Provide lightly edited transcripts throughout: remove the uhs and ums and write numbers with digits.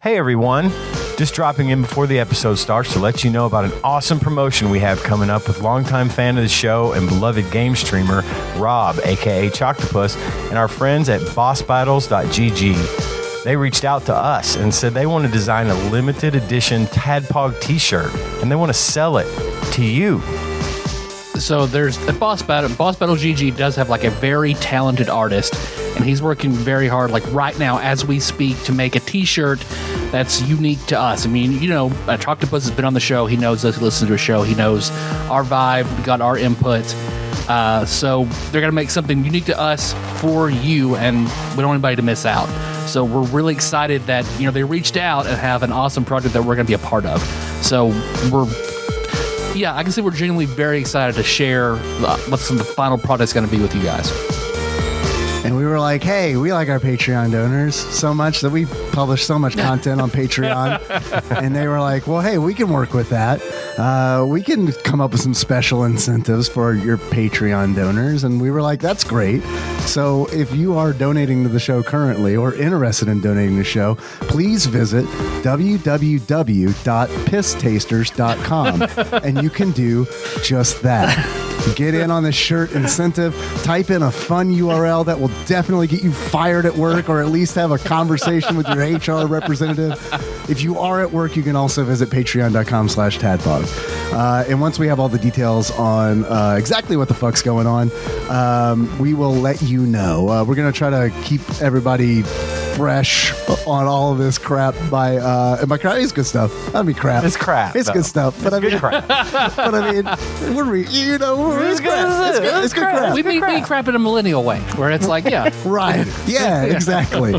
Hey everyone, just dropping in before the episode starts to let you know about an awesome promotion we have coming up with longtime fan of the show and beloved game streamer Rob, aka Choctopus, and our friends at bossbattles.gg. They reached out to us and said they want to design a limited edition TADPOG t-shirt and they want to sell it to you. So there's the Boss Battle. Boss Battle GG does have like a very talented artist, and he's working very hard, like right now as we speak, to make a T-shirt that's unique to us. I mean, you know, Choctopus has been on the show. He knows us. He listens to a show. He knows our vibe. We got our input. So they're gonna make something unique to us for you, and we don't want anybody to miss out. So we're really excited that they reached out and have an awesome project that we're gonna be a part of. So I can say we're genuinely very excited to share what the final product's going to be with you guys. And we were like, hey, we like our Patreon donors so much that we publish so much content on Patreon. And they were like, well, hey, we can work with that. We can come up with some special incentives for your Patreon donors. And we were like, that's great. So if you are donating to the show currently or interested in donating to the show, please visit www.pisstasters.com and you can do just that. Get in on the shirt incentive. Type in a fun URL that will definitely get you fired at work or at least have a conversation with your HR representative. If you are at work, you can also visit patreon.com/TADPOG. And once we have all the details on exactly what the fuck's going on, we will let you know. We're going to try to keep everybody fresh on all of this crap by crap is good stuff. I mean crap. It's crap. It's good stuff. But I mean crap. But I mean it's crap. It's good crap. We mean crap in a millennial way, where it's like, yeah. Right. Yeah, exactly.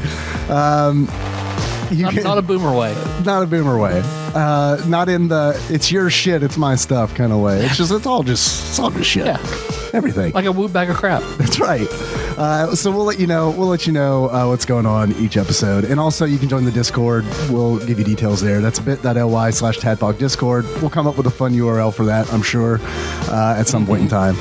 Not a boomer way. Not a boomer way. Not in the it's your shit, it's my stuff kind of way. It's all just shit. Yeah. Everything. Like a woo bag of crap. That's right. So we'll let you know what's going on each episode. And also you can join the Discord. We'll give you details there. That's bit.ly/TADPOG Discord. We'll come up with a fun URL for that, I'm sure, at some point in time.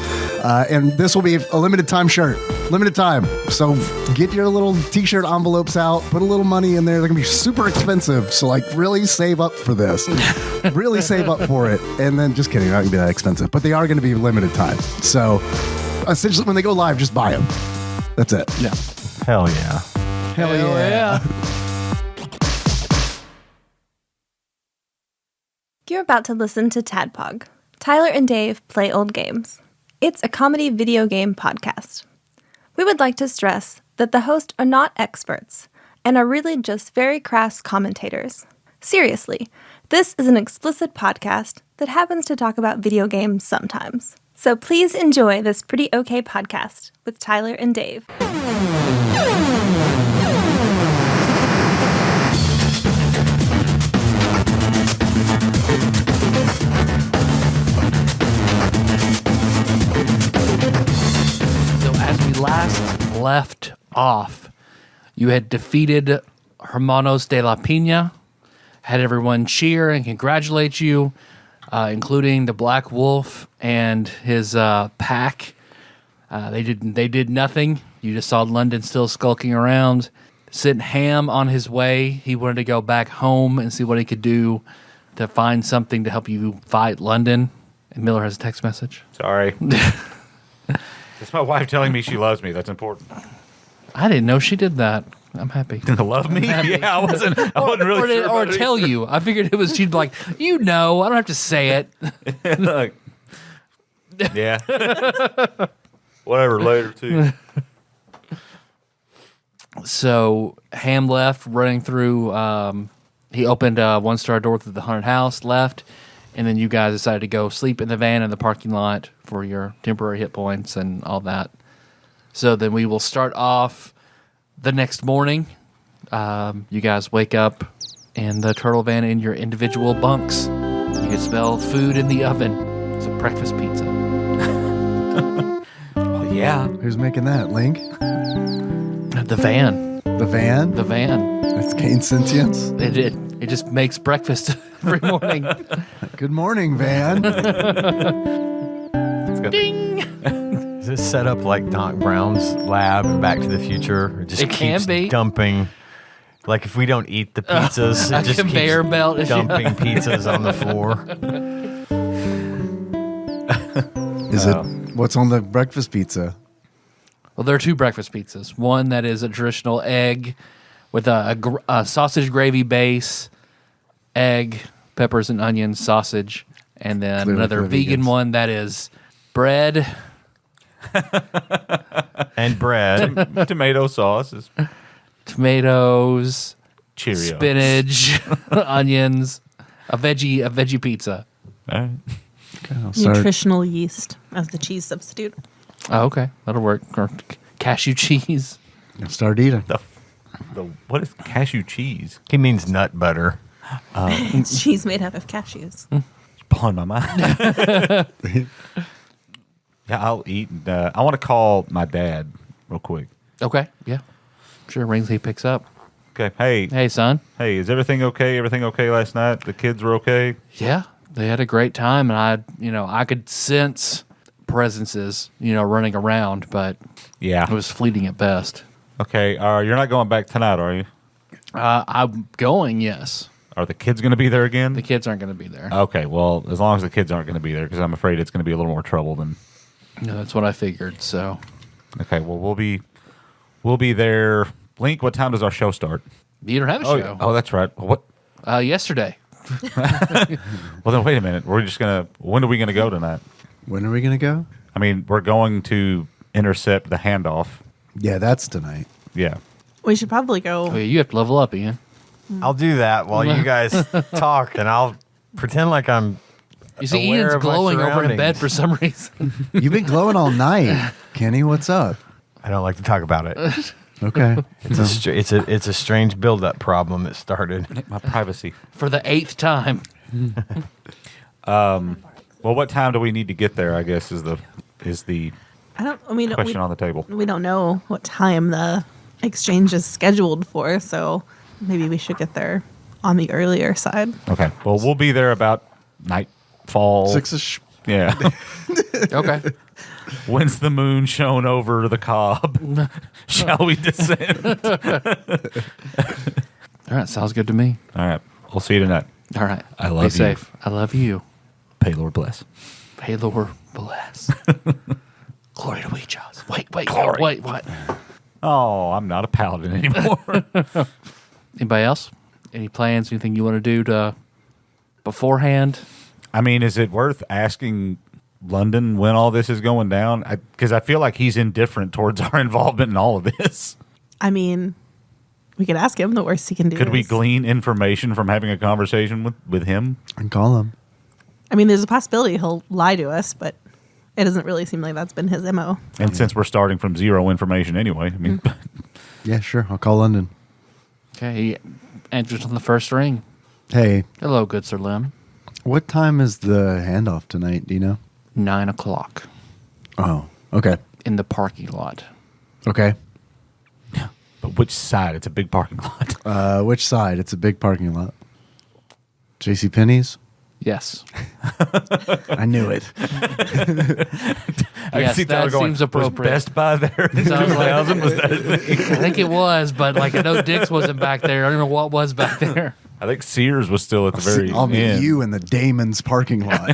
And this will be a limited time shirt. Limited time. So get your little t-shirt envelopes out, put a little money in there. They're gonna be super expensive. So like really save up for this. Really save up for it. And then just kidding, they're not gonna be that expensive. But they are gonna be limited time. So essentially when they go live, just buy them. That's it. Yeah. Hell yeah. Hell yeah. You're about to listen to TADPOG. Tyler and Dave play old games. It's a comedy video game podcast. We would like to stress that the hosts are not experts and are really just very crass commentators. Seriously, this is an explicit podcast that happens to talk about video games sometimes. So please enjoy this pretty okay podcast with Tyler and Dave. Last left off, you had defeated Hermanos de la Pina, had everyone cheer and congratulate you, including the Black Wolf and his pack. They did nothing. You just saw London still skulking around. Sent Ham on his way. He wanted to go back home and see what he could do to find something to help you fight London. And Miller has a text message. Sorry. It's my wife telling me she loves me. That's important. I didn't know she did that. I'm happy. To love me? Yeah, I wasn't really sure. Or tell you. I figured it was she'd be like, I don't have to say it. Look. Yeah. Whatever, later too. So Ham left, running through. He opened a one-star door through the haunted house, left, and then you guys decided to go sleep in the van in the parking lot for your temporary hit points and all that. So then we will start off the next morning. You guys wake up in the turtle van in your individual bunks. You can smell food in the oven. It's a breakfast pizza. Oh, yeah. Who's making that, Link? The van. The van? The van. That's Kane Sentience. It just makes breakfast every morning. Good morning, van. Ding! Is this set up like Doc Brown's lab in Back to the Future? It just It can keeps be. dumping Like if we don't eat the pizzas, a it just conveyor keeps belt. dumping pizzas on the floor. Is it what's on the breakfast pizza? Well, there are 2 breakfast pizzas. One that is a traditional egg with a sausage gravy base, egg, peppers and onions, sausage, and then Clearly another for vegan vegans. one that is bread, And bread. Tomato sauce is tomatoes, Cheerios. spinach, onions, a veggie pizza. All right. I'll start. Nutritional yeast as the cheese substitute. Oh, okay, that'll work. Or cashew cheese. I'll start eating. What is cashew cheese? He means nut butter. It's cheese made out of cashews. It's blowing my mind. Yeah, I'll eat. I want to call my dad real quick. Okay, yeah, sure. Rings he picks up. Okay. Hey, Hey, son. hey, is everything okay? Everything okay last night? The kids were okay? Yeah, they had a great time, and I could sense presences, running around, but Yeah. it was fleeting at best. Okay. You're not going back tonight, are you? I'm going, yes. Are the kids going to be there again? The kids aren't going to be there. Okay. Well, as long as the kids aren't going to be there, because I'm afraid it's going to be a little more trouble than. No, that's what I figured. So Okay. Well, we'll be there. Link, what time does our show start? you don't have a show. Oh, that's right. What? Yesterday. Well, then wait a minute. When are we going to go tonight? When are we gonna go? I mean, we're going to intercept the handoff. Yeah, that's tonight. Yeah. We should probably go. Oh, yeah, you have to level up, Ian. I'll do that while you guys talk, and I'll pretend like I'm. You see, Aware Ian's of my glowing over in bed surroundings. for some reason. You've been glowing all night, Kenny. What's up? I don't like to talk about it. Okay. It's a strange buildup problem that started. My privacy. For the 8th time. Well, what time do we need to get there? I guess is the question on the table. We don't know what time the exchange is scheduled for, so maybe we should get there on the earlier side. Okay. Well, we'll be there about nightfall. 6ish. Yeah. Okay. When's the moon shown over the cob? Shall we descend? All right, sounds good to me. All right. We'll see you tonight. All right. I love Be you. safe. I love you. Pay Lord bless. Pay Lord bless. Glory to Jesus. Wait, Glory. wait, what? Oh, I'm not a paladin anymore. Anybody else? Any plans? Anything you want to do beforehand? I mean, is it worth asking London when all this is going down? Because I feel like he's indifferent towards our involvement in all of this. I mean, we could ask him. The worst he can do. Could we is- glean information from having a conversation with him? And call him. I mean, there's a possibility he'll lie to us, but it doesn't really seem like that's been his MO. And since we're starting from zero information anyway, I mean, Yeah, sure. I'll call London. Okay, he answers on the first ring. Hey, Hello, good Sir Lim. what time is the handoff tonight? Do you know? 9 o'clock Oh, okay. in the parking lot. Okay. but which side? It's a big parking lot. Which side? It's a big parking lot. JC Penney's? Yes. I knew it. I Yes, see that Tyler going, seems appropriate. Was Best Buy there in Sounds like- 2000? Was that a thing? I think it was, but I know Dick's wasn't back there. I don't know what was back there. I think Sears was still at the very I'll meet end. you in the Damon's parking lot.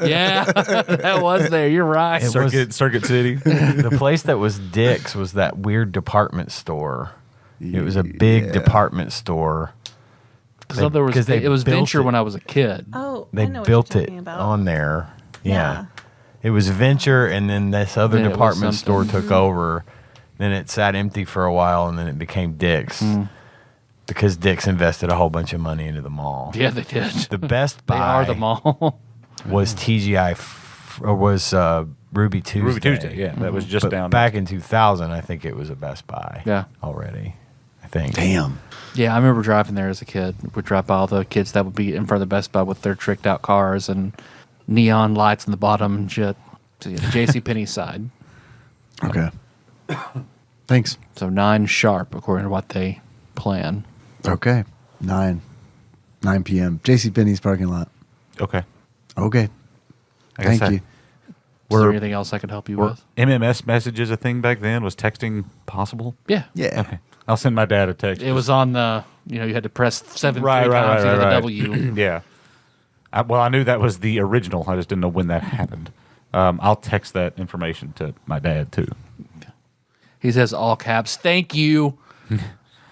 Yeah, that was there. You're right. Circuit City. The place that was Dick's was that weird department store. It was a big department store. So there was, 'cause they it was built Venture it. when I was a kid. Oh, They I know built what you're it talking about. on there. Yeah. Yeah. It was Venture, and then this other Then it was department store something. took over. Then it sat empty for a while, and then it became Dick's because Dick's invested a whole bunch of money into the mall. Yeah, they did. The Best They Buy are the mall. was TGI or was Ruby Tuesday. Ruby Tuesday, yeah. That was just But down back in 2000, I think it was a Best Buy. Yeah. Already, I think. Damn. Yeah, I remember driving there as a kid. We'd drive by all the kids that would be in front of the Best Buy with their tricked out cars and neon lights on the bottom and shit. So, yeah, JCPenney's side. Okay. Thanks. So 9 sharp, according to what they plan. Okay. 9 p.m. JC Penney's parking lot. Okay. Okay. I guess Thank you. Is there Were- anything else I could help you Were with? MMS messages a thing back then? Was texting possible? Yeah. Yeah. Okay. I'll send my dad a text. It was on the, you had to press 7 3 times to get the W. Yeah. I knew that was the original. I just didn't know when that happened. I'll text that information to my dad, too. He says all caps, thank you.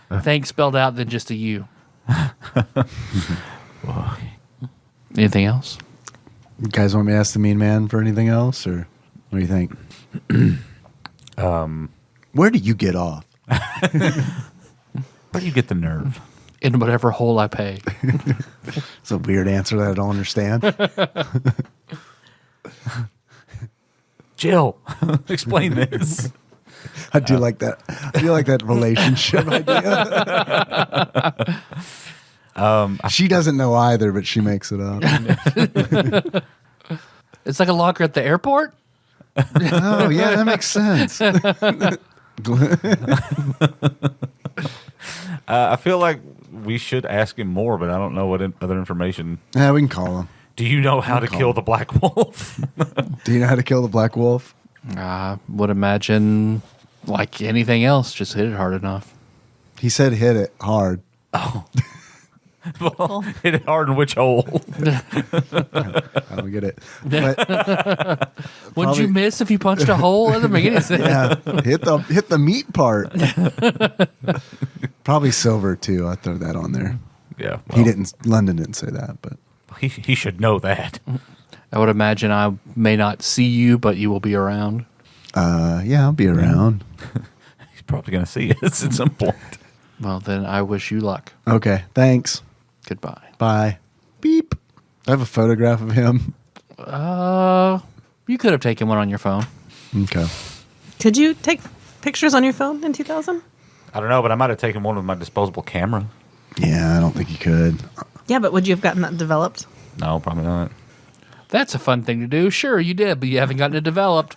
Thank spelled out than just a U. Anything else? You guys want me to ask the mean man for anything else, or what do you think? Where do you get off? Where do you get the nerve? In whatever hole I pay. It's a weird answer that I don't understand. Jill, explain this. I do like that. I do like that relationship idea. She doesn't know either, but she makes it up. It's like a locker at the airport? Oh, yeah, that makes sense. I feel like we should ask him more, but I don't know what other information. Yeah, we can call him. Do you know how to kill the black wolf? Do you know how to kill the black wolf? I would imagine, like anything else, just hit it hard enough. He said hit it hard. Well, hit it hard in which hole? I don't get it. But Wouldn't you miss if you punched a hole? That doesn't make any sense. yeah, hit the meat part. Probably silver too. I throw that on there. Yeah. He didn't. London didn't say that, but He should know that. I would imagine I may not see you, but you will be around. yeah, I'll be around. He's probably going to see us at some point. Well, then I wish you luck. Okay, thanks. Goodbye. Bye. Beep. I have a photograph of him. You could have taken one on your phone. Okay. Could you take pictures on your phone in 2000? I don't know, but I might have taken one with my disposable camera. Yeah, I don't think you could. Yeah, but would you have gotten that developed? No, probably not. That's a fun thing to do. Sure, you did, but you haven't gotten it developed.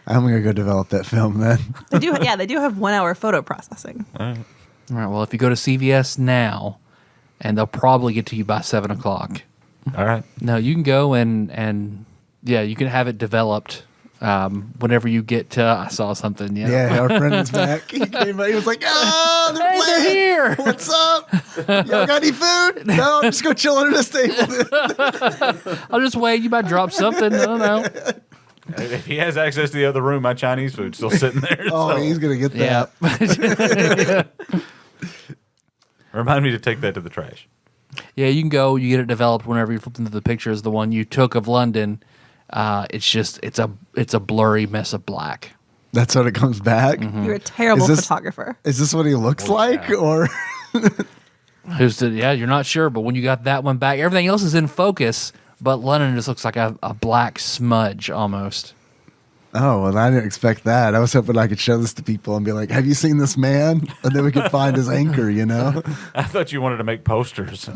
I'm gonna go develop that film then. They do. Yeah, they do have 1 hour photo processing. All right, well, if you go to CVS now, and they'll probably get to you by 7 o'clock. All right. No, you can go and yeah, you can have it developed whenever you get to, I saw something. Yeah, Yeah, our friend is back. He came by. He was like, "Oh, Hey, they're here. What's up? Y'all got any food? No, I'm just gonna chill under this table." I'll just wait. You might drop something. I don't know. If he has access to the other room, my Chinese food's still sitting there. Oh, so. he's gonna get Yeah. that. Remind me to take that to the trash. Yeah, you can go. You get it developed whenever you flip into the pictures. The one you took of London, it's a blurry mess of black. That's what it comes back. You're a terrible Is this- photographer. Is this what he looks like, yeah. or? Yeah, you're not sure, but when you got that one back, everything else is in focus, but London just looks like a black smudge almost. Oh, well, I didn't expect that. I was hoping I could show this to people and be like, "Have you seen this man?" And then we could find his anchor. You know. I thought you wanted to make posters.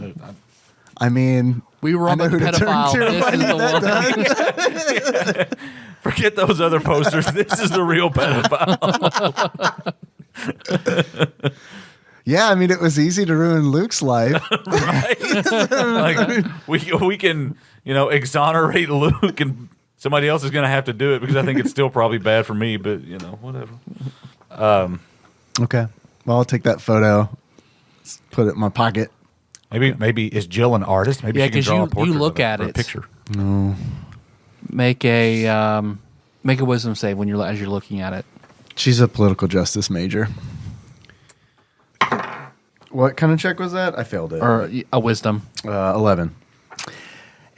I mean, We were I on know the who to turn pedophile. to if This I is need the that one. Forget those other posters. This is the real pedophile. Yeah, I mean, it was easy to ruin Luke's life. Like we can, exonerate Luke, and somebody else is going to have to do it because I think it's still probably bad for me. But whatever. Okay. Well, I'll take that photo, put it in my pocket. Maybe is Jill an artist? Maybe Yeah, she can 'cause draw you- a portrait you look of at or a it. picture. Make a wisdom save as you're looking at it. She's a political justice major. What kind of check was that? I failed it. Or a wisdom. 11.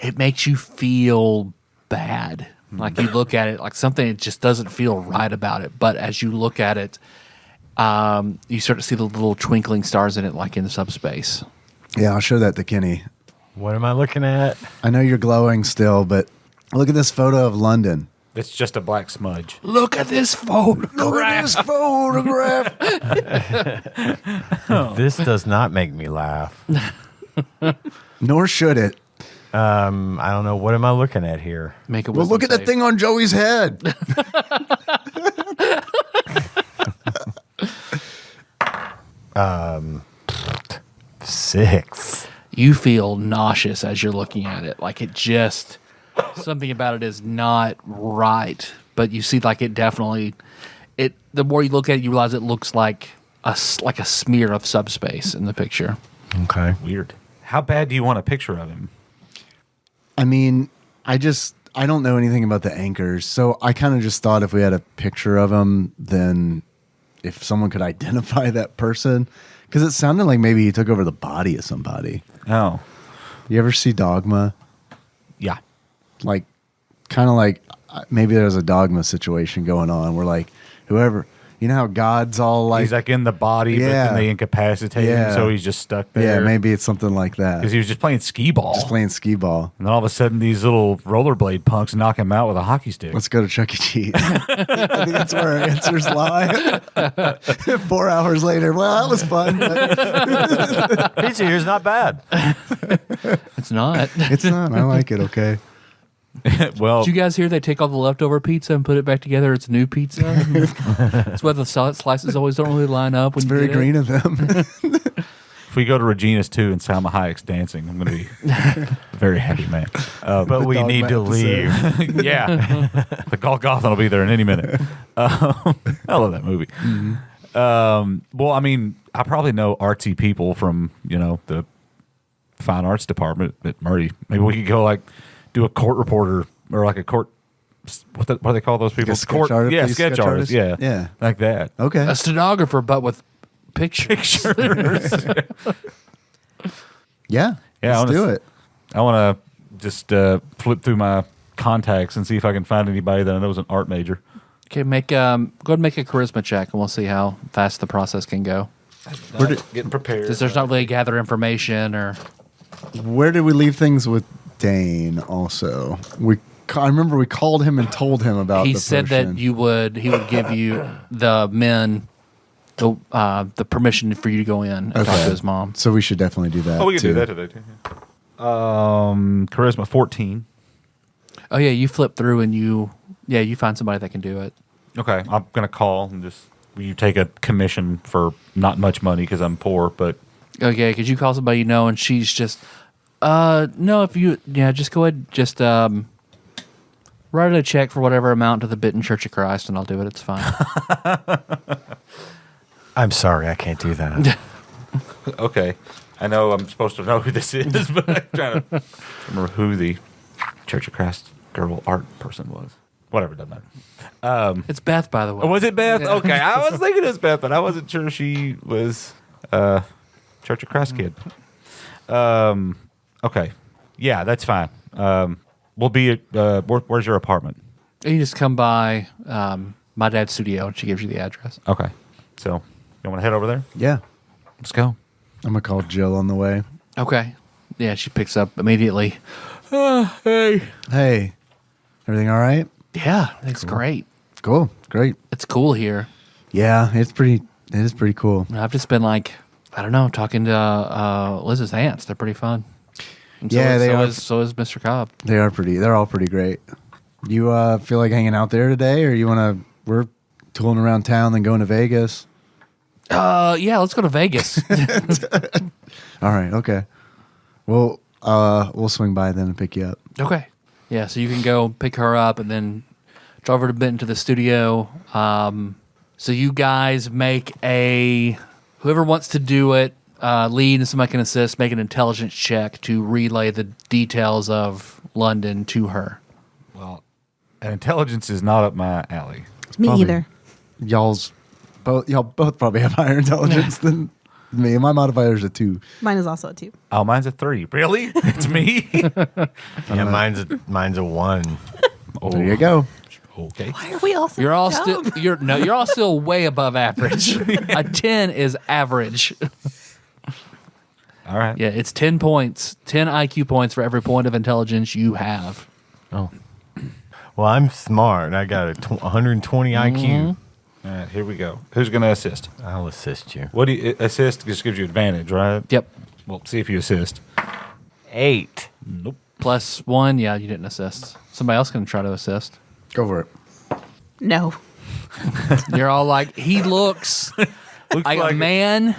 It makes you feel bad. Like you look at it, like something that just doesn't feel right about it. But as you look at it, you start to see the little twinkling stars in it, like in subspace. Yeah, I'll show that to Kenny. What am I looking at? I know you're glowing still, but look at this photo of London. It's just a black smudge. Look at this photograph. Look at this photograph. This does not make me laugh. Nor should it. I don't know. What am I looking at here? Make a Well, wisdom look at that save. thing on Joey's head. 6. You feel nauseous as you're looking at it. Like it just, something about it is not right. But you see, like it definitely, the more you look at it, you realize it looks like a smear of subspace in the picture. Okay. Weird. How bad do you want a picture of him? I mean, I don't know anything about the anchors, so I kind of just thought if we had a picture of him, then if someone could identify that person, because it sounded like maybe he took over the body of somebody. Oh. You ever see Dogma? Yeah. Like, kind of like maybe there's a Dogma situation going on where like whoever, you know how God's all like, He's like in the body, but Yeah. then they incapacitate him, Yeah. so he's just stuck there. yeah, maybe it's something like that. Because he was just playing skee ball. Just playing skee ball. And then all of a sudden, these little rollerblade punks knock him out with a hockey stick. Let's go to Chuck E. Cheese. I think that's where our answers lie. 4 hours later, well, that was fun. But Pizza here's not bad. It's not. it's not. I like it. Okay. Well, Did you guys hear they take all the leftover pizza and put it back together? It's new pizza. That's why the slices always don't really line up. When It's you very get green of them. if we go to Regina's too and Salma Hayek's dancing, I'm going to be a very happy man. But we Dogma need to episode. leave. Yeah. The Golgotha will be there in any minute. I love that movie. Well, I mean, I probably know artsy people from, the fine arts department at Murray. Maybe we could go do a court reporter or like a court. What do they call those people? Like a sketch artist? Yeah, These sketch sketch artists. Yeah, artists? Yeah. like that. Okay. a stenographer, but with pictures. Yeah. Yeah, Let's do it. I want to just flip through my contacts and see if I can find anybody that I know is an art major. Okay, go ahead and make a charisma check, and we'll see how fast the process can go. Getting prepared. Because there's not really gather information or. Where did we leave things with Dane also? I remember we called him and told him about He the said potion. that he would give you the men the permission for you to go in and talk to his mom. So we should definitely do that. Oh, we can too. do that today too. Charisma 14. Oh yeah, you flip through and you find somebody that can do it. Okay, I'm gonna call and just you take a commission for not much money because I'm poor, but Okay, because you call somebody you know and she's just no, if you just go ahead, just write a check for whatever amount to the Bitten Church of Christ and I'll do it. It's fine. I'm sorry, I can't do that. okay. I know I'm supposed to know who this is, but I'm trying to remember who the Church of Christ girl art person was. Whatever, doesn't matter. It's Beth, by the way. Was it Beth? Yeah. Okay, I was thinking it was Beth, but I wasn't sure she was Church of Christ kid. Okay, yeah, that's fine. We'll be at where's your apartment? You just come by my dad's studio and she gives you the address. Okay, so you want to head over there? Yeah. Let's go. I'm going to call Jill on the way. Okay. Yeah, she picks up immediately. Hey. Hey, everything all right? Yeah, it's great. Cool. Great. It's cool here. Yeah, it is pretty cool. I've just been talking to Liz's aunts. They're pretty fun. And Yeah, they are. So is Mr. Cobb. They're all pretty great. You feel like hanging out there today, or we're tooling around town then going to Vegas? Yeah, let's go to Vegas. All right, okay. Well, we'll swing by then and pick you up. Okay. Yeah, so you can go pick her up and then drive her to Benton to the studio. So you guys make whoever wants to do it, lead and somebody can assist, make an intelligence check to relay the details of London to her. Well, and intelligence is not up my alley. Me Probably. either. Y'all both probably have higher intelligence than me. My modifier's a 2. Mine is also a 2. Oh, mine's a 3. Really? It's me? Yeah, mine's a 1. There you go. Okay. Why are we all so You're all dumb? still you're all still way above average. A 10 is average. All right. Yeah, it's 10 points, 10 IQ points for every point of intelligence you have. Oh. Well, I'm smart. I got a 120 IQ. All right, here we go. Who's going to assist? I'll assist you. What do you assist? Just gives you advantage, right? Yep. Well, see if you assist. 8. Nope. Plus 1, yeah, you didn't assist. Somebody else can try to assist. Go for it. No. You're all like, he looks like a man.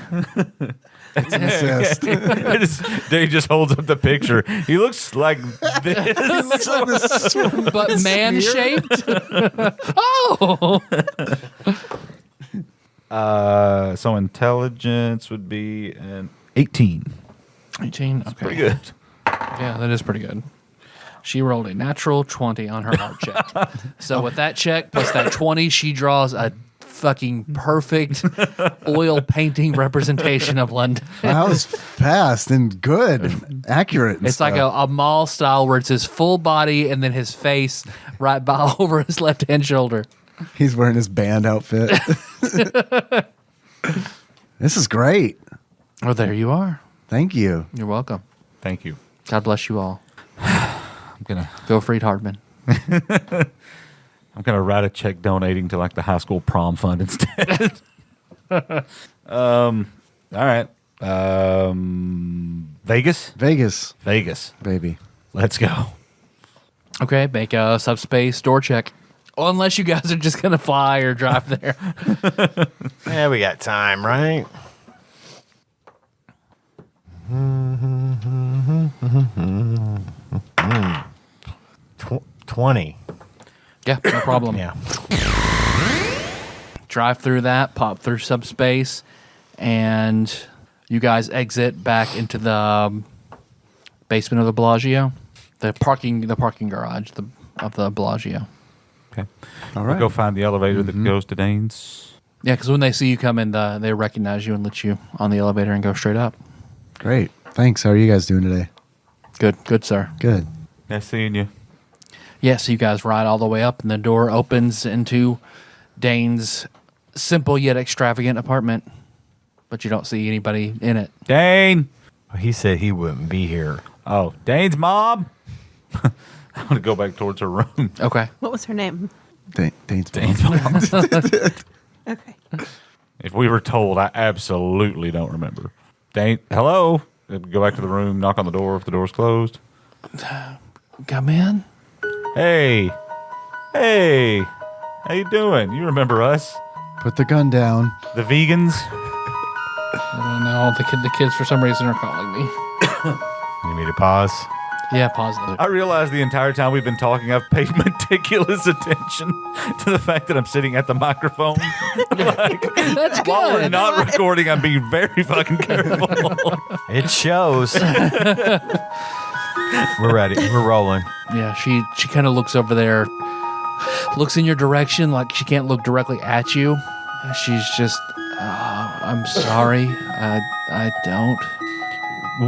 Assist. Dave just holds up the picture. He looks like this. But man-shaped? Oh! So intelligence would be an 18. 18. Okay. Pretty good. Yeah, that is pretty good. She rolled a natural 20 on her art check. So with that check plus that 20, she draws a fucking perfect oil painting representation of London. That was fast and good and accurate. And It's like a mall style where it's his full body and then his face right by over his left hand shoulder. He's wearing his band outfit. This is great. Oh, there you are. Thank you. You're welcome. Thank you. God bless you all. I'm gonna Go Freed Hardman. write a check donating to like the high school prom fund instead. All right. Vegas, Vegas, baby. let's go. Okay, make a subspace door check. Well, unless you guys are just going to fly or drive there. Yeah, we got time, right? 20. Yeah, no problem. Yeah. Drive through that, pop through subspace, and you guys exit back into the basement of the Bellagio, the parking garage of the Bellagio. Okay. All We'll right. go find the elevator that goes to Dane's. Yeah, because when they see you come in, they recognize you and let you on the elevator and go straight up. Great. Thanks. How are you guys doing today? Good, sir. Good. Nice seeing you. Yeah, so you guys ride all the way up, and the door opens into Dane's simple yet extravagant apartment, but you don't see anybody in it. Dane. He said he wouldn't be here. Oh, Dane's mom. I'm going to go back towards her room. Okay. What was her name? Dane's Okay. If we were told, I absolutely don't remember. Dane, hello? Go back to the room, knock on the door if the door's closed. Come in. Hey, how you doing? You remember us, Put the gun down. the vegans? I don't know. The kids for some reason are calling me. You need me to pause? Yeah, positive. I realized the entire time we've been talking, I've paid meticulous attention to the fact that I'm sitting at the microphone. That's While we're good. not recording, I'm being very fucking careful. It shows. We're ready. We're rolling. Yeah, she kind of looks over there, looks in your direction like she can't look directly at you. She's just, I'm sorry. I don't.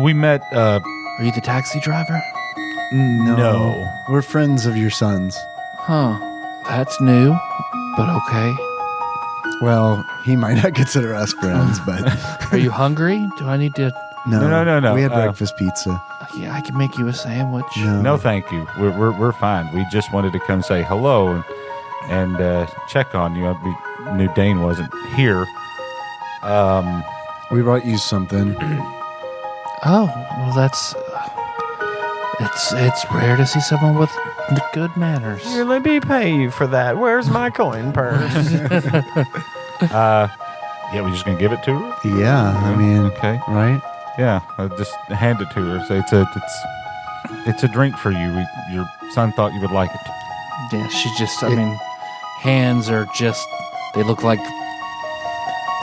We met, Are you the taxi driver? no. We're friends of your son's. Huh. That's new, but okay. Well, he might not consider us friends, but Are you hungry? Do I need to? No. We had breakfast pizza. Yeah, I can make you a sandwich. No, thank you. We're fine. We just wanted to come say hello and check on you. We knew Dane wasn't here. We brought you something. Oh, well, that's. It's rare to see someone with good manners. Here, let me pay you for that. Where's my coin purse? Yeah, we just gonna give it to her. Yeah, I mean, Okay. right? Yeah, just hand it to her. Say it's a drink for you. Your son thought you would like it. Yeah, she just. I mean, hands are just. They look like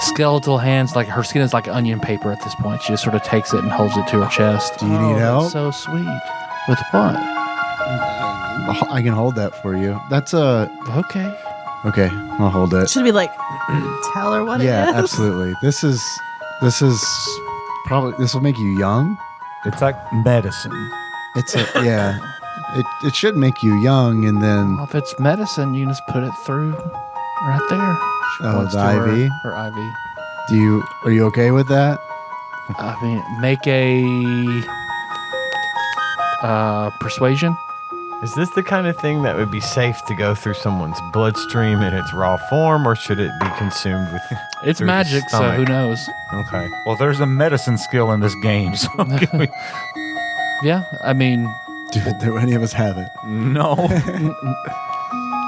skeletal hands. Like her skin is like onion paper at this point. She just sort of takes it and holds it to her chest. Do you need help? That's so sweet. With what? I can hold that for you. That's a Okay. okay. I'll hold it. Should we tell her what Yeah, it is? absolutely. This is probably this will make you young. It's like medicine. It's a yeah. It should make you young, and then Well, if it's medicine, you can just put it through right there. She Oh, points the to her- IV? Her IV. are you okay with that? I mean, make a persuasion. Is this the kind of thing that would be safe to go through someone's bloodstream in its raw form, or should it be consumed with? It's through the magic, so who stomach? knows? Okay. Well, there's a medicine skill in this game, so can we- Yeah, I mean, Do any of us have it? no.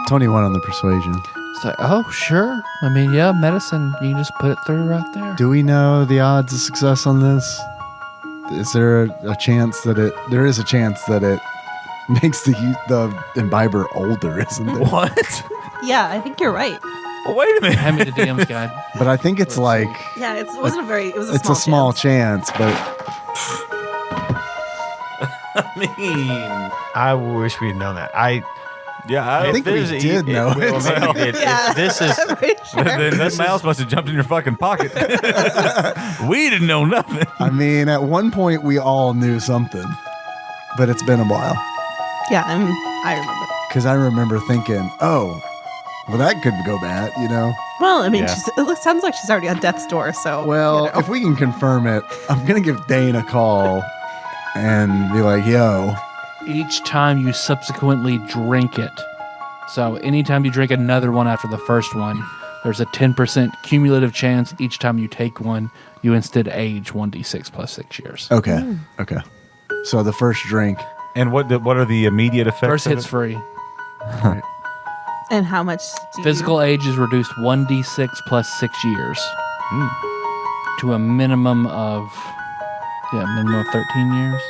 21 on the persuasion. it's like, oh, sure. I mean, yeah, medicine. You can just put it through right there. Do we know the odds of success on this? Is there a chance that there is a chance that it makes the imbiber older, isn't there? What? Yeah, I think you're right. Well, wait a minute. Hand me the DM's guide. But I think it's like Yeah, it wasn't a very. It was a it's small a small chance. chance, but I wish we'd known that. I think we there's did know it. well, maybe Yeah. if this is I'm pretty sure. Then that mouse must have jumped in your fucking pocket. We didn't know nothing. I mean, at one point we all knew something, but it's been a while. Yeah, I remember. Because I remember thinking, oh, well, that could go bad, you know? Well, I mean, Yeah. sounds like she's already at death's door. So Well, you know. if we can confirm it, I'm going to give Dane a call and be like, yo, Each time you subsequently drink it. So anytime you drink another one after the first one, there's a 10% cumulative chance each time you take one, you instead age 1d6 plus 6 years. okay, okay. So the first drink, And what are the immediate effects? First of hit's it? free. And how much do Physical age is reduced 1d6 plus 6 years to a minimum of 13 years.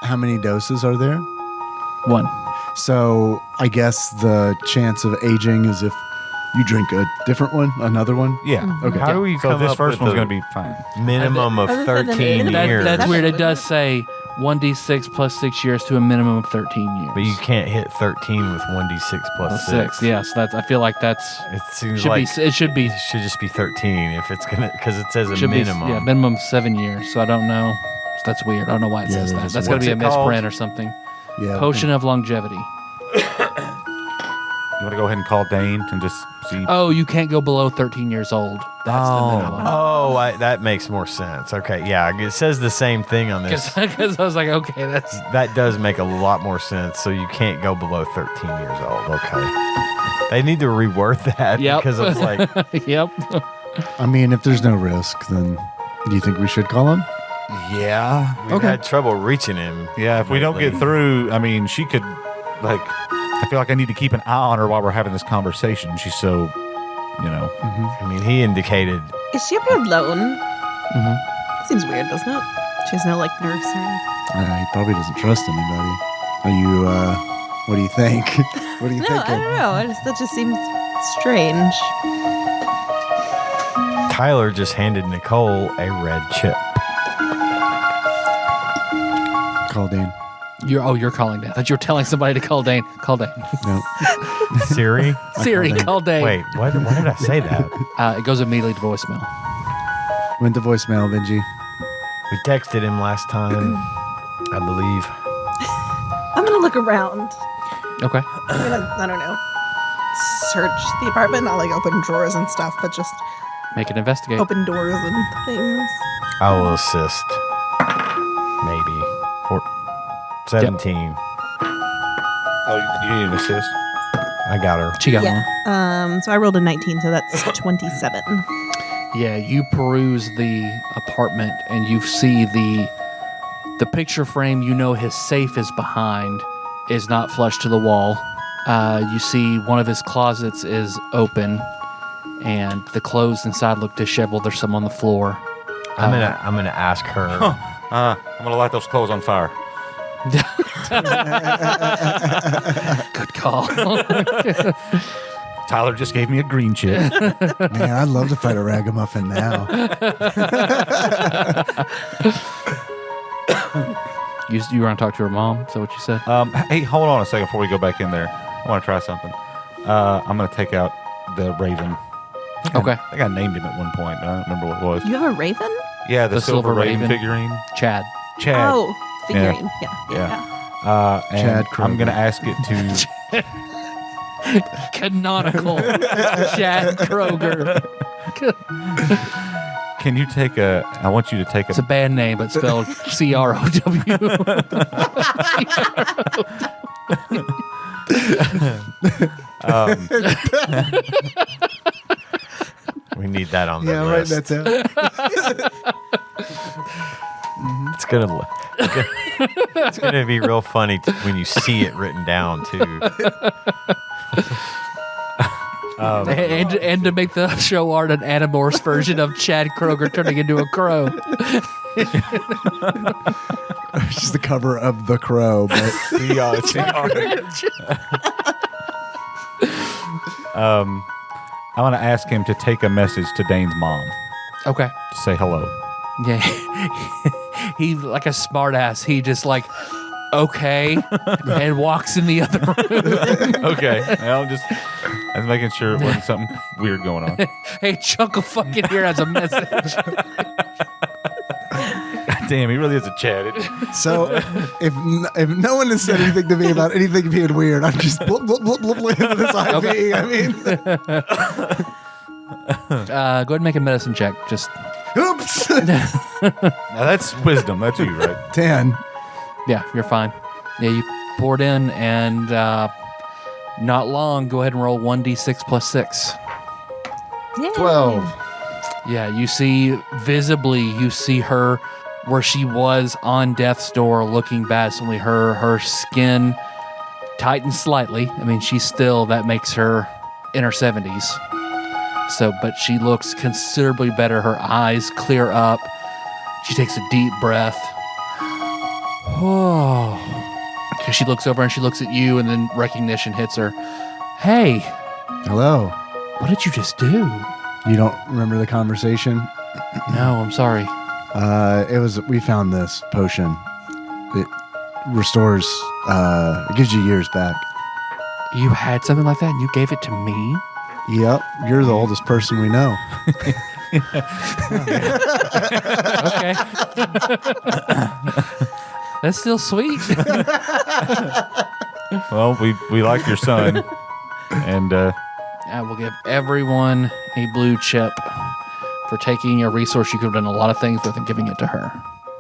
how many doses are there? 1. So I guess the chance of aging is if you drink a different one, another one? Yeah. Okay. How do we So come this up first with one's a going to be fine. minimum of Other than the 13 minimum- years? That's That's weird. It weird. does say 1d6 plus 6 years to a minimum of 13 years. But you can't hit 13 with 1d6 plus 6. Yes, that's. I feel like that's It seems should like be. It should be. it should just be 13 if it's gonna, because it says a Should minimum. be. Yeah, minimum 7 years. So I don't know. So that's weird. I don't know why it Yeah, says that that. is That's weird. got to be a What's it called? misprint or something. Yeah. Potion of longevity. You want to go ahead and call Dane and just see? Oh, you can't go below 13 years old. That's Oh. the minimum. That makes more sense. Okay, yeah, it says the same thing on this. Because I was like, okay, that's That does make a lot more sense. So you can't go below 13 years old. Okay. They need to reword that Yep. because it's like, yep. I mean, if there's no risk, then do you think we should call him? Yeah. we've had trouble reaching him. Yeah, if we don't get lately. through, I mean, she could, like, I feel like I need to keep an eye on her while we're having this conversation. She's so, you know. I mean, he indicated Is she up here alone? Seems weird, doesn't it? She has no like nurse or anything. He probably doesn't trust anybody. Are you, what do you think? What are you No, thinking? I don't know. That just seems strange. Tyler just handed Nicole a red chip. Call Dane. You're calling Dane. I thought you were telling somebody to call Dane. Call Dane. No. Siri? Siri, Dane. call Dane. Wait, why did I say that? It goes immediately to voicemail. Went to voicemail, Benji. We texted him last time, I believe. I'm gonna look around. Okay. I'm gonna, I don't know, search the apartment, not like open drawers and stuff, but just Make it investigate. open doors and things. I will assist. Maybe. 17. Oh, you need an assist? I got her. She got one. Yeah. So I rolled a 19, so that's 27. Yeah, you peruse the apartment and you see the picture frame you know his safe is behind is not flush to the wall. You see one of his closets is open and the clothes inside look disheveled. There's some on the floor. I'm gonna ask her. I'm going to light those clothes on fire. Good call. Tyler just gave me a green chip. Man, I'd love to fight a ragamuffin now. You want to talk to her mom? Is that what you said? Hey, hold on a second before we go back in there. I want to try something. I'm going to take out the Raven. Okay. I think I named him at one point, but I don't remember what it was. You have a raven? Yeah, the silver Raven Raven. figurine. Chad. Chad. Oh, figurine. Yeah. And Chad I'm going to Kroger. ask it to... Canonical Chad Kroger. Can you take a... I want you to take It's a band name, but spelled CROW. We need that on the Yeah, right. list. That's it. It's gonna it's gonna be real funny when you see it written down too. and to make the show art an Animorphs version of Chad Kroger turning into a crow. It's just the cover of The Crow, but I want to ask him to take a message to Dane's mom. Okay. To say hello. Yeah. He like a smart ass. He just like, okay, and walks in the other room. Okay. I was making sure it wasn't something weird going on. Hey, Chuckle fucking here has a message. Damn, he really is a Chad. So if no one has said anything to me about anything being weird, I'm just blub, blub, blub, blub, blub, with this IV. Okay. I mean, Go ahead and make a medicine check. Just oops. Now that's wisdom. That's you, right? 10. yeah, you're fine. Yeah, you poured in, and not long. Go ahead and roll 1d6 plus 6. Yay. 12. Yeah, you see visibly. You see her where she was on death's door, looking bad. Only her skin tightens slightly. I mean, she's still, that makes her in her 70s. So, but she looks considerably better. Her eyes clear up. She takes a deep breath. Oh, because she looks over and she looks at you, and then recognition hits her. Hey, Hello. what did you just do? You don't remember the conversation? No, I'm sorry. We found this potion. It restores, it gives you years back. You had something like that and you gave it to me? Yep. You're the oldest person we know. Okay. That's still sweet. Well, we like your son, and I will give everyone a blue chip for taking a resource you could have done a lot of things with and giving it to her.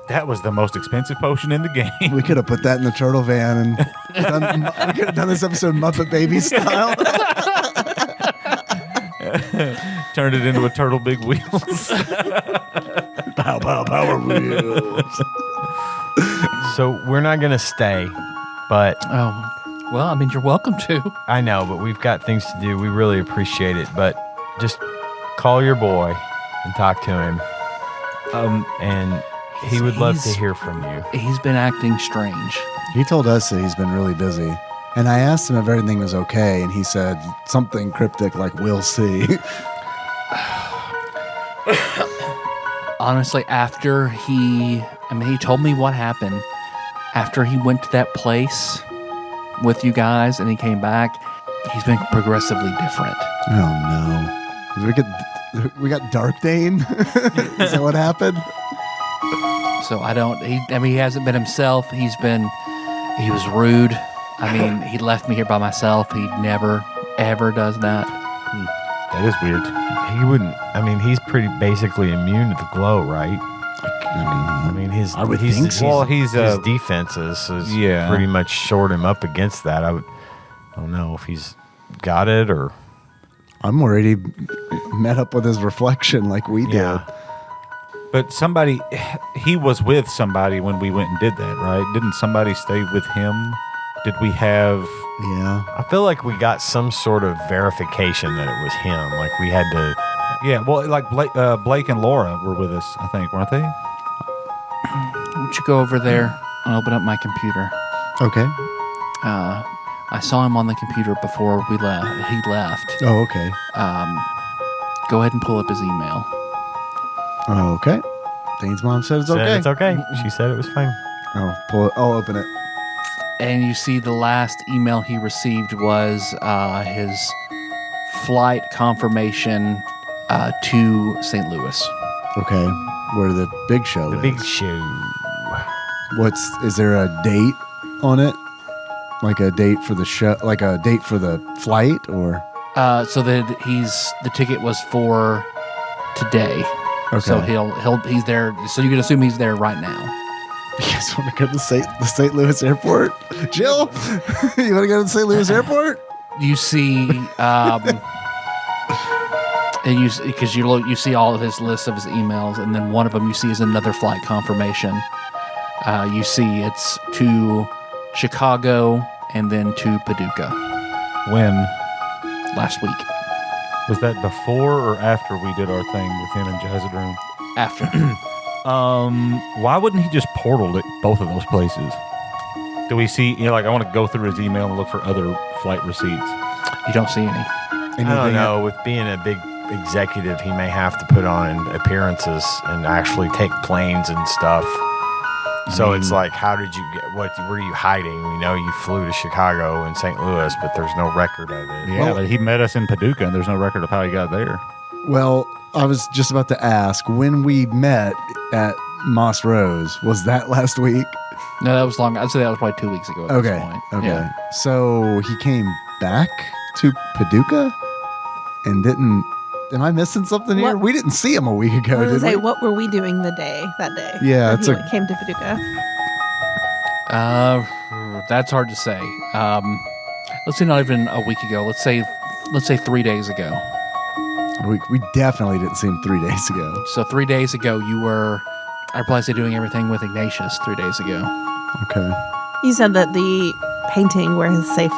that was the most expensive potion in the game. We could have put that in the turtle van and we could have done this episode Muppet Baby style. Turned it into a turtle big wheels. Pow, pow, power wheels. So we're not going to stay, but Oh, well, I mean, you're welcome to. I know, but we've got things to do. We really appreciate it, but just call your boy and talk to him. And he would love to he's- hear from you. He's been acting strange. He told us that he's been really busy. And I asked him if everything was okay, and he said something cryptic like, we'll see. Honestly, after he told me what happened. After he went to that place with you guys and he came back, he's been progressively different. Oh, no. We got Dark Dane? Is that what happened? So he hasn't been himself. He was rude. I mean, he left me here by myself. He never, ever does that. That is weird. He wouldn't. I mean, he's pretty basically immune to the glow, right? I mean, his I would he's, think so. Well, his he's defenses is yeah. pretty much shored him up against that. I don't know if he's got it or I'm worried he met up with his reflection like we did. yeah. But he was with somebody when we went and did that, right? Didn't somebody stay with him? Did we have? Yeah. I feel like we got some sort of verification that it was him. Like we had to. Yeah, well, like Blake and Laura were with us, I think, weren't they? Why don't you go over there and open up my computer? Okay. I saw him on the computer before he left. Oh, okay. Go ahead and pull up his email. Oh, okay. Dane's mom said it's Said okay. it's okay. She said it was fine. I'll open it. And you see the last email he received was his flight confirmation to St. Louis. Okay. Where the big show The is. big show. Is there a date on it? Like a date for the show, like a date for the flight, or? So that the ticket was for today. Okay. So he's there. So you can assume he's there right now. You guys want to go to the St. Louis airport? Jill, you want to go to the St. Louis airport? You see, and you see all of his list of his emails, and then one of them you see is another flight confirmation. You see it's to Chicago and then to Paducah When? last week. Was that before or after we did our thing with him and Jazzadroom? After Why wouldn't he just portal to both of those places? Do we see, I want to go through his email and look for other flight receipts. you don't see any. I don't know. With being a big executive, he may have to put on appearances and actually take planes and stuff. So it's like, how did you get? What were you hiding? You flew to Chicago and St. Louis, but there's no record of it. Yeah, but he met us in Paducah, and there's no record of how he got there. Well, I was just about to ask, when we met at Moss Rose, was that last week? No, that was long. I'd say that was probably 2 weeks ago at this point. Okay. Yeah. So he came back to Paducah and didn't. Am I missing something here? What? We didn't see him a week ago, I was did gonna say, we? what were we doing that day? Yeah, when it's he a- came to Paducah. That's hard to say. Let's say not even a week ago. Let's say 3 days ago. We definitely didn't see him 3 days ago. So 3 days ago, you were, I'd probably say, doing everything with Ignatius 3 days ago. Okay. You said that the painting where his safe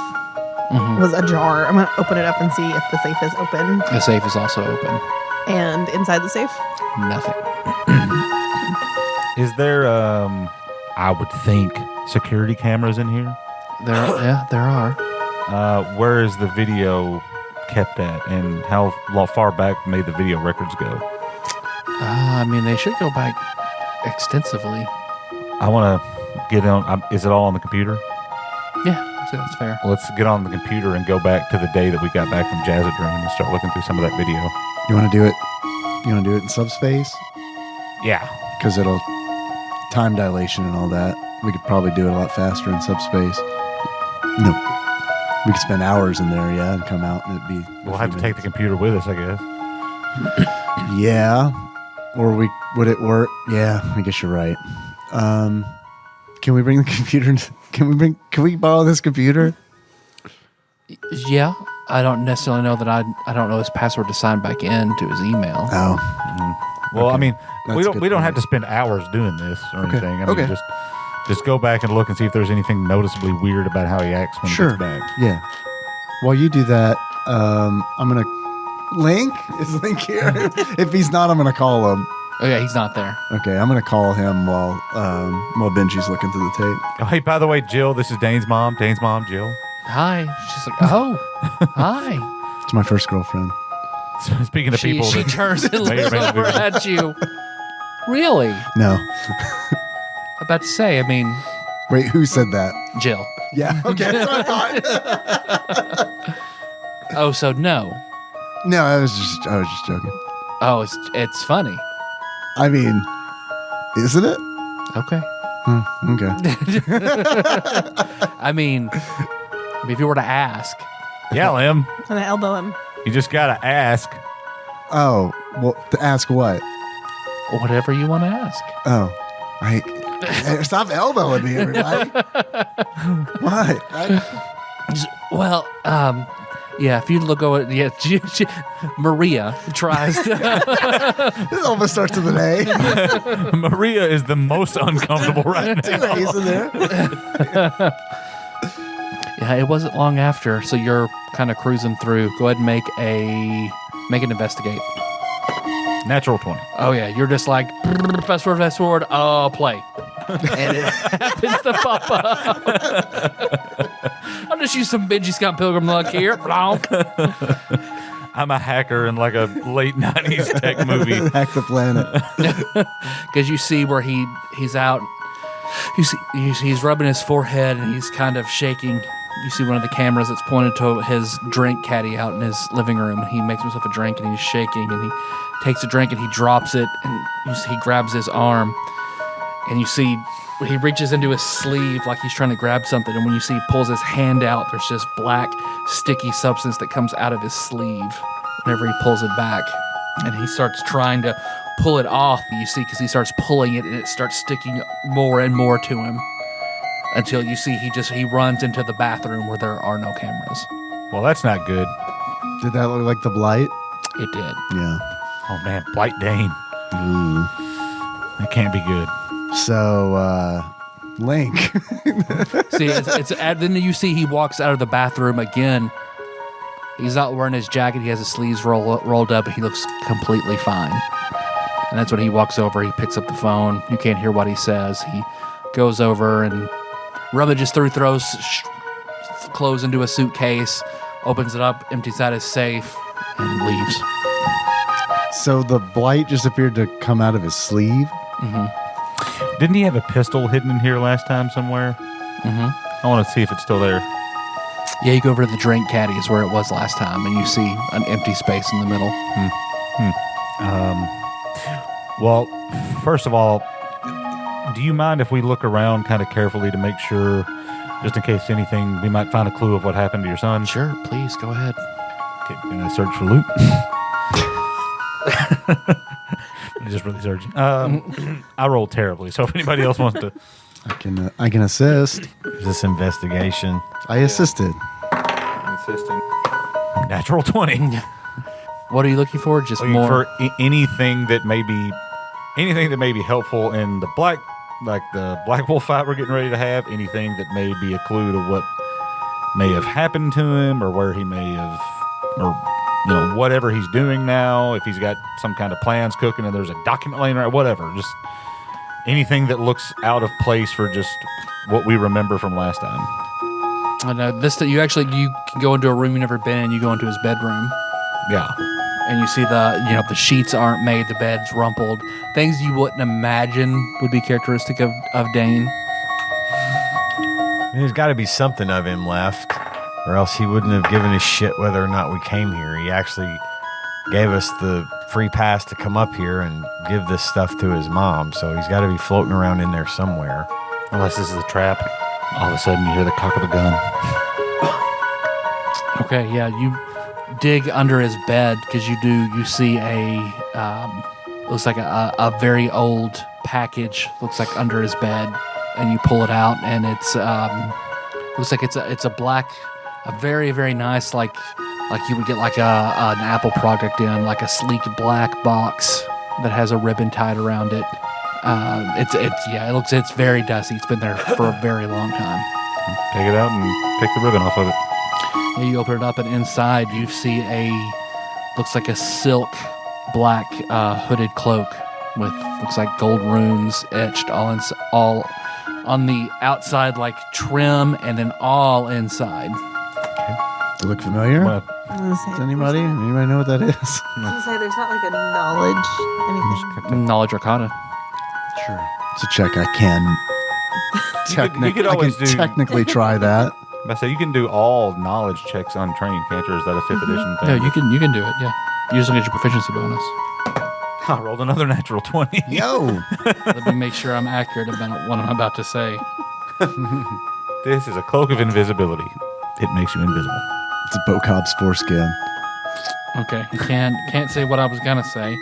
was ajar. I'm gonna open it up and see if the safe is open. The safe is also open. And inside the safe, Nothing. Is there, I would think, security cameras in here? There are. Where is the video kept at, and how far back may the video records go? I mean, they should go back extensively. I want to get on. Is it all on the computer? Yeah, I'd say that's fair. Let's get on the computer and go back to the day that we got back from Jazzadream and start looking through some of that video. You want to do it? You want to do it in subspace? Yeah. Because it'll time dilation and all that. We could probably do it a lot faster in subspace. No, we could spend hours in there, and come out, and it'd be. We'll have to take the computer with us, I guess. Yeah, or would it work? Yeah, I guess you're right. Can we bring the computer? Can we borrow this computer? Yeah, I don't necessarily know that I don't know his password to sign back in to his email. Oh, Well, Okay. I mean, That's we a don't good we don't point. have to spend hours doing this or Okay. anything. I mean, Okay. just go back and look and see if there's anything noticeably weird about how he acts when sure. he gets back. Yeah. While you do that, I'm gonna. Link is Link here. If he's not, I'm gonna call him. Oh yeah, he's not there. Okay, I'm gonna call him while Benji's looking through the tape. Oh, hey, by the way, Jill, this is Dane's mom. Dane's mom, Jill. Hi. She's like, oh, hi. It's my first girlfriend. So, speaking of people, She that turns and may or looks may not be over at you. Really? No. About to say, I mean, Wait, who said that? Jill. Yeah. Okay, that's what I thought. Oh, so no. No, I was just joking. Oh, it's funny. I mean, isn't it? Okay. Okay. I mean, if you were to ask, yeah, Lim, I'm gonna elbow him. you just gotta ask. Oh, well, to ask what? whatever you want to ask. Oh, stop elbowing me, everybody. What? Well, yeah, if you look over, yeah, Maria tries to. This almost starts with an A. Maria is the most uncomfortable right now. Two A's in there. Yeah, it wasn't long after, so you're kind of cruising through. Go ahead and make an investigate. Natural 20. Oh yeah, you're just like fast forward, play, and it happens to pop up. I'll just use some Benji Scott Pilgrim luck here. Blank. I'm a hacker in like a late 90s tech movie. Hack the planet. Because you see where he's out. You see he's rubbing his forehead and he's kind of shaking. You see one of the cameras that's pointed to his drink caddy out in his living room. He makes himself a drink and he's shaking and he takes a drink and he drops it and he grabs his arm and you see he reaches into his sleeve like he's trying to grab something, and when you see he pulls his hand out, there's this black sticky substance that comes out of his sleeve whenever he pulls it back, and he starts trying to pull it off. You see, because he starts pulling it and it starts sticking more and more to him until you see he runs into the bathroom where there are no cameras. Well, that's not good. Did that look like the blight? It did. Yeah. Oh, man. Blight Dane. Ooh. That can't be good. So, Link. See, then you see he walks out of the bathroom again. He's not wearing his jacket. He has his sleeves rolled up, and he looks completely fine. And that's when he walks over. He picks up the phone. You can't hear what he says. He goes over and rummages through, throws clothes into a suitcase, opens it up, empties out his safe, and leaves. So the blight just appeared to come out of his sleeve. Didn't he have a pistol hidden in here last time somewhere? I want to see if it's still there. Yeah, you go over to the drink caddies where it was last time, and you see an empty space in the middle. Well, first of all, do you mind if we look around kind of carefully to make sure, just in case anything, we might find a clue of what happened to your son? Sure, please, go ahead. Okay, gonna search for loot. Just really searching. I rolled terribly, so if anybody else wants to, I can assist. Is this investigation? I assisted. natural 20. What are you looking for? Just Looking more. for anything that may be helpful in the black wolf fight we're getting ready to have. Anything that may be a clue to what may have happened to him, or where he may have, or whatever he's doing now. If he's got some kind of plans cooking, and there's a document laying around, whatever. Just anything that looks out of place for just what we remember from last time. I know you can go into a room you've never been in. You go into his bedroom. Yeah. And you see the sheets aren't made, the bed's rumpled. Things you wouldn't imagine would be characteristic of Dane. There's got to be something of him left, or else he wouldn't have given a shit whether or not we came here. He actually gave us the free pass to come up here and give this stuff to his mom, so he's got to be floating around in there somewhere. Unless this is a trap. All of a sudden you hear the cock of a gun. Okay, yeah, you dig under his bed because you see looks like a very old package, looks like under his bed, and you pull it out, and it's looks like it's a very, very nice, like you would get like an Apple product in, like a sleek black box that has a ribbon tied around it. It's very dusty. It's been there for a very long time. Take it out and take the ribbon off of it. Yeah, you open it up, and inside you see looks like a silk black hooded cloak with looks like gold runes etched all on the outside, like trim, and then all inside. Does it look familiar? Well, Does anybody know what that is? I was gonna say there's not like a knowledge anything. Knowledge Arcana. Sure. It's a check. I can. You could always I can technically try that. I say you can do all knowledge checks untrained, can't you? Or is that a 5th edition thing? No, you can do it. Yeah, you just don't get your proficiency bonus. I rolled another natural 20. Yo. Let me make sure I'm accurate about what I'm about to say. This is a cloak of invisibility. It makes you invisible. It's a Bocob's foreskin. Okay, can't say what I was gonna say.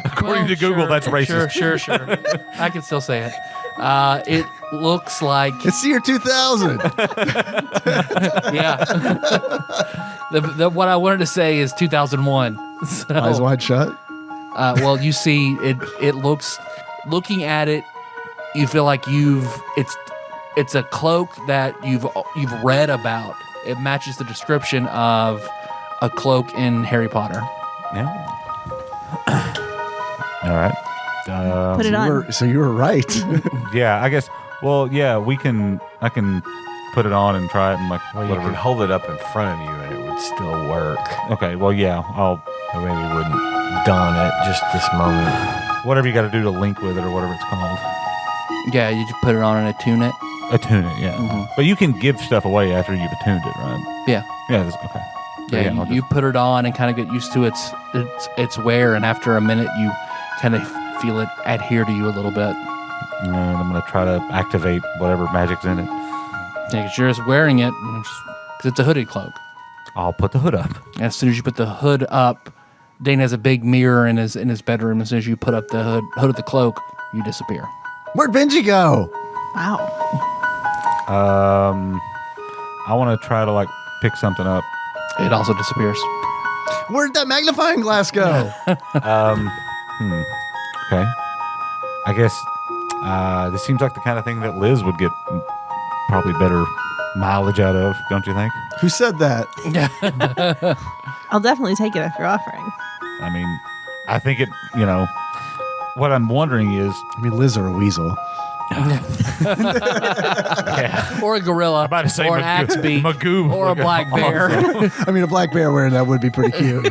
According to Google, that's racist. Sure. I can still say it. It looks like It's the year 2000. yeah. What I wanted to say is 2001. So, Eyes wide shut. well, you see, it looks. Looking at it, you feel like it's a cloak that you've read about. It matches the description of a cloak in Harry Potter. Yeah. All right. Put it on. So you were right. Yeah, I guess. Well, yeah, I can put it on and try it and Well, you whatever. can hold it up in front of you and it would still work. Okay, well, yeah, Or maybe you wouldn't don it just this moment. whatever you got to do to link with it or whatever it's called. Yeah, you just put it on and attune it. Attune it, yeah. Mhm. But you can give stuff away after you've attuned it, right? Yeah. Yeah, okay. So, Yeah, I'll you put it on and kind of get used to its wear, and after a minute, you kind of feel it adhere to you a little bit. and I'm going to try to activate whatever magic's in it. Yeah, 'cause you're just wearing it because it's a hooded cloak. I'll put the hood up. As soon as you put the hood up, Dane has a big mirror in his bedroom. As soon as you put up the hood of the cloak, you disappear. Where'd Benji go? Wow. I want to try to pick something up. It also disappears. Where'd that magnifying glass go? Okay. I guess this seems like the kind of thing that Liz would get probably better mileage out of, don't you think? Who said that? I'll definitely take it if you're offering. I mean, I think it, what I'm wondering is, I mean, Liz or a weasel. Yeah. Or a gorilla, About to say or an Magoo. axe beak, Magoo or a would go black bear. I mean, a black bear wearing that would be pretty cute.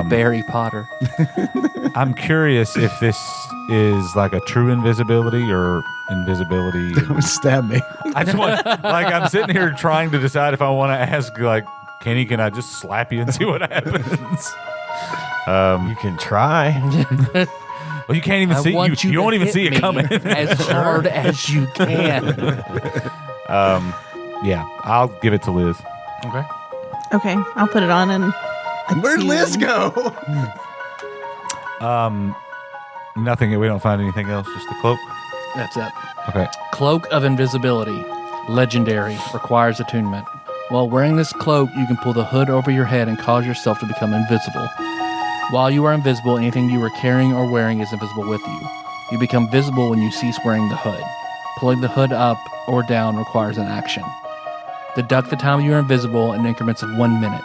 Barry Potter. I'm curious if this is like a true invisibility or invisibility. Stab me. I just want, like, I'm sitting here trying to decide if I want to ask, like, Kenny, can I just slap you and see what happens? You can try. Well, you can't even see. You to won't even hit see it me coming. as hard as you can. Yeah, I'll give it to Liz. Okay. Okay, I'll put it on and. Where'd Liz go? Nothing. We don't find anything else. Just the cloak. That's it. Okay. Cloak of Invisibility. Legendary. Requires attunement. While wearing this cloak, you can pull the hood over your head and cause yourself to become invisible. While you are invisible, anything you are carrying or wearing is invisible with you. You become visible when you cease wearing the hood. Pulling the hood up or down requires an action. Deduct the time you are invisible in increments of 1 minute.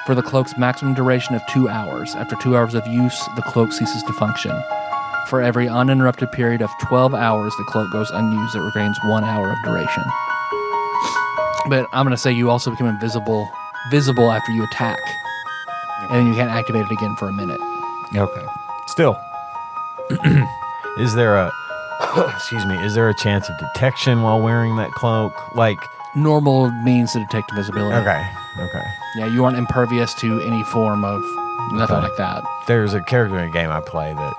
For the cloak's maximum duration of 2 hours. After 2 hours of use, the cloak ceases to function. For every uninterrupted period of 12 hours, the cloak goes unused. It regains 1 hour of duration. But I'm going to say you also become visible after you attack. And then you can't activate it again for a minute. Okay. Still. Is there a is there a chance of detection while wearing that cloak? Like, Normal means to detect invisibility. okay. Yeah, you aren't impervious to any form of nothing Okay. like that. There's a character in a game I play that,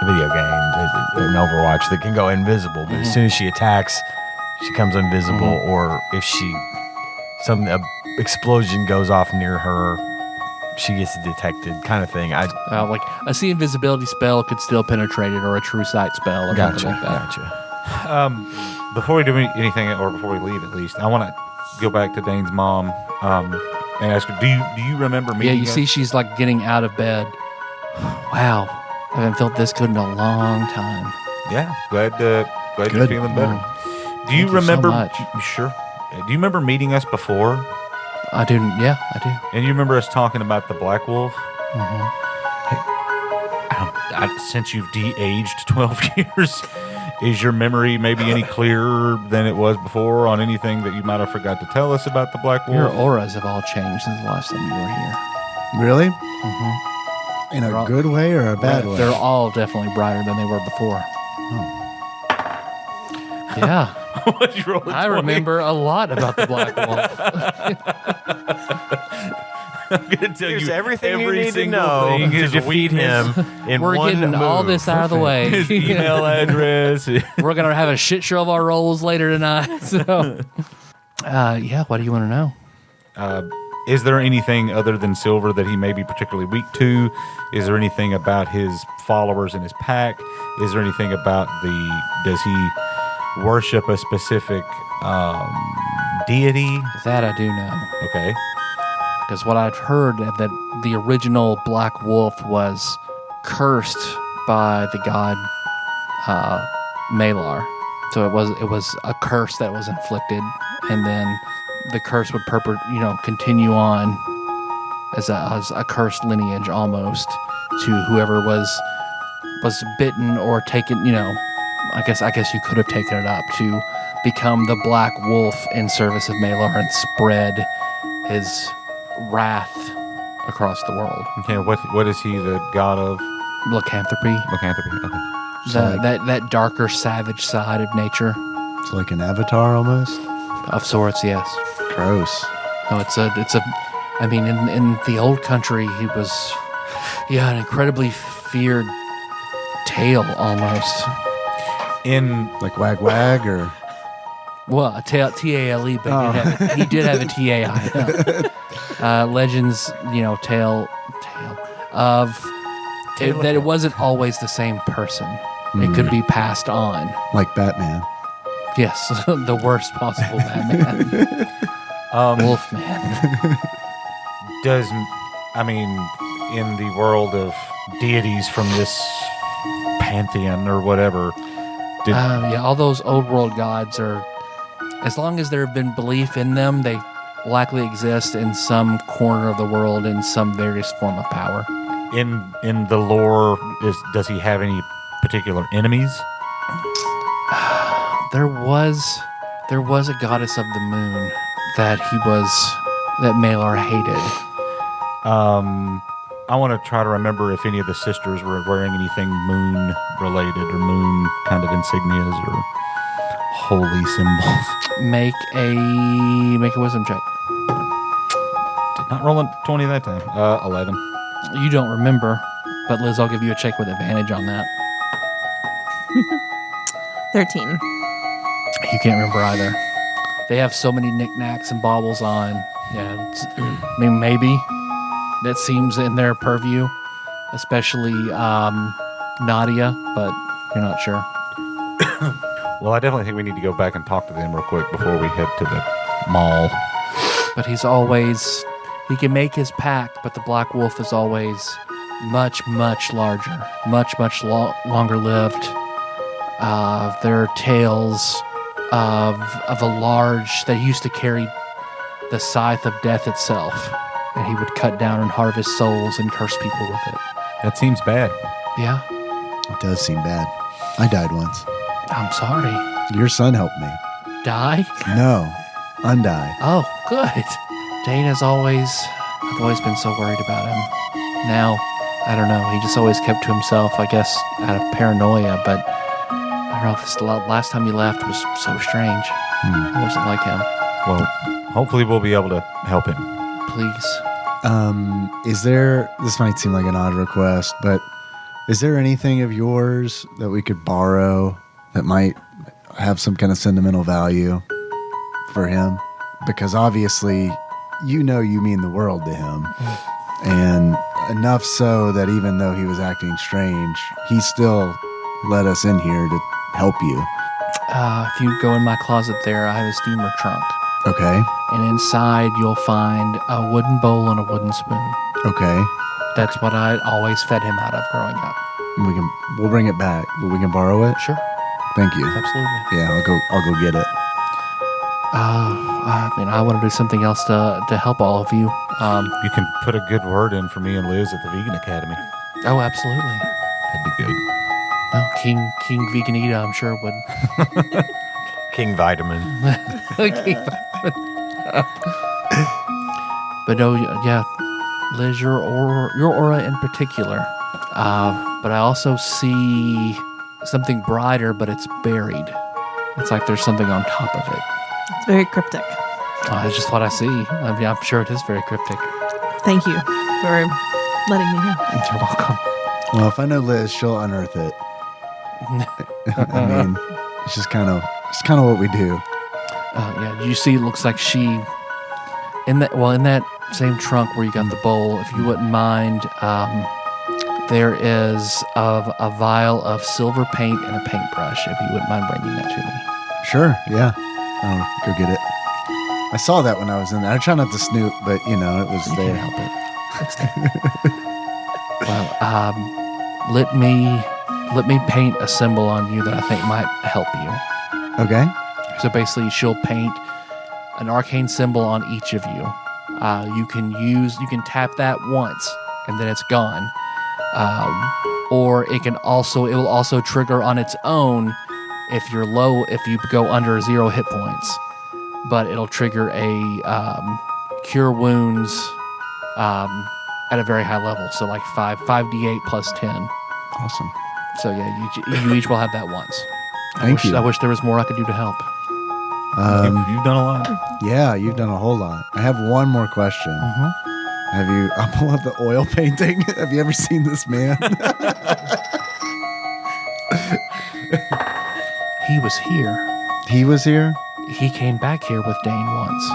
a video game, an Overwatch, that can go invisible, but as soon as she attacks, she comes invisible, or if some explosion goes off near her, she gets detected, kind of thing. Like a see invisibility spell could still penetrate it, or a true sight spell, or something like that. Gotcha. Before we do anything, or before we leave at least, I want to go back to Dane's mom and ask her, do you remember meeting Yeah, you us? see she's like getting out of bed. Wow. I haven't felt this good in a long time. Yeah, glad you're feeling better. Do you Thank you so remember? much. Sure. Do you remember meeting us before? I do. Yeah, I do. And you remember us talking about the Black Wolf? Since you've de-aged 12 years, is your memory maybe any clearer than it was before on anything that you might have forgot to tell us about the Black Wolf? Your auras have all changed since the last time you were here. Really? In They're a all- good way or a bad way? They're all definitely brighter than they were before. Yeah, What'd you roll a I 20? remember a lot about the Black Wolf. I'm going to tell Here's you everything you every need to single know thing, to his defeat weakness, him in We're one getting all move. this out of the way. his email address. We're gonna have a shit show of our roles later tonight. So, yeah. What do you want to know? Is there anything other than Silver that he may be particularly weak to? Is there anything about his followers in his pack? Is there anything about does he worship a specific deity? That I do know. Okay. Because what I've heard that the original Black Wolf was cursed by the god Malar. So it was a curse that was inflicted, and then the curse would continue on as a cursed lineage almost to whoever was bitten or taken. I guess you could have taken it up to become the Black Wolf in service of Malar and spread his wrath across the world. Okay. What is he the god of? Lycanthropy. Lycanthropy. Okay. That darker, savage side of nature. It's like an avatar almost. Of sorts, yes. Gross. No, it's a. I mean, in the old country, he had an incredibly feared tail almost. Like wag wag or Well, a tail, T-A-L-E, but he did have a T-A-I. Legends, tail of that it wasn't always the same person. It could be passed on. like Batman. Yes, the worst possible Batman. Wolfman. In the world of deities from this pantheon or whatever, All those old world gods are, as long as there have been belief in them, they likely exist in some corner of the world in some various form of power. in the lore, does he have any particular enemies? There was a goddess of the moon that Malar hated. I want to try to remember if any of the sisters were wearing anything moon related or moon kind of insignias or holy symbols. Make a wisdom check. Did not roll a 20 that time. 11. You don't remember, but Liz, I'll give you a check with advantage on that. 13. You can't remember either. They have so many knickknacks and baubles on. Yeah, I mean, maybe that seems in their purview, especially Nadia, but you're not sure. Well, I definitely think we need to go back and talk to them real quick before we head to the mall. But he can make his pack, but the Black Wolf is always much, much larger, much longer lived. There are tales of a large that used to carry the scythe of death itself, and he would cut down and harvest souls and curse people with it. That seems bad. Yeah, It does seem bad. I died once. I'm sorry. Your son helped me. Die? No, undie. Oh, good. Dane I've always been so worried about him. Now, I don't know. He just always kept to himself, I guess, out of paranoia. But I don't know. This last time he left was so strange. I wasn't like him. Well, hopefully we'll be able to help him. Please. This might seem like an odd request, but is there anything of yours that we could borrow that might have some kind of sentimental value for him? Because obviously, you mean the world to him. And enough so that even though he was acting strange, he still let us in here to help you. If you go in my closet there, I have a steamer trunk. Okay. And inside, you'll find a wooden bowl and a wooden spoon. Okay. That's what I always fed him out of growing up. We'll bring it back, but we can borrow it. Sure. Thank you. Absolutely. Yeah, I'll go get it. I mean, I want to do something else to help all of you. You can put a good word in for me and Liz at the Vegan Academy. Oh, absolutely. That'd be good. Well, King Veganita, I'm sure would. King Vitamin. But no, yeah, Liz, your aura in particular. But I also see something brighter, but it's buried. It's like there's something on top of it. It's very cryptic. That's just what I see. I mean, I'm sure it is very cryptic. Thank you for letting me know. You're welcome. Well, if I know Liz, she'll unearth it. I mean, it's just kind of what we do. Yeah, you see, it looks like she in that same trunk where you got the bowl. If you wouldn't mind, there is a vial of silver paint and a paintbrush. If you wouldn't mind bringing that to me. Sure, yeah. I'll go get it. I saw that when I was in there. I try not to snoop, but it was You there. can't help it. It's there. Well, let me paint a symbol on you that I think might help you. Okay. So basically, she'll paint an arcane symbol on each of you. You can tap that once, and then it's gone. Or it will also trigger on its own if you go under 0 hit points. But it'll trigger a cure wounds at a very high level. So like 5d8 plus 10. Awesome. So yeah, you each will have that once. Thank you. I wish there was more I could do to help. You've done a lot. Yeah, you've done a whole lot. I have one more question. I'll pull up the oil painting. Have you ever seen this man? He was here. He was here He came back here with Dane once.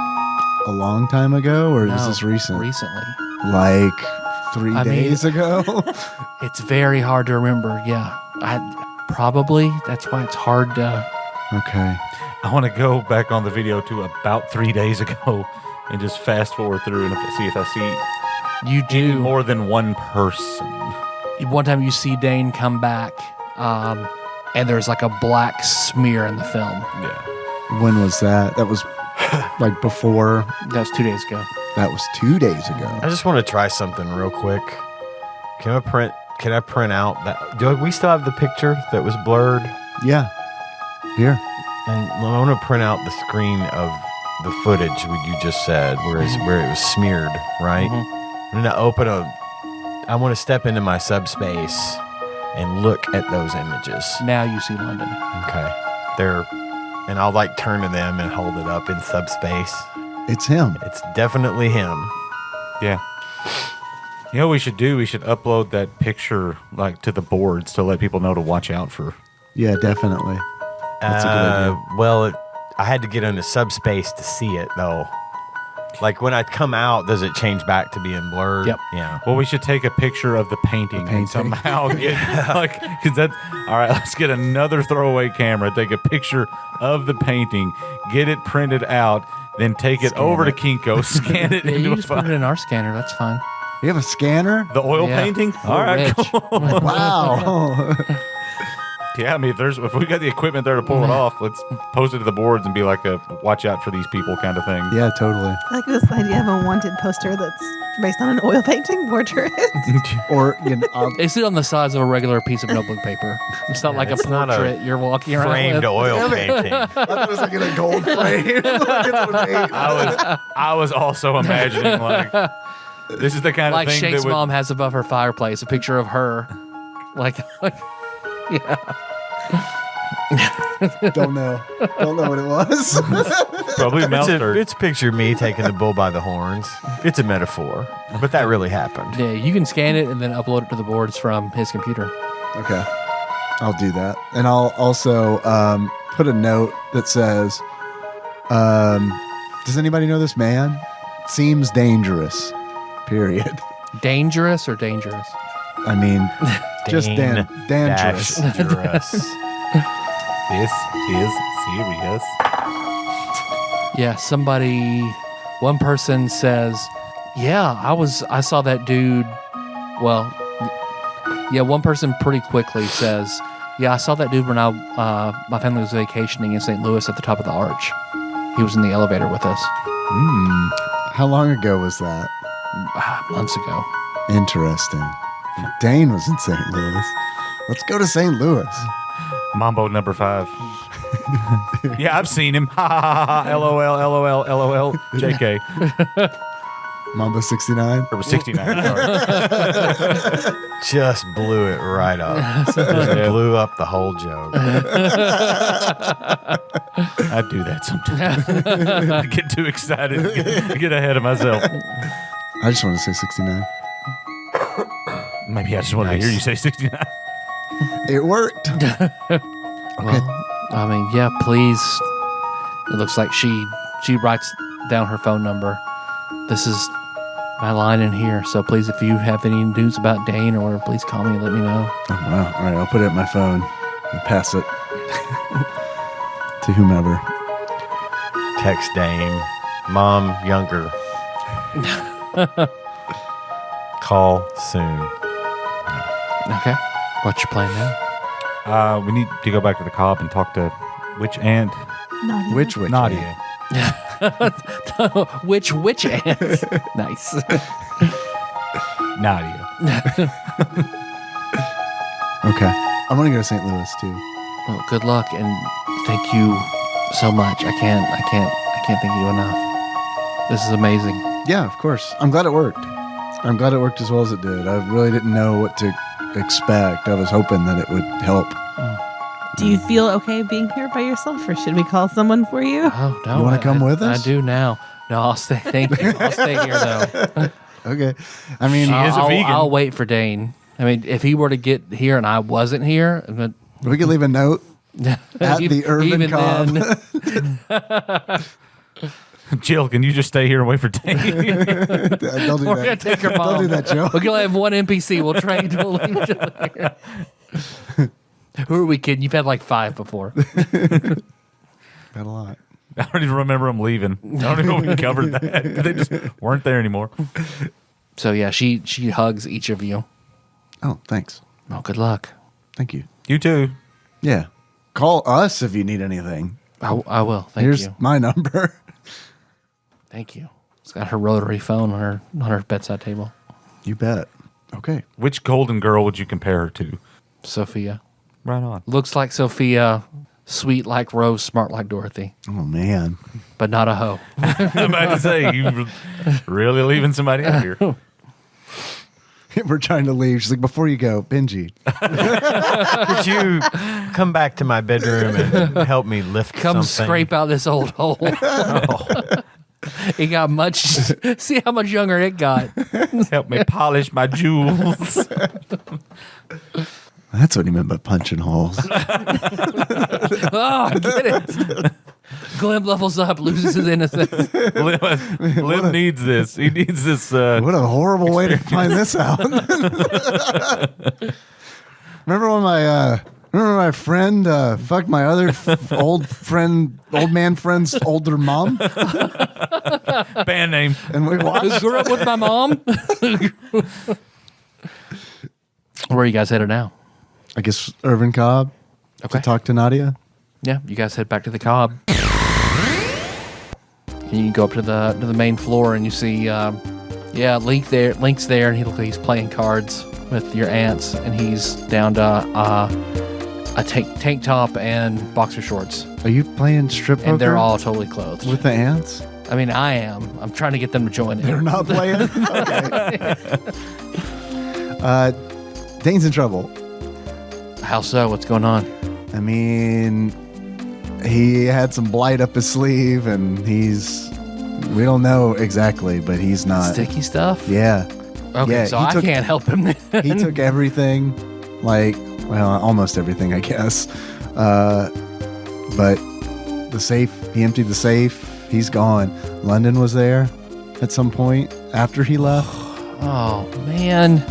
a long time ago, or is No, this recent? Recently. Like 3 days ago? It's very hard to remember. Yeah, that's why it's hard to. Okay. I want to go back on the video to about 3 days ago and just fast forward through and see if I see You do. more than one person. One time you see Dane come back, and there's like a black smear in the film. Yeah. When was that? That was like before. That was 2 days ago. That was 2 days ago. I just want to try something real quick Can I print out that? Do we still have the picture that was blurred? Yeah. Here. And I want to print out the screen of the footage you just said, where it was smeared, right? Mm-hmm. I'm gonna I want to step into my subspace and look at those images. Now you see London. Okay, and I'll like turn to them and hold it up in subspace. It's him. It's definitely him. Yeah. You know what we should do? We should upload that picture like to the boards to let people know to watch out for. Yeah, definitely. That's a good idea. Well, I had to get into subspace to see it though. Like when I come out, does it change back to being blurred? Yep. Yeah. Well, we should take a picture of the painting, and somehow get like, because that's all right. Let's get another throwaway camera, take a picture of the painting, get it printed out, then take it over to Kinko, scan it Yeah, into you a just put it in our scanner. That's fine. You have a scanner? The oil Yeah. painting. All We're right, rich. cool. Wow. Yeah, I mean, if we got the equipment there to pull it off, let's post it to the boards and be like a watch out for these people kind of thing. Yeah, totally. I like this idea of a wanted poster that's based on an oil painting portrait. Or It's on the size of a regular piece of notebook paper. It's not like a it's not a portrait you're walking around Framed with. oil painting. I thought it was like in a gold frame. I was also imagining like this is the kind Like of thing Shake's that would, mom has above her fireplace a picture of her. Like yeah. Don't know what it was. probably mouster. It's picture of me taking the bull by the horns. It's a metaphor, but that really happened. Yeah, you can scan it and then upload it to the boards from his computer. Okay, I'll do that, and I'll also put a note that says, "Does anybody know this man? Seems dangerous." Period. Dangerous or dangerous? I mean, just dangerous. Dangerous. This is serious. Yeah, one person says, yeah, I saw that dude. Well, yeah, one person pretty quickly says, yeah, I saw that dude when my family was vacationing in St. Louis at the top of the arch. He was in the elevator with us How long ago was that? months ago. Interesting. Dane was in St. Louis. Let's go to St. Louis. Mambo number 5. Yeah, I've seen him. Ha ha ha ha. LOL, LOL, LOL. JK. Mambo 69. Or was 69. Sorry. Just blew it right up. Just blew up the whole joke. I do that sometimes. I get too excited. Get ahead of myself. I just want to say 69. Maybe I just wanted to hear you say 69. It worked. Well, I mean, yeah, please. It looks like she writes down her phone number. This is my line in here. So please, if you have any news about Dane or whatever, please call me and let me know. Oh, wow. All right, I'll put it in my phone and pass it to whomever. Text Dane. Mom, younger. Call soon. Okay. What's your plan now? We need to go back to the cob and talk to which aunt? Nadia. Which Nadia. Which aunt? Nice. Nadia. Okay. I want to go to St. Louis too. Well, good luck and thank you so much. I can't thank you enough. This is amazing. Yeah, of course. I'm glad it worked. I'm glad it worked as well as it did. I really didn't know what to expect. I was hoping that it would help. Do you feel okay being here by yourself, or should we call someone for you? Oh no! You wanna come with us? I do now. No, I'll stay. Thank you. I'll stay here though. Okay. I mean, She is a vegan. I'll wait for Dane. I mean, if he were to get here and I wasn't here, but we could leave a note at the Urban even Cob. then, Jill, can you just stay here and wait for Dane? Don't do we're gonna that. take her mom. Don't do that, Joe. We're gonna have one NPC. We'll trade. We'll leave each other here. Who are we kidding? You've had like 5 before. Got a lot. I don't even remember them leaving. I don't even know if we covered that. They just weren't there anymore. So yeah, she hugs each of you. Oh, thanks. Oh, good luck. Thank you. You too. Yeah. Call us if you need anything. I will. Thank Here's you. my number. Thank you. It's got her rotary phone on her bedside table. You bet. Okay. Which golden girl would you compare her to? Sophia. Right on. Looks like Sophia, sweet like Rose, smart like Dorothy, Oh, man. but not a hoe. I'm about to say, you really leaving somebody out here. We're trying to leave. She's like, before you go, Benji. Could you come back to my bedroom and help me lift Come something? scrape out this old hole. It got much. See how much younger it got. Help me polish my jewels. That's what he meant by punching holes. Oh, I get it. Glenn levels up, loses his innocence. Lim needs this. He needs this. What a horrible way to find this out. Remember when my friend fucked my other old man friend's older mom? Band name. And we watched. Grew up with my mom. Where are you guys headed now? I guess Irvin Cobb Okay. to talk to Nadia. Yeah, you guys head back to the Cobb. And you go up to the main floor and you see, Link's there, and he looks like he's playing cards with your aunts, and he's down to a tank top and boxer shorts, Are you playing strip poker? and they're all totally clothed. with the ants? I mean, I am. I'm trying to get them to join They're in. not playing. Okay. Dane's in trouble. How so? What's going on? I mean, he had some blight up his sleeve, and we don't know exactly, but he's not. Sticky stuff? Yeah. Okay, Yeah, so he I took- can't help him. He took everything, almost everything, I guess. But the safe, he emptied the safe. He's gone. London was there at some point after he left. Oh, man.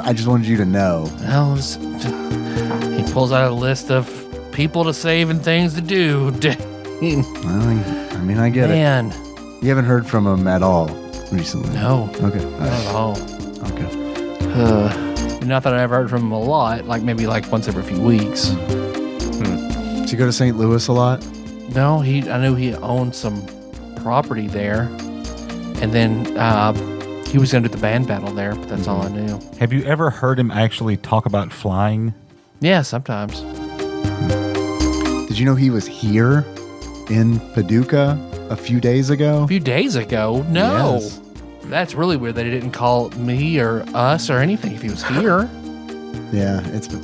I just wanted you to know. Well, he pulls out a list of people to save and things to do. Dang. I mean, I get Man, it. You haven't heard from him at all recently? no. Okay. Not at all. Okay. Not that I ever heard from him a lot, maybe once every few weeks. Does he go to St. Louis a lot? No, I knew he owned some property there, and then he was going to do the band battle there, but that's all I knew. Have you ever heard him actually talk about flying? Yeah, sometimes. Did you know he was here in Paducah a few days ago? A few days ago, no. Yes. That's really weird that he didn't call me or us or anything if he was here. Yeah,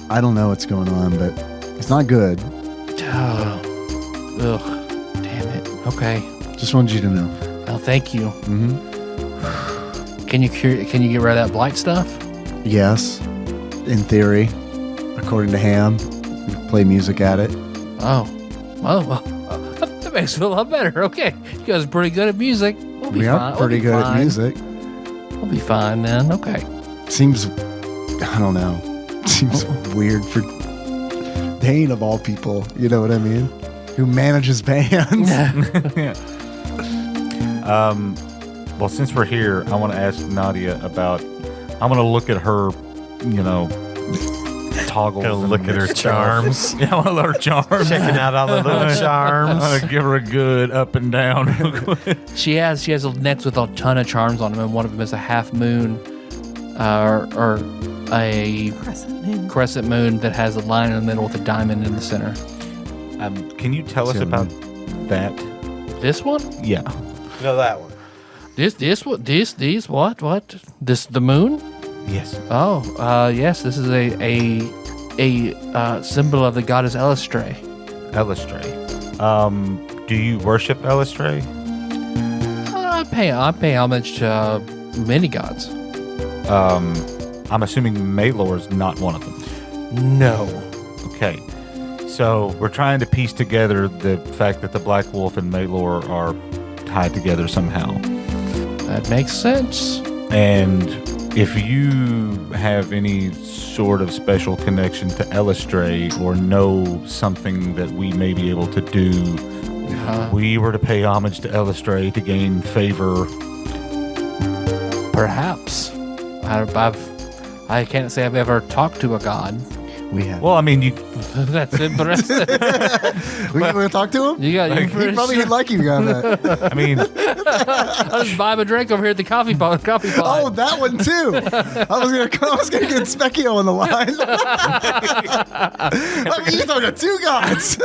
I don't know what's going on, but it's not good. Ugh. Damn it. Okay. Just wanted you to know. Oh, thank you. Mm-hmm. Can you get rid of that blight stuff? Yes, in theory, according to Ham, we play music at it. Oh. Well, that makes me feel a lot better. Okay. You guys are pretty good at music. We'll be We fine. are pretty good at music. We'll be fine then. Okay. Seems, I don't know, seems weird for Dane of all people. You know what I mean? Who manages bands? Well, since we're here, I want to ask Nadia about. I'm going to look at her, toggles. Gonna and look at her stuff. charms. Yeah, I want to look at her charms. Checking out all the little I'm charms. gonna give her a good up and down. She has nets with a ton of charms on them, and one of them is a half moon, or a crescent moon that has a line in the middle with a diamond in the center. Can you tell us Yeah, about that? This one? Yeah. No, that one. This what? This the moon? Yes. Oh, yes. This is a symbol of the goddess Elistray. Elistray. Do you worship Elistray? I pay homage to many gods. I'm assuming Maylor is not one of them. No. Okay. So we're trying to piece together the fact that the Black Wolf and Maylor are tied together somehow. That makes sense. And if you have any sort of special connection to Elistray or know something that we may be able to do, if we were to pay homage to Elistray to gain favor. Perhaps. I can't say I've ever talked to a god. We have. Well, I mean, you. That's impressive. We want to talk to him? You got you He probably would like you got that. I mean, I'll just buy him a drink over here at the coffee pot. Oh, that one too. I was gonna get Specchio on the line. I mean, you're talking to two gods.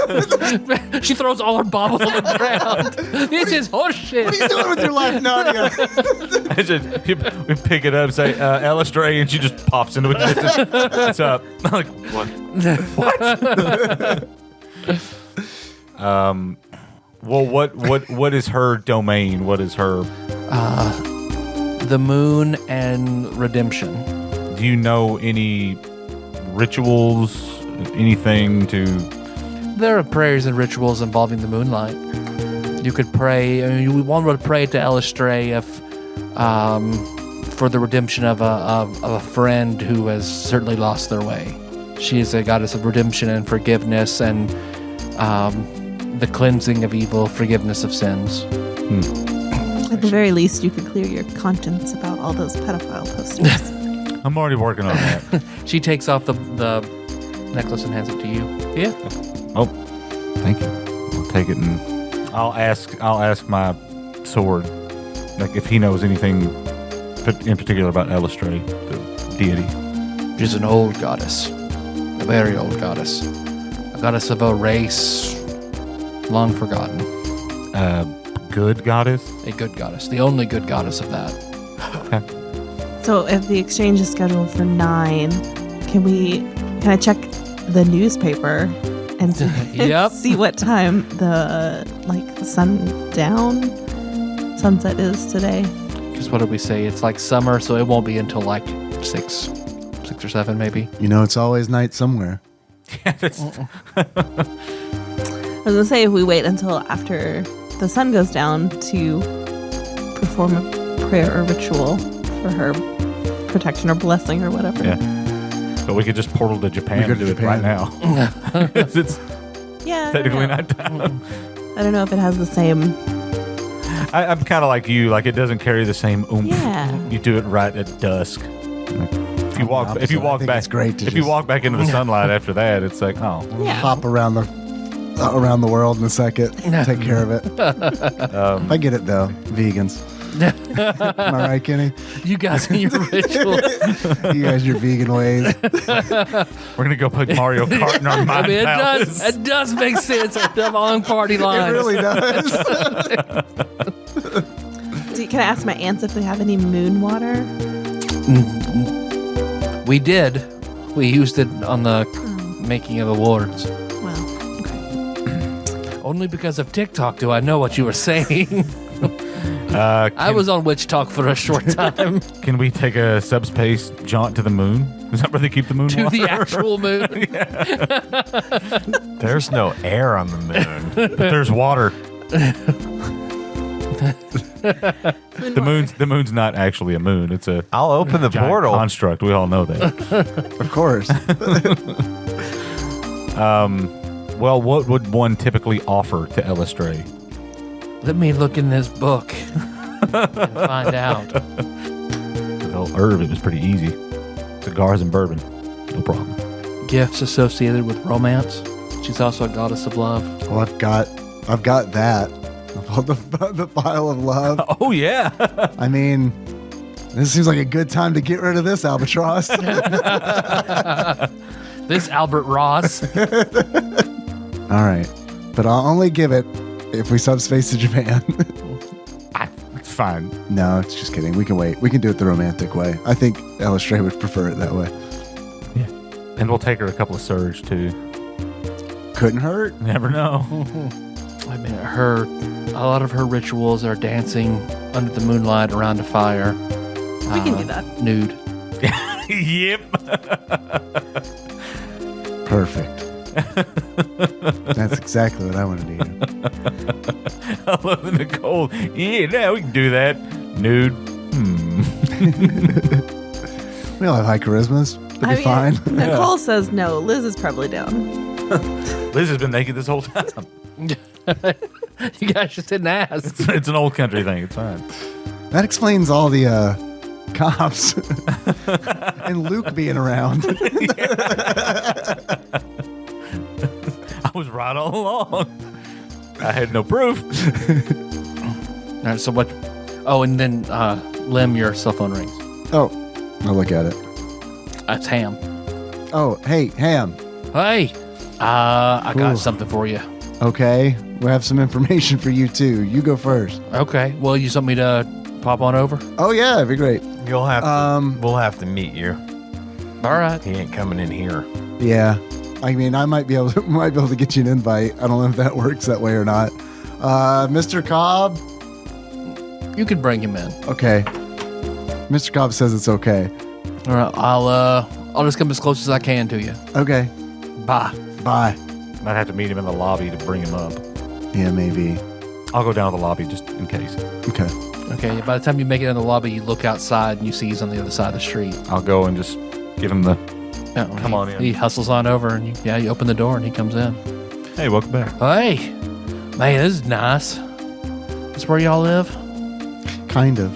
She throws all her bottles on the ground. This is horseshit. What are you doing with your life, Nadia? we pick it up, say Elistray, and she just pops into it. What's up? I'm like, what? Well, what is her domain? What is her? The moon and redemption. Do you know any rituals? Anything to? There are prayers and rituals involving the moonlight. You could pray. I mean, one would pray to Elistray if, for the redemption of a friend who has certainly lost their way. She is a goddess of redemption and forgiveness, and the cleansing of evil, forgiveness of sins. At the very least, you could clear your conscience about all those pedophile posters. I'm already working on that. She takes off the necklace and hands it to you. Yeah. Oh, thank you. I'll take it and I'll ask my sword, like if he knows anything in particular about Elistray, the deity. She's an old goddess, a very old goddess, a goddess of a race long forgotten. Good goddess. A good goddess, the only good goddess of that. Okay. So if the exchange is scheduled for 9, can I check the newspaper and see, Yep. see what time the sunset is today? Because what did we say? It's like summer, so it won't be until like 6 or 7 maybe. You know, it's always night somewhere. Yeah, that's, I was gonna say if we wait until after the sun goes down to perform a prayer or ritual for her protection or blessing or whatever. yeah. But we could just portal to Japan and do it right now. It's Yeah. technically I don't know. nighttime. I don't know if it has the same. I'm kind of like you. Like it doesn't carry the same oomph. Yeah. You do it right at dusk. If you walk I think back, it's great to if you just- walk back into the sunlight after that, it's like, oh, Yeah. Hop around the world in a second. Take care of it. I get it though, vegans. Am I right, Kenny? You guys and your ritual. You guys, your vegan ways. we're gonna go play Mario Kart in our I mind mean, palace. it does make sense along party lines. It really does. Can I ask my aunts if they have any moon water? We did. We used it on the making of awards. Well, okay. Only because of TikTok do I know what you were saying. I was on Witch Talk for a short time. Can we take a subspace jaunt to the moon? Is that where they keep the moon? To water? the actual moon. There's no air on the moon. But there's water. The moon's not actually a moon. It's a I'll open the giant portal. construct. We all know that. Of course. Well, what would one typically offer to Elistray? Let me look in this book and find out. Well, herb, it was pretty easy. Cigars and bourbon, no problem. Gifts associated with romance. She's also a goddess of love. Well, I've got that. The pile of love. Oh yeah. I mean, this seems like a good time to get rid of this albatross. This Albert Ross. All right, but I'll only give it if we subspace to Japan. It's fine. No, it's just kidding. We can wait. We can do it the romantic way. I think Elistray would prefer it that way. Yeah. And we'll take her a couple of surge too. Couldn't hurt. Never know. I mean, a lot of her rituals are dancing under the moonlight around a fire. We can do that. Nude. Yep. Perfect. That's exactly what I wanted to hear. I love the Nicole. Yeah, we can do that. Nude. We all have high charismas. It'll be fine. Nicole says no. Liz is probably down. Liz has been naked this whole time. You guys just didn't ask. It's an old country thing. It's fine. That explains all the cops and Luke being around. I was right all along. I had no proof. All right, so what? Oh, and then Lim, your cell phone rings. Oh, I'll look at it. That's Ham. Oh, hey, Ham. Hey, I got Ooh. something for you. Okay, we have some information for you too. You go first. Okay, well, you want me to pop on over? Oh yeah, that'd be great. You'll have to. We'll have to meet you. All right. He ain't coming in here. Yeah, I mean, I might be able to get you an invite. I don't know if that works that way or not. Mr. Cobb. You can bring him in. Okay. Mr. Cobb says it's okay. All right, I'll just come as close as I can to you. Okay. Bye. Bye. Might have to meet him in the lobby to bring him up. Yeah, maybe. I'll go down to the lobby just in case. Okay. Okay, by the time you make it in the lobby, you look outside and you see he's on the other side of the street. I'll go and just give him the, Come on in. He hustles on over and you open the door and he comes in. hey, welcome back. Hey, man, this is nice. This where y'all live? Kind of.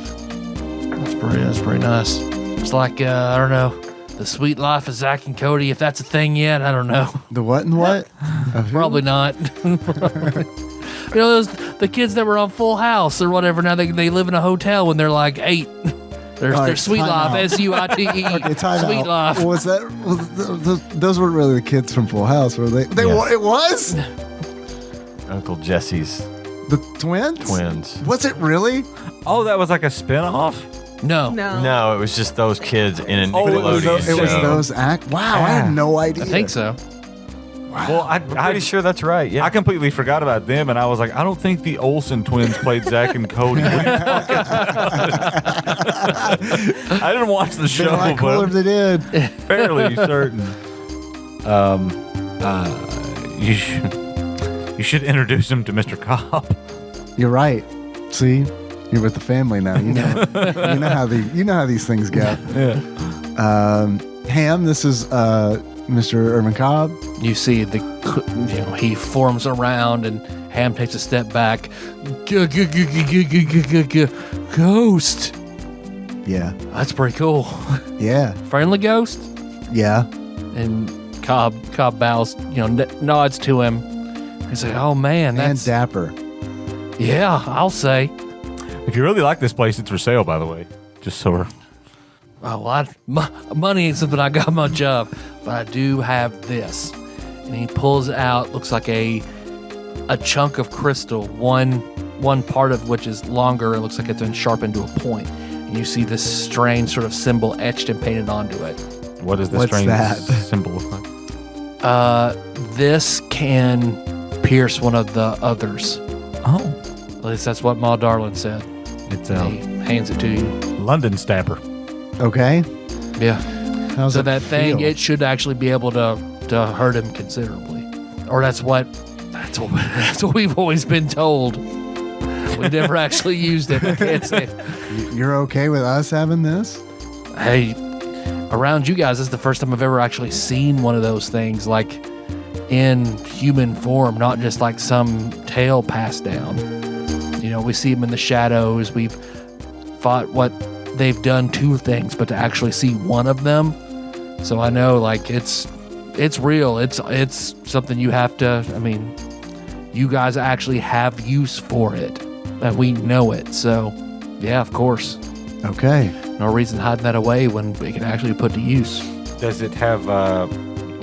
That's pretty nice. It's like, I don't know, the sweet life of Zach and Cody, if that's a thing yet, I don't know. The what and what? Of who? Probably not. You know, the kids that were on Full House or whatever, now they live in a hotel when they're like 8. Their right, sweet time life, out. S-U-I-T-E, Okay, time sweet out. life. Was that? Those weren't really the kids from Full House, were they? Yes. It was Uncle Jesse's the twins. twins. Was it really? Oh, that was like a spinoff? No. No, it was just those kids in a Oh, it was Nickelodeon It was show. those act. Wow, I had no idea. I think so. Well, I'm pretty sure that's right. Yeah. I completely forgot about them, and I was like, I don't think the Olsen twins played Zach and Cody. What are you talking about? I didn't watch the They show, might cool if but they did. I'm fairly certain. You should introduce him to Mr. Cobb. You're right. See, you're with the family now. You know, you know how these things go. Yeah. Ham, this is Mr. Irvin Cobb. You see he forms around and Ham takes a step back. Ghost. Yeah, That's pretty cool. yeah, Friendly ghost. yeah. And Cobb bows, nods to him. He's like, "Oh man, And that's dapper. yeah, I'll say." If you really like this place, it's for sale, by the way. Just so we're... Oh, well, money ain't something I got much of, but I do have this. And he pulls out, looks like a chunk of crystal, one part of which is longer. It looks like it's been sharpened to a point. And you see this strange sort of symbol etched and painted onto it. What is the What's strange that? symbol look like? This can pierce one of the others. Oh. At least that's what Ma Darlin said. It's He hands it to you. London Stabber. Okay. Yeah. How's So it that thing, feel? it should actually be able to hurt him considerably, or that's what we've always been told. We never actually used it. I can't say. You're okay with us having this? Hey, around you guys, this is the first time I've ever actually seen one of those things, like in human form, not just like some tale passed down. We see them in the shadows. We've fought what they've done 2 things, but to actually see one of them. So I know, like, it's real. It's something you have to. I mean, you guys actually have use for it, and we know it. So, yeah, of course, Okay. no reason hiding that away when it can actually be put to use. Does it have...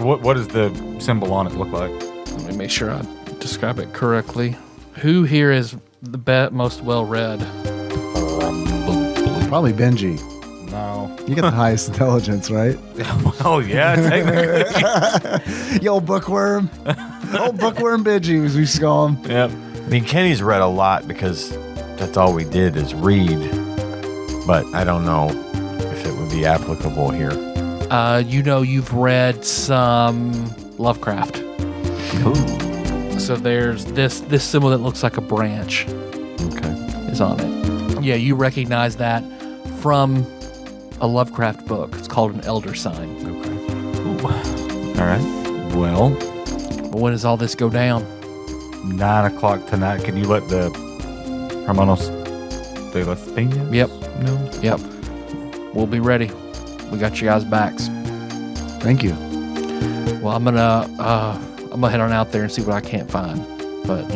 what does the symbol on it look like? Let me make sure I describe it correctly. Who here is the most well read? Probably Benji. No. You got the highest intelligence, right? Oh, yeah, technically. Yo, bookworm. Old bookworm Benji, as we used to call him. Yep. I mean, Kenny's read a lot because that's all we did is read. But I don't know if it would be applicable here. You've read some Lovecraft. Ooh. So there's this symbol that looks like a branch Okay. is on it. Yeah, you recognize that from a Lovecraft book. It's called an elder sign. Okay. All right. Well, But when does all this go down? 9 o'clock tonight. Can you let the Hermanos de las Peñas Yep. know? Yep. we'll be ready. We got you guys' backs. Thank you. Well, I'm gonna head on out there and see what I can't find. But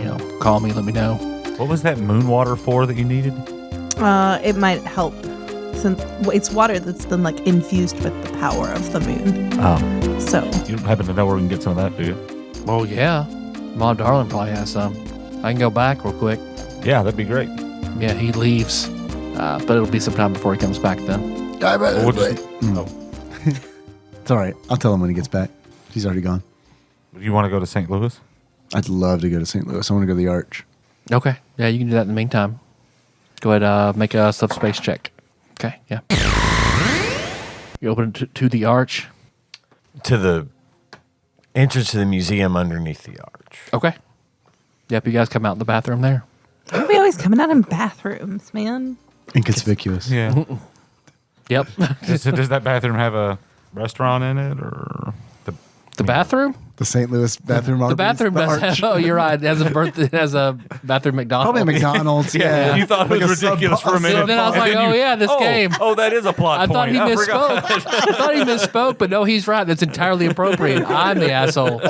call me, let me know. What was that moon water for that you needed? It might help since it's water that's been like infused with the power of the moon. Oh, So you don't happen to know where we can get some of that, do you? Well, yeah, Mom Darling probably has some. I can go back real quick. Yeah, that'd be great. Yeah, he leaves, but it'll be some time before he comes back. Then We'll just- It's all right. I'll tell him when he gets back. He's already gone. Do you want to go to St. Louis? I'd love to go to St. Louis. I want to go to the Arch. okay, yeah, you can do that in the meantime. Go ahead, make a subspace check. Okay, yeah. You open it to the arch. To the entrance to the museum underneath the arch. Okay. Yep, you guys come out in the bathroom there. why are we always coming out in bathrooms, man? Inconspicuous. Yeah. Yep. Does that bathroom have a restaurant in it, or The bathroom? The St. Louis bathroom. The Arby's, bathroom the does Arch. have, oh, you're right. It has a bathroom McDonald's. Probably a McDonald's. Yeah. You thought it Like was a ridiculous for a sub- minute. And then I was And like, then oh, yeah, this game. Oh, that is a plot I point. thought he forgot. misspoke. I thought he misspoke, but no, he's right. That's entirely appropriate. I'm the asshole.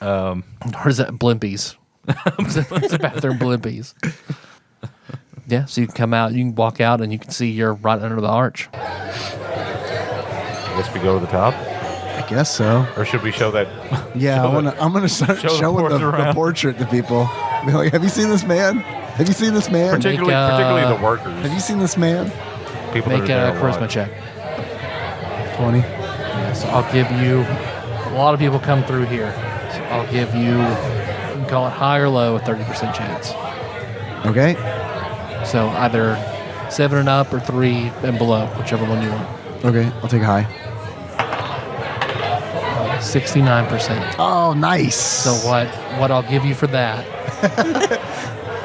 Or is that Blimpies? It's a bathroom Blimpies. Yeah, so you can come out, you can walk out, and you can see you're right under the arch. I guess we go to the top, I guess so. or should we show that? Yeah, I'm gonna start show the showing portrait the around. portrait to people. Be like, have you seen this man? Have you seen this man? Particularly the workers. Have you seen this man? People Make that are a there charisma lot. check. 20. So I'll give you, a lot of people come through here. So I'll give you can call it high or low, a 30% chance. Okay. So either 7 and up or 3 and below, whichever one you want. Okay. I'll take a high. 69%. Oh, nice. So what I'll give you for that?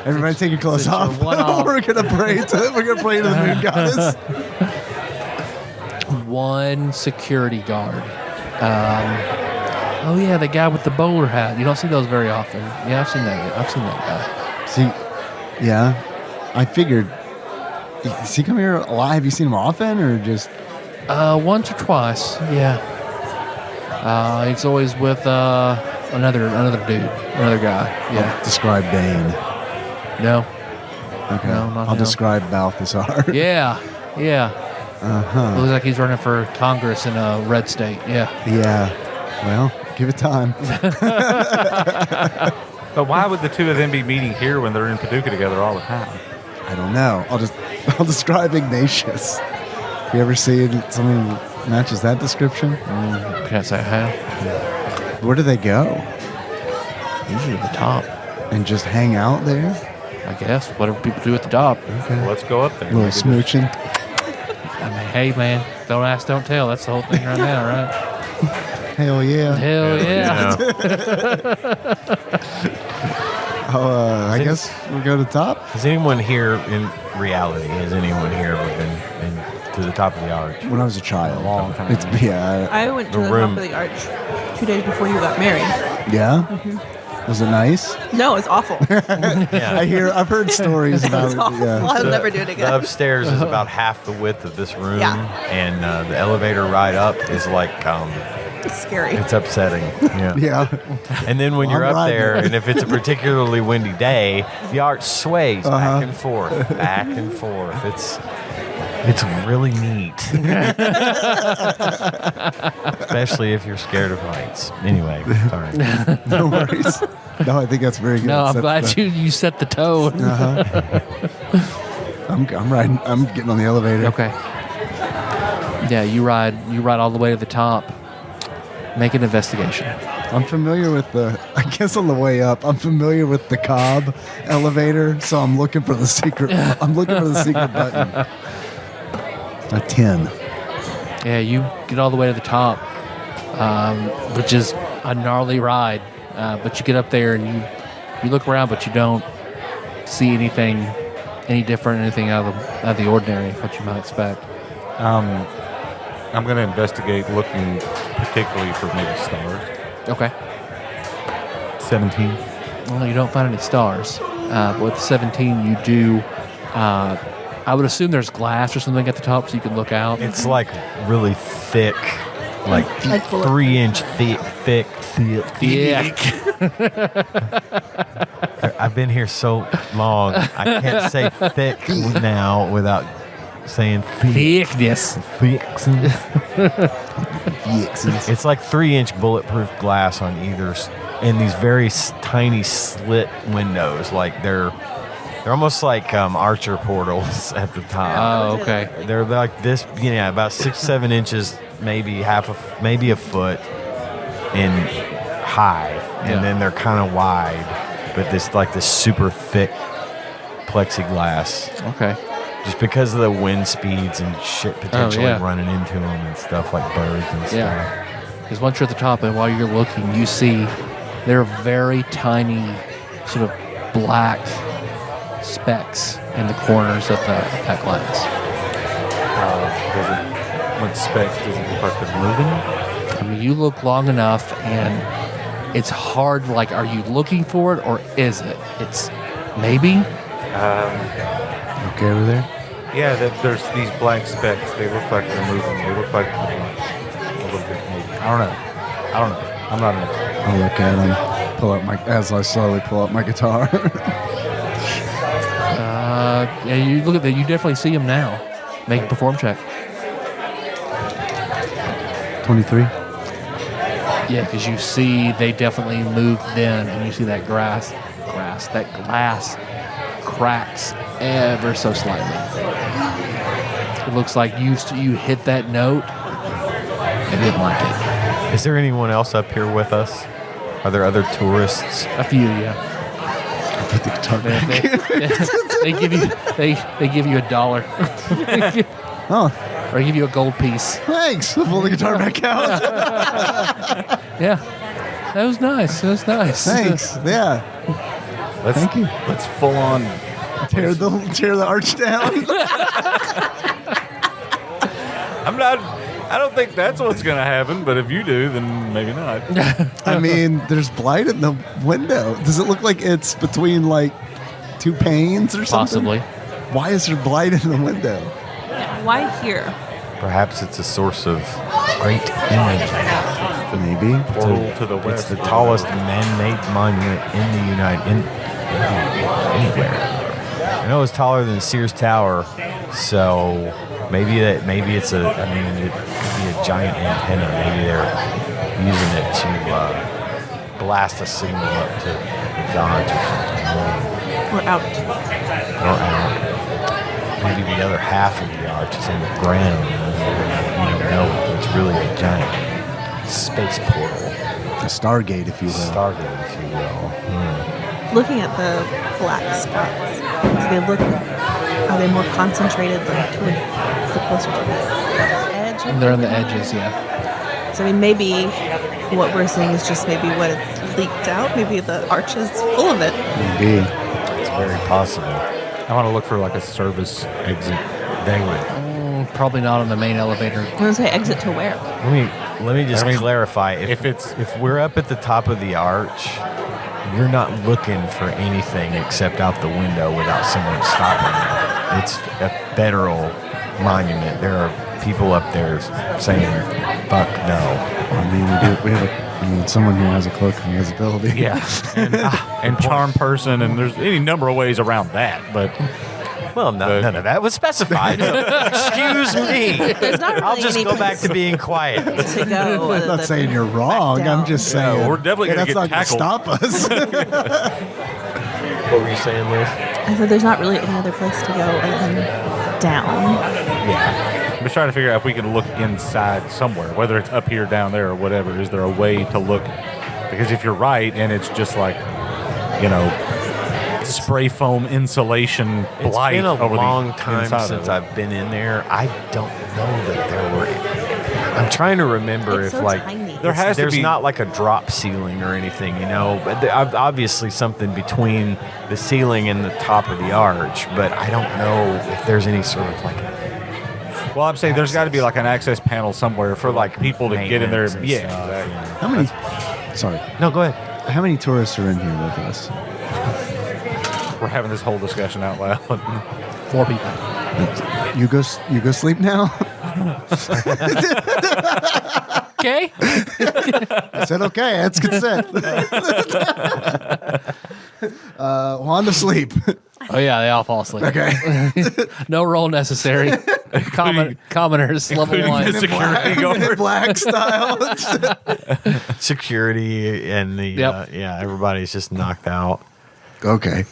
Everybody take your clothes since off. you're one off. We're gonna pray to the moon goddess. 1 security guard. Oh yeah, the guy with the bowler hat. You don't see those very often. Yeah, I've seen that guy. See, yeah, I figured. Does he come here a lot? Have you seen him often, or just? Once or twice. Yeah. He's always with another dude, another guy. Yeah. I'll describe Dane. No. Okay. No, not I'll him. describe Balthazar. Yeah. Yeah. Uh-huh. Looks like he's running for Congress in a red state. Yeah. Yeah. Well, give it time. But why would the two of them be meeting here when they're in Paducah together all the time? I don't know. I'll describe Ignatius. You ever seen something that matches that description? Can't say I have. Where do they go? Usually the top. And just hang out there? I guess. Whatever people do at the top. Okay. Let's go up there. A little smooching. I mean, hey man, don't ask, don't tell. That's the whole thing right now, right? Hell yeah. Hell yeah. I guess we'll go to the top. Has anyone here in reality, has anyone here ever been to the top of the arch? When I was a child. Long time. Yeah. I went to The the room. top of the arch 2 days before you got married. Yeah? Was it nice? No, it's awful. Yeah. I've heard stories about It's it. awful. Yeah. I'll never do it The again. upstairs is about half the width of this room, Yeah. and the elevator ride up is like It's scary. it's upsetting. Yeah. Yeah. And then when you're I'm up riding there, it. and if it's a particularly windy day, the arch sways back and forth, back and forth. It's really neat, especially if you're scared of heights. Anyway, sorry. No worries. No, I think that's very good. No, I'm Set glad the- you set the tone. I'm riding. I'm getting on the elevator. Okay. Yeah, you ride all the way to the top. Make an investigation. I'm familiar with I guess on the way up, I'm familiar with the Cobb elevator, so I'm looking for the secret. I'm looking for the secret button. A 10. Yeah, you get all the way to the top, which is a gnarly ride. But you get up there and you look around, but you don't see anything any different, anything out of the ordinary, what you might expect. I'm going to investigate looking particularly for maybe stars. Okay. 17. Well, you don't find any stars. But with 17, you do I would assume there's glass or something at the top so you can look out. It's like really thick, like Like 3-inch thick. Yeah. I've been here so long, I can't say thick now without saying Thickness. It's like 3-inch bulletproof glass on either, and these very tiny slit windows. Like they're almost like Archer portals at the top. Oh, okay. They're like this, about 6-7 inches, maybe maybe a foot in high, and Yeah. then they're kind of wide, but this super thick plexiglass. Okay. Just because of the wind speeds and shit potentially yeah. running into them and stuff like birds and stuff. Yeah. Because once you're at the top and while you're looking, you see there are very tiny sort of black specks in the corners of that glass. What specks does it look like they're moving? I mean, you look long enough and it's hard, like, are you looking for it or is it? It's maybe? Okay over there? Yeah, there's these black specks. They look like they're moving. They look like they're a little bit maybe. I don't know. I'm not an expert. I'll look at him. As I slowly pull up my guitar. Yeah, you look at that. You definitely see them now. Make a perform check. 23. Yeah, because you see they definitely moved then, and you see that glass cracks ever so slightly. It looks like you hit that note and didn't like it. Is there anyone else up here with us? Are there other tourists? A few, yeah. Put the guitar back. They give you $1, Oh, or they give you a gold piece. thanks. I'll pull the guitar back out. Yeah, that was nice. Thanks. Yeah. Thank you. Let's full on. Tear the arch down. I don't think that's what's going to happen, but if you do, then maybe not. I mean, there's blight in the window. Does it look like it's between like two panes or something? Possibly. Why is there blight in the window? Why here? Perhaps it's a source of great image. Maybe. Portal to the It's west. the tallest man-made monument in the anywhere. I know it's taller than Sears Tower, so maybe it's it could be a giant antenna. Maybe they're using it to blast a signal up to the gods or something. We're out. Or maybe the other half of the arch is in the ground. It's really a giant space portal. A Stargate, if you will. Stargate, if you will. Looking at the black spots, are they more concentrated like toward the closer to the edge? They're on the edges, yeah. So I mean, maybe what we're seeing is just maybe what it's leaked out. Maybe the arch is full of it. Maybe. It's very possible. I want to look for like a service exit. They would. Probably not on the main elevator. I'm gonna say exit to where? Let me just clarify. If we're up at the top of the arch, you're not looking for anything except out the window without someone stopping you. It's a federal monument. There are people up there saying, "Fuck no." I mean, we have someone who has a cloak and invisibility. Yeah, and charm person, and there's any number of ways around that. But Well, none of that was specified. Excuse me. There's not really I'll just any go back place to being quiet. to go. I'm not saying you're wrong. I'm just saying. we're definitely gonna that's get not tackled. Stop us. What were you saying, Liz? I said there's not really any other place to go other than down. I'm just trying to figure out if we can look inside somewhere, whether it's up here, down there, or whatever. Is there a way to look? Because if you're right, and it's just like, spray foam insulation It's blight been a over long the time inside since of it. I've been in there. I don't know that there were. I'm trying to remember It's if so like tiny. There has to there's be not like a drop ceiling or anything, But obviously something between the ceiling and the top of the arch, but I don't know if there's any sort of like. Well, I'm saying there's got to be like an access panel somewhere for like people to get in there. maintenance and Yeah, stuff, exactly. How many? Sorry. No, go ahead. How many tourists are in here with us? We're having this whole discussion out loud. 4 people. You go sleep now. Okay. I said okay. That's consent. On to sleep. Oh yeah, they all fall asleep. Okay. No roll necessary. Commoners level including 1. the security guard. Black style. Security and the Yep. everybody's just knocked out. Okay.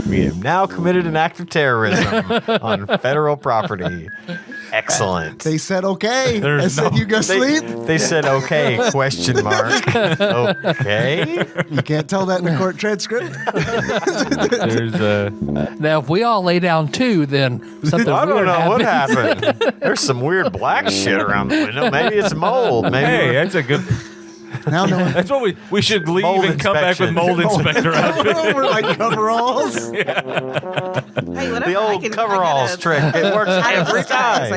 We have now committed an act of terrorism on federal property. Excellent. They said okay. There's I said you go sleep. They said okay, question mark. Okay. You can't tell that in the court transcript. There's Now, if we all lay down too, then something I don't weird know what happens. happened. There's some weird black shit around the window. Maybe it's mold. Maybe hey, that's a good. Now no one. That's what we should leave Mold and come back with inspection. mold inspector outfit. We're like coveralls. Hey, whatever. the old I coveralls trick. It works every time.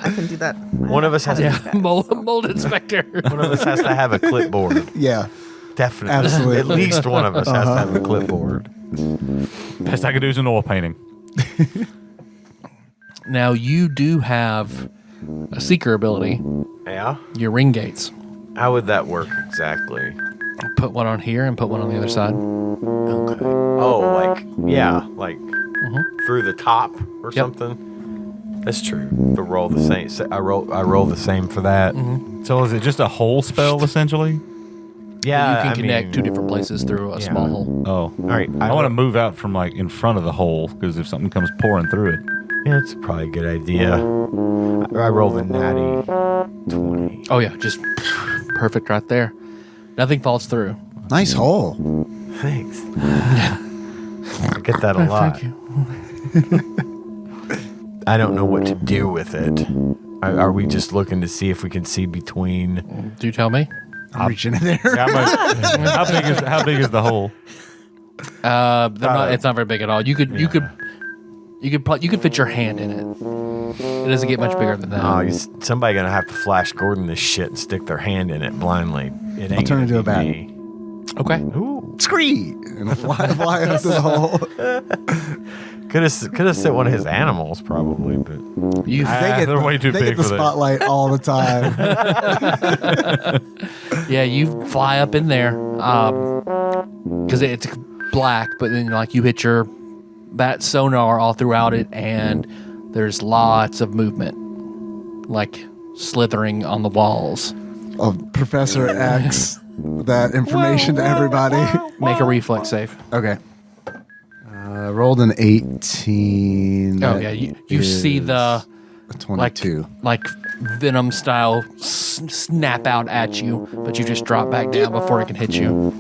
I can do that. One of us has Yeah, mold inspector. one of us has to have a clipboard. Yeah. Definitely. Absolutely. At least one of us has to have a clipboard. Best I could do is an oil painting. Now, you do have a seeker ability, Yeah. your ring gates. How would that work exactly? Put one on here and put one on the other side. Okay. Oh, like through the top or something. That's true. To roll the same. I roll the same for that. So is it just a hole spell essentially? Yeah, You can I connect mean, two different places through a small hole. Oh, All right. I want to move out from like in front of the hole because if something comes pouring through it. Yeah, it's probably a good idea. I rolled a natty 20. Oh, yeah, just perfect right there. Nothing falls through. Nice hole. Thanks. I get that a lot. Thank you. I don't know what to do with it. Are we just looking to see if we can see between? Do you tell me? I'm reaching in there. How big is the hole? It's not very big at all. You could fit your hand in it. It doesn't get much bigger than that. Oh, somebody gonna have to Flash Gordon this shit and stick their hand in it blindly. It ain't I'll turn gonna into a be bat. me. Okay. Ooh, Scree! And fly up to the hole. could have set one of his animals probably, but You They're way too they big get the for that. spotlight all the time. yeah, you fly up in there because it's black, but then like you hit your bat sonar all throughout it, and there's lots of movement, like slithering on the walls. Professor X that information to everybody. Make a reflex save. Okay. Rolled an 18. Oh That yeah, you is see the a 22. like venom style snap out at you, but you just drop back down before it can hit you.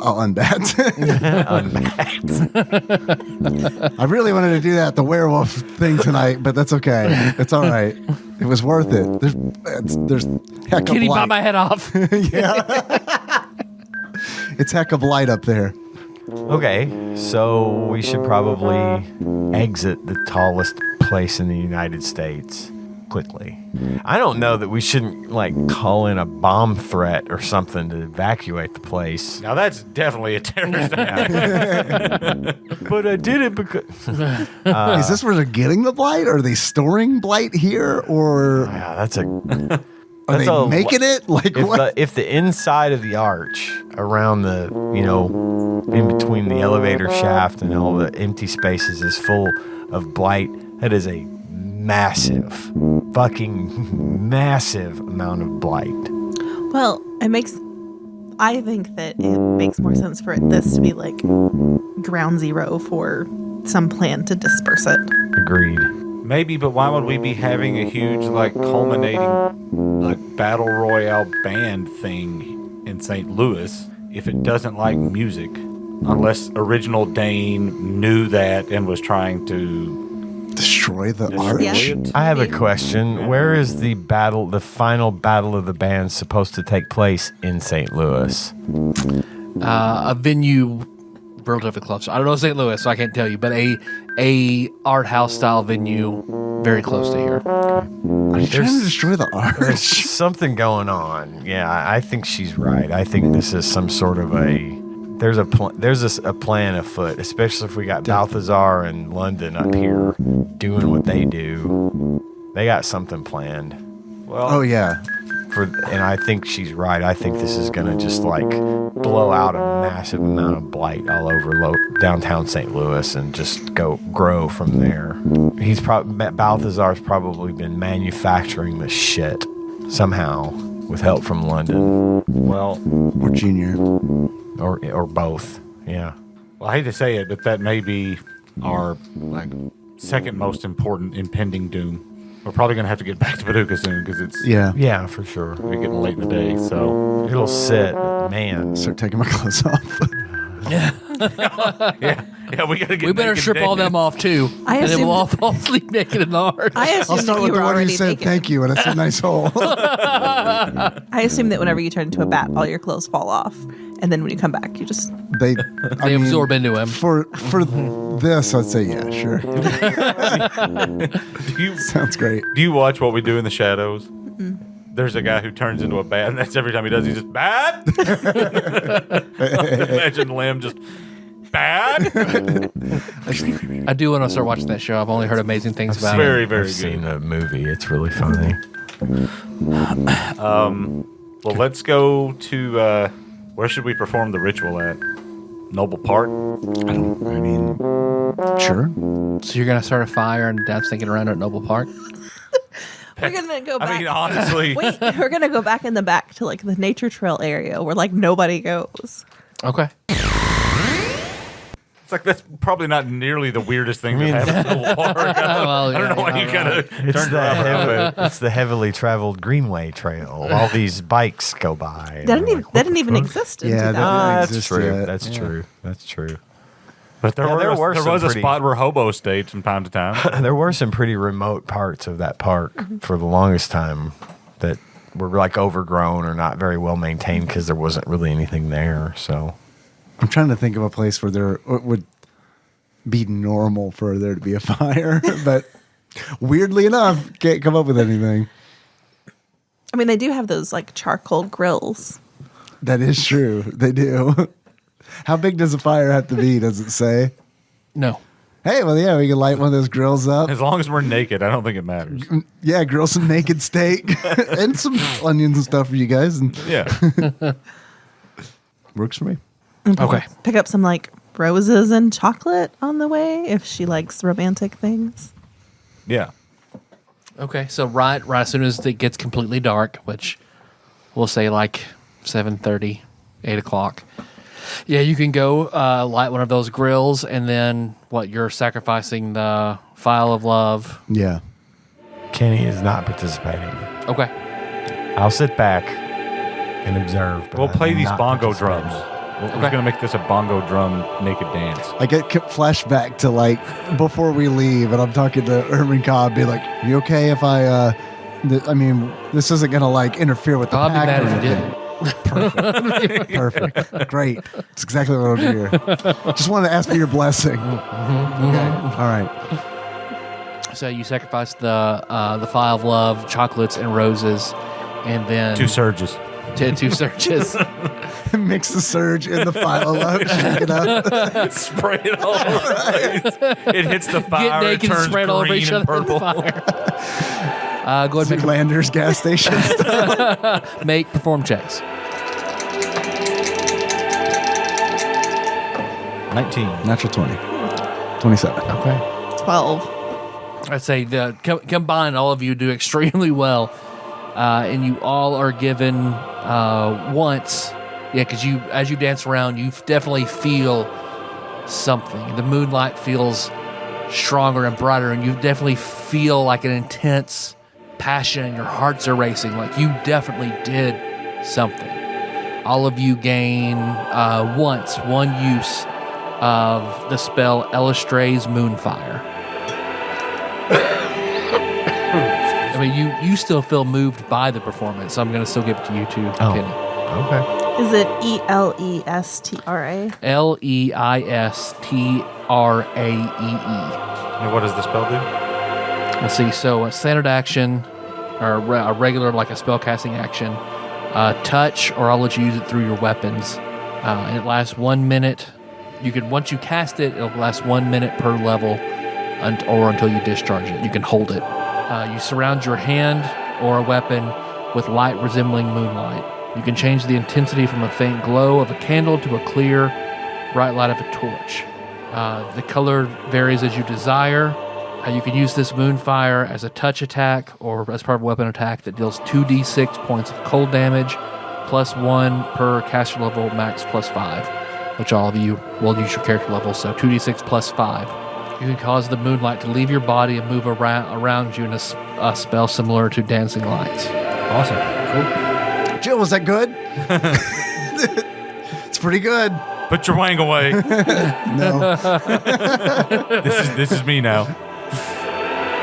I'll unbat. I really wanted to do that, the werewolf thing tonight, but that's okay. It's all right. It was worth it. There's heck of Kitty, bite light. my head off. Yeah. It's heck of light up there. okay. So we should probably exit the tallest place in the United States quickly. I don't know that we shouldn't like call in a bomb threat or something to evacuate the place. Now that's definitely a terrorist attack. But I did it because Is this where they're getting the blight? Are they storing blight here, or yeah, that's a are they a- making it? Like what? if the inside of the arch around the in between the elevator shaft and all the empty spaces is full of blight, that is a fucking massive amount of blight. Well, I think that it makes more sense for this to be like ground zero for some plan to disperse it. Agreed. Maybe, but why would we be having a huge, like, culminating, like, battle royale band thing in St. Louis if it doesn't like music? Unless Original Dane knew that and was trying to Destroy the destroy arch? Yeah. it. I have a question. Where is the final battle of the bands supposed to take place in St. Louis? A venue relatively close. I don't know St. Louis, so I can't tell you, but a art house style venue very close to here. Are you trying to destroy the There's arch? something going on. Yeah, I think she's right. I think this is some sort of a there's a plan afoot, especially if we got Balthazar and London up here doing what they do. They got something planned. Well, Oh yeah. And I think she's right. I think this is gonna just like blow out a massive amount of blight all over downtown St. Louis and just grow from there. Balthazar's probably been manufacturing the shit somehow with help from London. Well, Or Junior. or both. Yeah. Well, I hate to say it, but that may be our second most important impending doom. We're probably going to have to get back to Paducah soon because it's Yeah, for sure. we're getting late in the day. So It'll sit, but man. Start taking my clothes off. yeah, we got to get. We better naked strip all naked. them off too, I and then assumed- we'll all fall asleep naked in the heart. I I'll assumed start that with you the were one who already said naked. thank you, and it's a nice hole. I assume that whenever you turn into a bat, all your clothes fall off, and then when you come back, you just They They absorb into him. For this, I'd say yeah, sure. Sounds great. Do you watch What We Do in the Shadows? There's a guy who turns into a bat, and that's every time he does. He's just bat. Imagine Lim just bat. I do want to start watching that show. I've only heard amazing things about it. Very, very I've seen good. the movie. It's really funny. Well, let's go to where should we perform the ritual at? Noble Park. I mean, sure. So you're gonna start a fire and Dad's thinking around at Noble Park. we're gonna go back. I mean, honestly, Wait, we're gonna go back in the back to like the nature trail area where like nobody goes. Okay. it's like that's probably not nearly the weirdest thing that happens in Noble Park. I don't know why you kind of turned around. It's the heavily traveled Greenway Trail. All these bikes go by. That didn't even exist. In Yeah, 2000. That's exist true. yet. That's true. That's true. But there, Yeah, there were there some was a pretty- spot where Hobo stayed from time to time. There were some pretty remote parts of that park for the longest time that were like overgrown or not very well maintained because there wasn't really anything there. So I'm trying to think of a place where there would be normal for there to be a fire, but weirdly enough, can't come up with anything. I mean, they do have those like charcoal grills. That is true. They do. How big does a fire have to be? Does it say? No. Hey, well, yeah, we can light one of those grills up. As long as we're naked, I don't think it matters. Yeah, grill some naked steak and some onions and stuff for you guys, and Yeah. works for me. Okay. Pick up some like roses and chocolate on the way if she likes romantic things. Yeah. Okay. So right as soon as it gets completely dark, which we'll say like 7:30, 8 o'clock. Yeah, you can go light one of those grills, and then you're sacrificing the file of love. Yeah. Kenny is not participating. Okay. I'll sit back and observe. but We'll play I'm these not bongo participating. drums. We're going to make this a bongo drum naked dance. I get flashback to like before we leave, and I'm talking to Herman Cobb, be like, "You okay if I? I mean, this isn't gonna like interfere with the I'll be pack mad or if you anything." didn't. Perfect. Great. That's exactly what I'm here. Just wanted to ask for your blessing. Okay. All right. So you sacrifice the file of love, chocolates, and roses, and then 2 surges. two searches. Mix the surge in the file up, shake it up. Spray it all over the place. It hits the fire. Get naked it and turns spread all over each green and other in the purple. fire. Go ahead and Landers gas station. perform checks. 19. Natural 20. 27. Okay. 12. I'd say combined, all of you do extremely well, and you all are given once. Yeah, because as you dance around, you definitely feel something. The moonlight feels stronger and brighter, and you definitely feel like an intense passion, and your hearts are racing. Like you definitely did something. All of you gain one use of the spell Elistray's Moonfire. I mean, you still feel moved by the performance, so I'm going to still give it to you too, Kenny. Okay. Is it ELESTRA? Lestraee. And what does the spell do? Let's see. So a standard action, or a regular like a spell casting action, touch, or I'll let you use it through your weapons. And it lasts 1 minute. Once you cast it, it'll last 1 minute per level, or until you discharge it. You can hold it. You surround your hand or a weapon with light resembling moonlight. You can change the intensity from a faint glow of a candle to a clear, bright light of a torch. The color varies as you desire. You can use this moonfire as a touch attack or as part of a weapon attack that deals 2d6 points of cold damage, +1 per caster level, max +5, which all of you will use your character level, so 2d6 +5. You can cause the moonlight to leave your body and move around you in a spell similar to dancing lights. Awesome. Cool. Jill, was that good? It's pretty good. Put your wang away. No. This is me now.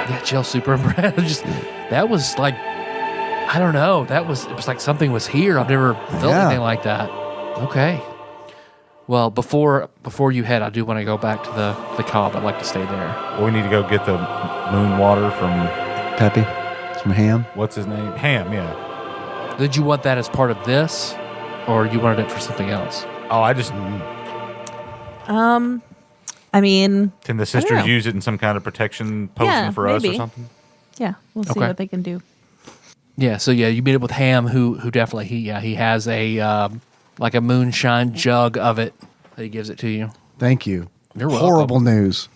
Yeah, Jill, super impressed. That was like, I don't know. It was like something was here. I've never felt anything like that. Okay. Well, before you head, I do want to go back to the cob. I'd like to stay there. Well, we need to go get the moon water from Peppy. From Ham. what's his name? Ham. Yeah. Did you want that as part of this, or you wanted it for something else? Oh, I just I mean, can the know. sisters use it in some kind of protection potion Yeah, for us or maybe. something? yeah, we'll see Okay. what they can do. Yeah. So yeah, you meet up with Ham, who definitely he has a like a moonshine jug of it that he gives it to you. Thank you. You're welcome. Horrible news.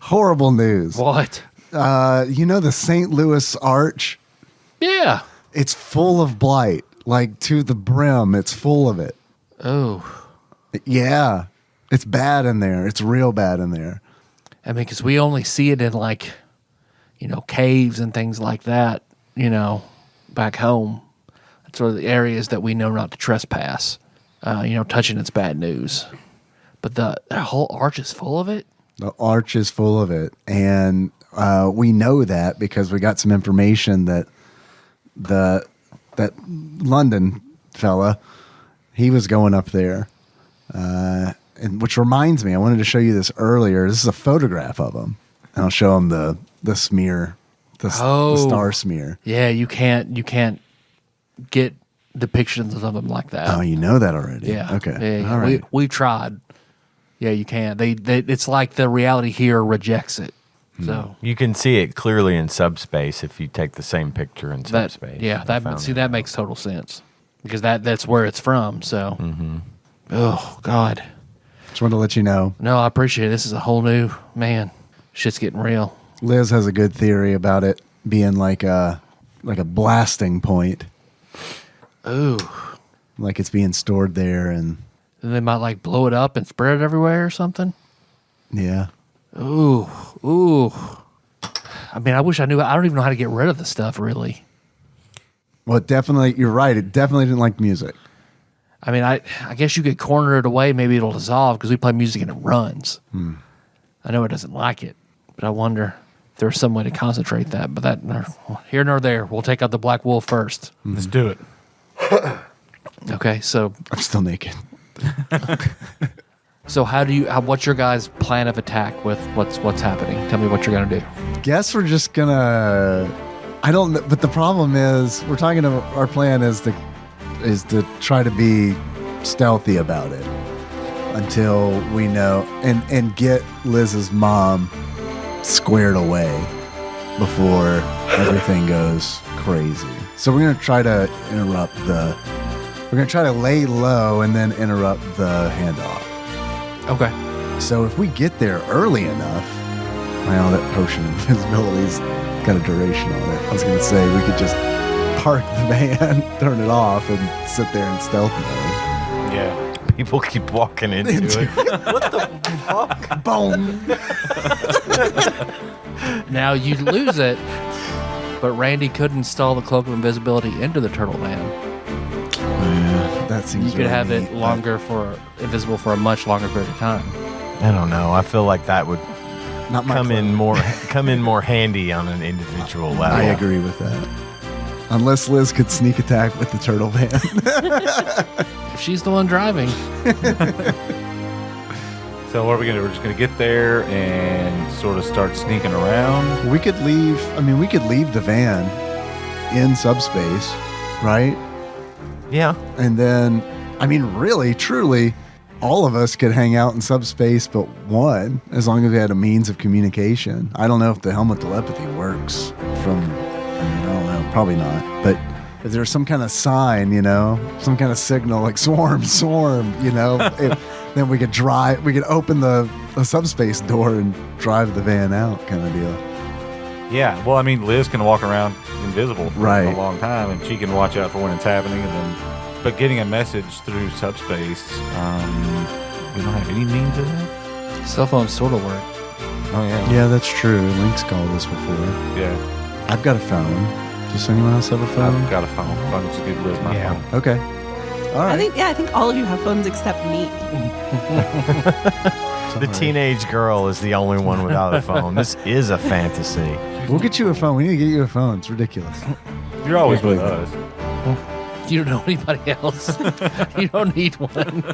Horrible news. What? You know the St. Louis Arch? Yeah. It's full of blight. Like to the brim. It's full of it. Oh. Yeah. It's bad in there. It's real bad in there. I mean, because we only see it in caves and things like that, back home. That's sort of the areas that we know not to trespass. Touching it's bad news. But the whole arch is full of it? The arch is full of it. And we know that because we got some information that that London fella, he was going up there. And which reminds me, I wanted to show you this earlier. This is a photograph of him. And I'll show him the smear, the star smear. Yeah, you can't get depictions of them like that. Oh, you know that already? Yeah. Okay. Yeah, All right. We've tried. Yeah, you can't. They it's like the reality here rejects it. So You can see it clearly in subspace if you take the same picture in that subspace. yeah, I found that makes total sense because that's where it's from. So, oh God, Just wanted to let you know. no, I appreciate it. This is a whole new man. Shit's getting real. Liz has a good theory about it being like a blasting point. Ooh, Like it's being stored there and and they might blow it up and spread it everywhere or something. yeah. Ooh. I mean, I wish I knew. I don't even know how to get rid of the stuff, really. Well, you're right. It definitely didn't like music. I mean, I guess you could corner it away. Maybe it'll dissolve because we play music and it runs. I know it doesn't like it, but I wonder if there's some way to concentrate that. But that here nor there. We'll take out the black wolf first. Let's do it. Okay, so I'm still naked. what's your guys' plan of attack with what's happening? Tell me what you're gonna do. Guess we're just gonna. I don't know, but the problem is we're talking about our plan is to try to be stealthy about it until we know and get Liz's mom squared away before everything goes crazy. So we're gonna try to we're gonna try to lay low and then interrupt the handoff. Okay. So if we get there early enough, well, that potion of invisibility's got a duration on it. I was gonna say we could just park the van, turn it off, and sit there in stealth mode. Yeah. People keep walking into it. Boom! Now you'd lose it, but Randy could install the cloak of invisibility into the turtle van. That seems. You could really have it neat. invisible for a much longer period of time. I don't know. I feel like that would Not my come in plan. more handy on an individual level. I agree with that. Unless Liz could sneak attack with the turtle van. If she's the one driving, So what are we gonna do? We're just gonna get there and sort of start sneaking around. We could leave the van in subspace, right? Yeah. And then I mean, really, truly, all of us could hang out in subspace but one, as long as we had a means of communication. I don't know if the helmet telepathy works from, I don't know, probably not. But if there's some kind of sign, some kind of signal like swarm, then we could open the subspace door and drive the van out kind of deal. Yeah, well, I mean, Liz can walk around invisible for Right. a long time, and she can watch out for when it's happening. But getting a message through subspace, we don't have any means of that. Cell phones sort of work. Oh yeah, Yeah, that's true. Link's called us before. yeah. I've got a phone. Does anyone else have a phone? I've got a phone. I'll just give Liz my Yeah. phone. Okay. All right. I think all of you have phones except me. The teenage girl is the only one without a phone. This is a fantasy. We'll get you a phone. We need to get you a phone. It's ridiculous. You're always with us. You don't know anybody else. You don't need one.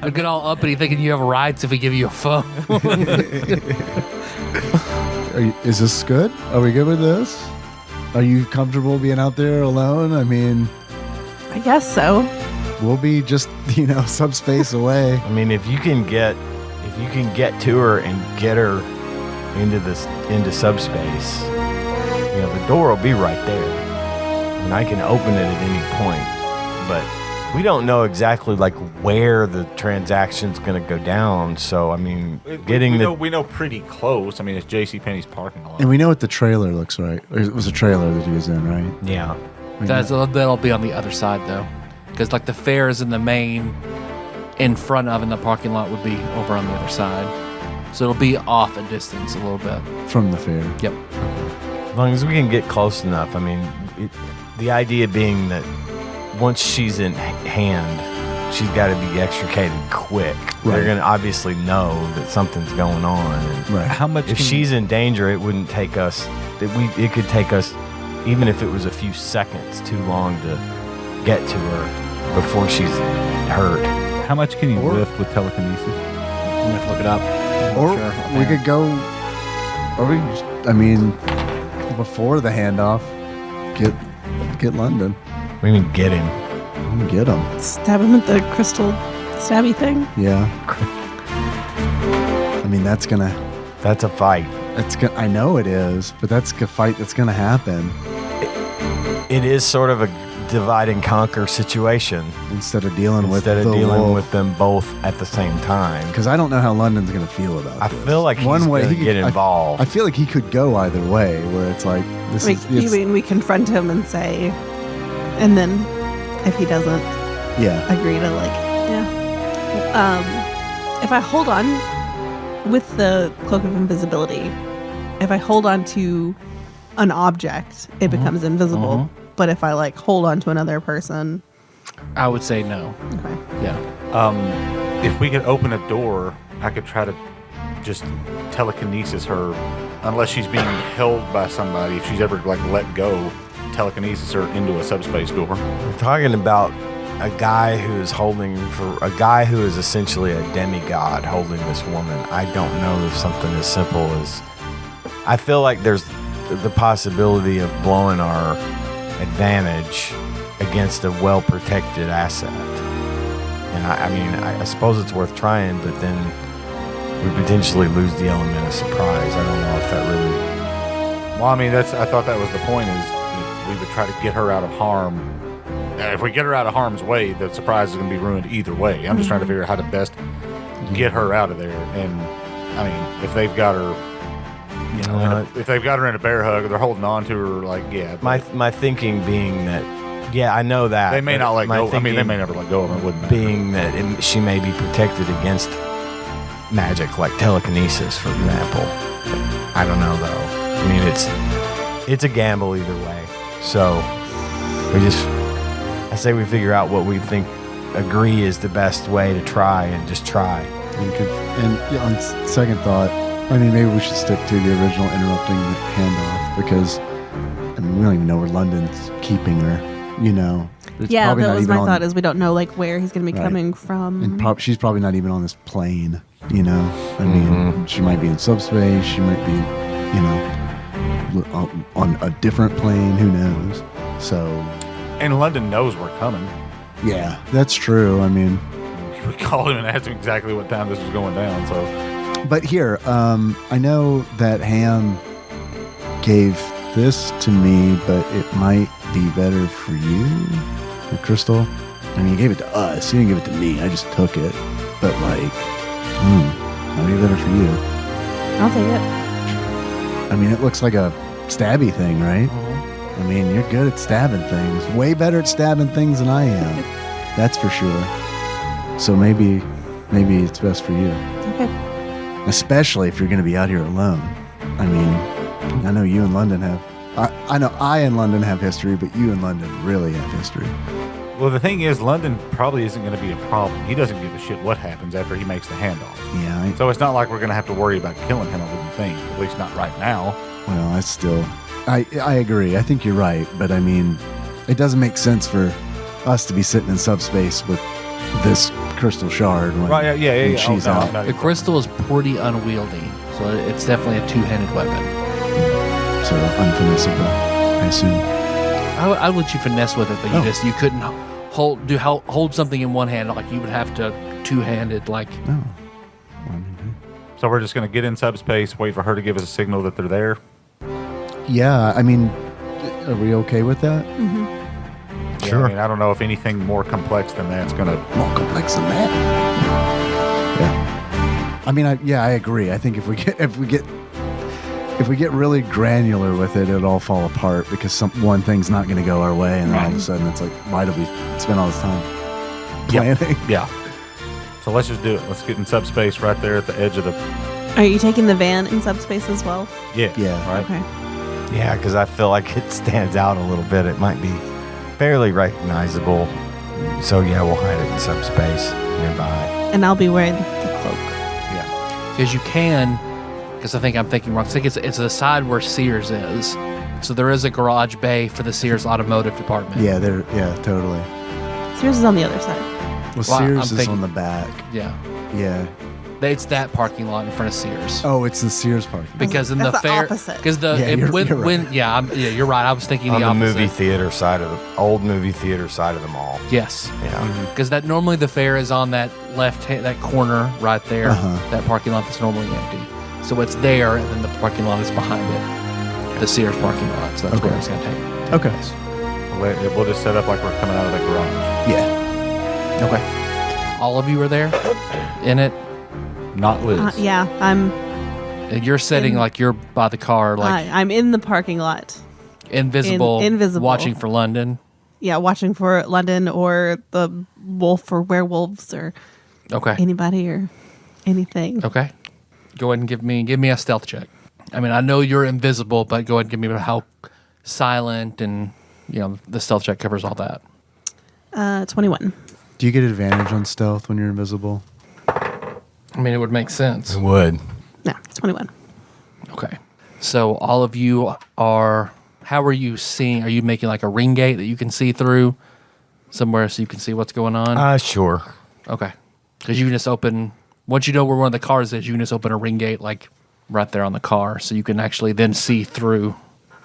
You'll get all uppity thinking you have rights if we give you a phone. Is this good? Are we good with this? Are you comfortable being out there alone? I mean, I guess so. we'll be just, subspace away. I mean, if you can get to her and get her into subspace, the door will be right there, and I can open it at any point. But we don't know exactly like where the transaction's going to go down. So I mean, we know pretty close. I mean, it's JCPenney's parking lot. And we know what the trailer looks like. It was a trailer that he was in, right? yeah. That'll be on the other side though, because like the fares in the main, in front of in the parking lot would be over on the other side, so it'll be off a distance a little bit. From the fair. Yep. As long as we can get close enough. I mean, the idea being that once she's in hand, she's got to be extricated quick. Right. They're going to obviously know that something's going on. And Right. How much? if she's in danger, it wouldn't take us. It could take us, even if it was a few seconds, too long to get to her before she's hurt. How much can you lift with telekinesis? I'm gonna have to look it up. Or Sure. we could go, before the handoff, get London. We mean get him. Get him. Stab him with the crystal stabby thing. Yeah. I mean, that's That's a fight. I know it is, but that's a fight that's gonna happen It is sort of a divide and conquer situation instead of dealing with them both at the same time. Because I don't know how London's gonna feel about I this. feel like he's gonna get involved. I feel like he could go either way, where it's like You mean we confront him and say, and then if he doesn't yeah. agree to if I hold on with the cloak of invisibility, if I hold on to an object, it becomes invisible. But if I hold on to another person, I would say no. okay. Yeah. If we could open a door, I could try to just telekinesis her, unless she's being held by somebody. If she's ever let go, telekinesis her into a subspace door. We're talking about a guy who is essentially a demigod holding this woman. I don't know if something as simple as, I feel like there's the possibility of blowing our advantage against a well-protected asset. And I suppose it's worth trying, but then we potentially lose the element of surprise. I don't know if that really... Well, I mean, I thought that was the point, is that we would try to get her out of harm. And if we get her out of harm's way, the surprise is going to be ruined either way. I'm just trying to figure out how to best get her out of there. And, I mean, if they've got her... if they've got her in a bear hug, they're holding on to her, My thinking being that, I know that they may not let go. I mean, they may never let go of her. Wouldn't being that she may be protected against magic, like telekinesis, for example. I don't know though. I mean, it's a gamble either way. So I say we figure out what we agree is the best way to try, and just try. And on second thought, I mean, maybe we should stick to the original interrupting the handoff, because we don't even know where London's keeping her. It's Yeah, probably that not was even my on- thought, is we don't know where he's going to be Right. coming from. And she's probably not even on this plane. I mean, she might be in subspace. She might be, on a different plane. Who knows? So And London knows we're coming. Yeah, that's true. I mean, We called him and asked him exactly what time this was going down. So, but here, I know that Ham gave this to me, but it might be better for you, the crystal. I mean, he gave it to us. He didn't give it to me. I just took it. But like, might be better for you. I'll take it. I mean, it looks like a stabby thing, right? I mean, you're good at stabbing things. Way better at stabbing things than I am. That's for sure. So maybe it's best for you. Okay. Especially if you're going to be out here alone. I mean, I know you and London have... I know I and London have history, but you and London really have history. well, the thing is, London probably isn't going to be a problem. He doesn't give a shit what happens after he makes the handoff. Yeah, So it's not like we're going to have to worry about killing him, I wouldn't think. At least not right now. well, I still... I agree. I think you're right. But I mean, it doesn't make sense for us to be sitting in subspace with this crystal shard when, Right, yeah. when she's out. No, The crystal is pretty unwieldy, so it's definitely a two-handed weapon. So unfinishable, I assume. I would let you finesse with it, but Oh. you couldn't hold something in one hand. Like you would have to two-handed. Like No. So we're just going to get in subspace, wait for her to give us a signal that they're there. Yeah, I mean, are we okay with that? Yeah, Sure. I mean, I don't know if anything more complex than that's going to... More complex than that. Yeah. I mean, I agree. I think if we get really granular with it, it'll all fall apart because one thing's not going to go our way, and then all of a sudden it's like, why did we spend all this time planning? Yeah. So let's just do it. Let's get in subspace right there at the edge of the... Are you taking the van in subspace as well? Yeah. Yeah. Right? Okay. Yeah, because I feel like it stands out a little bit. It might be fairly recognizable. So yeah, we'll hide it in subspace nearby. And I'll be wearing the cloak. Yeah. because you can. Because I'm thinking wrong. I think it's the side where Sears is. So there is a garage bay for the Sears automotive department. Yeah, totally. Sears is on the other side. Well, Well, I'm Sears is thinking- on the back. Yeah. Yeah. It's that parking lot in front of Sears. Oh, it's the Sears parking. Because in That's the the fair, opposite. because Yeah, you're right. you're right. I was thinking On the the opposite. movie theater side of the old movie theater side of the mall. Yes, Yeah. because that normally the fair is on that that corner right there, that parking lot that's normally empty. So it's there, and then the parking lot is behind it, the Sears parking lot. So that's where it's going to take Okay. place. We'll just set up like we're coming out of the garage. Yeah. Okay. All of you are there in it. Not Liz. Yeah, I'm. And you're sitting like you're by the car, like I'm in the parking lot. invisible, invisible. watching for London. Yeah, watching for London or the wolf or werewolves or Okay. anybody or anything. Okay. Go ahead and give me a stealth check. I mean, I know you're invisible, but go ahead and give me how silent and the stealth check covers all that. 21. Do you get advantage on stealth when you're invisible? I mean, it would make sense. It would. No, 21. Okay. So all of you are. How are you seeing? Are you making like a ring gate that you can see through somewhere so you can see what's going on? Sure. Okay. Because you can just open. Once you know where one of the cars is, you can just open a ring gate like right there on the car, so you can actually then see through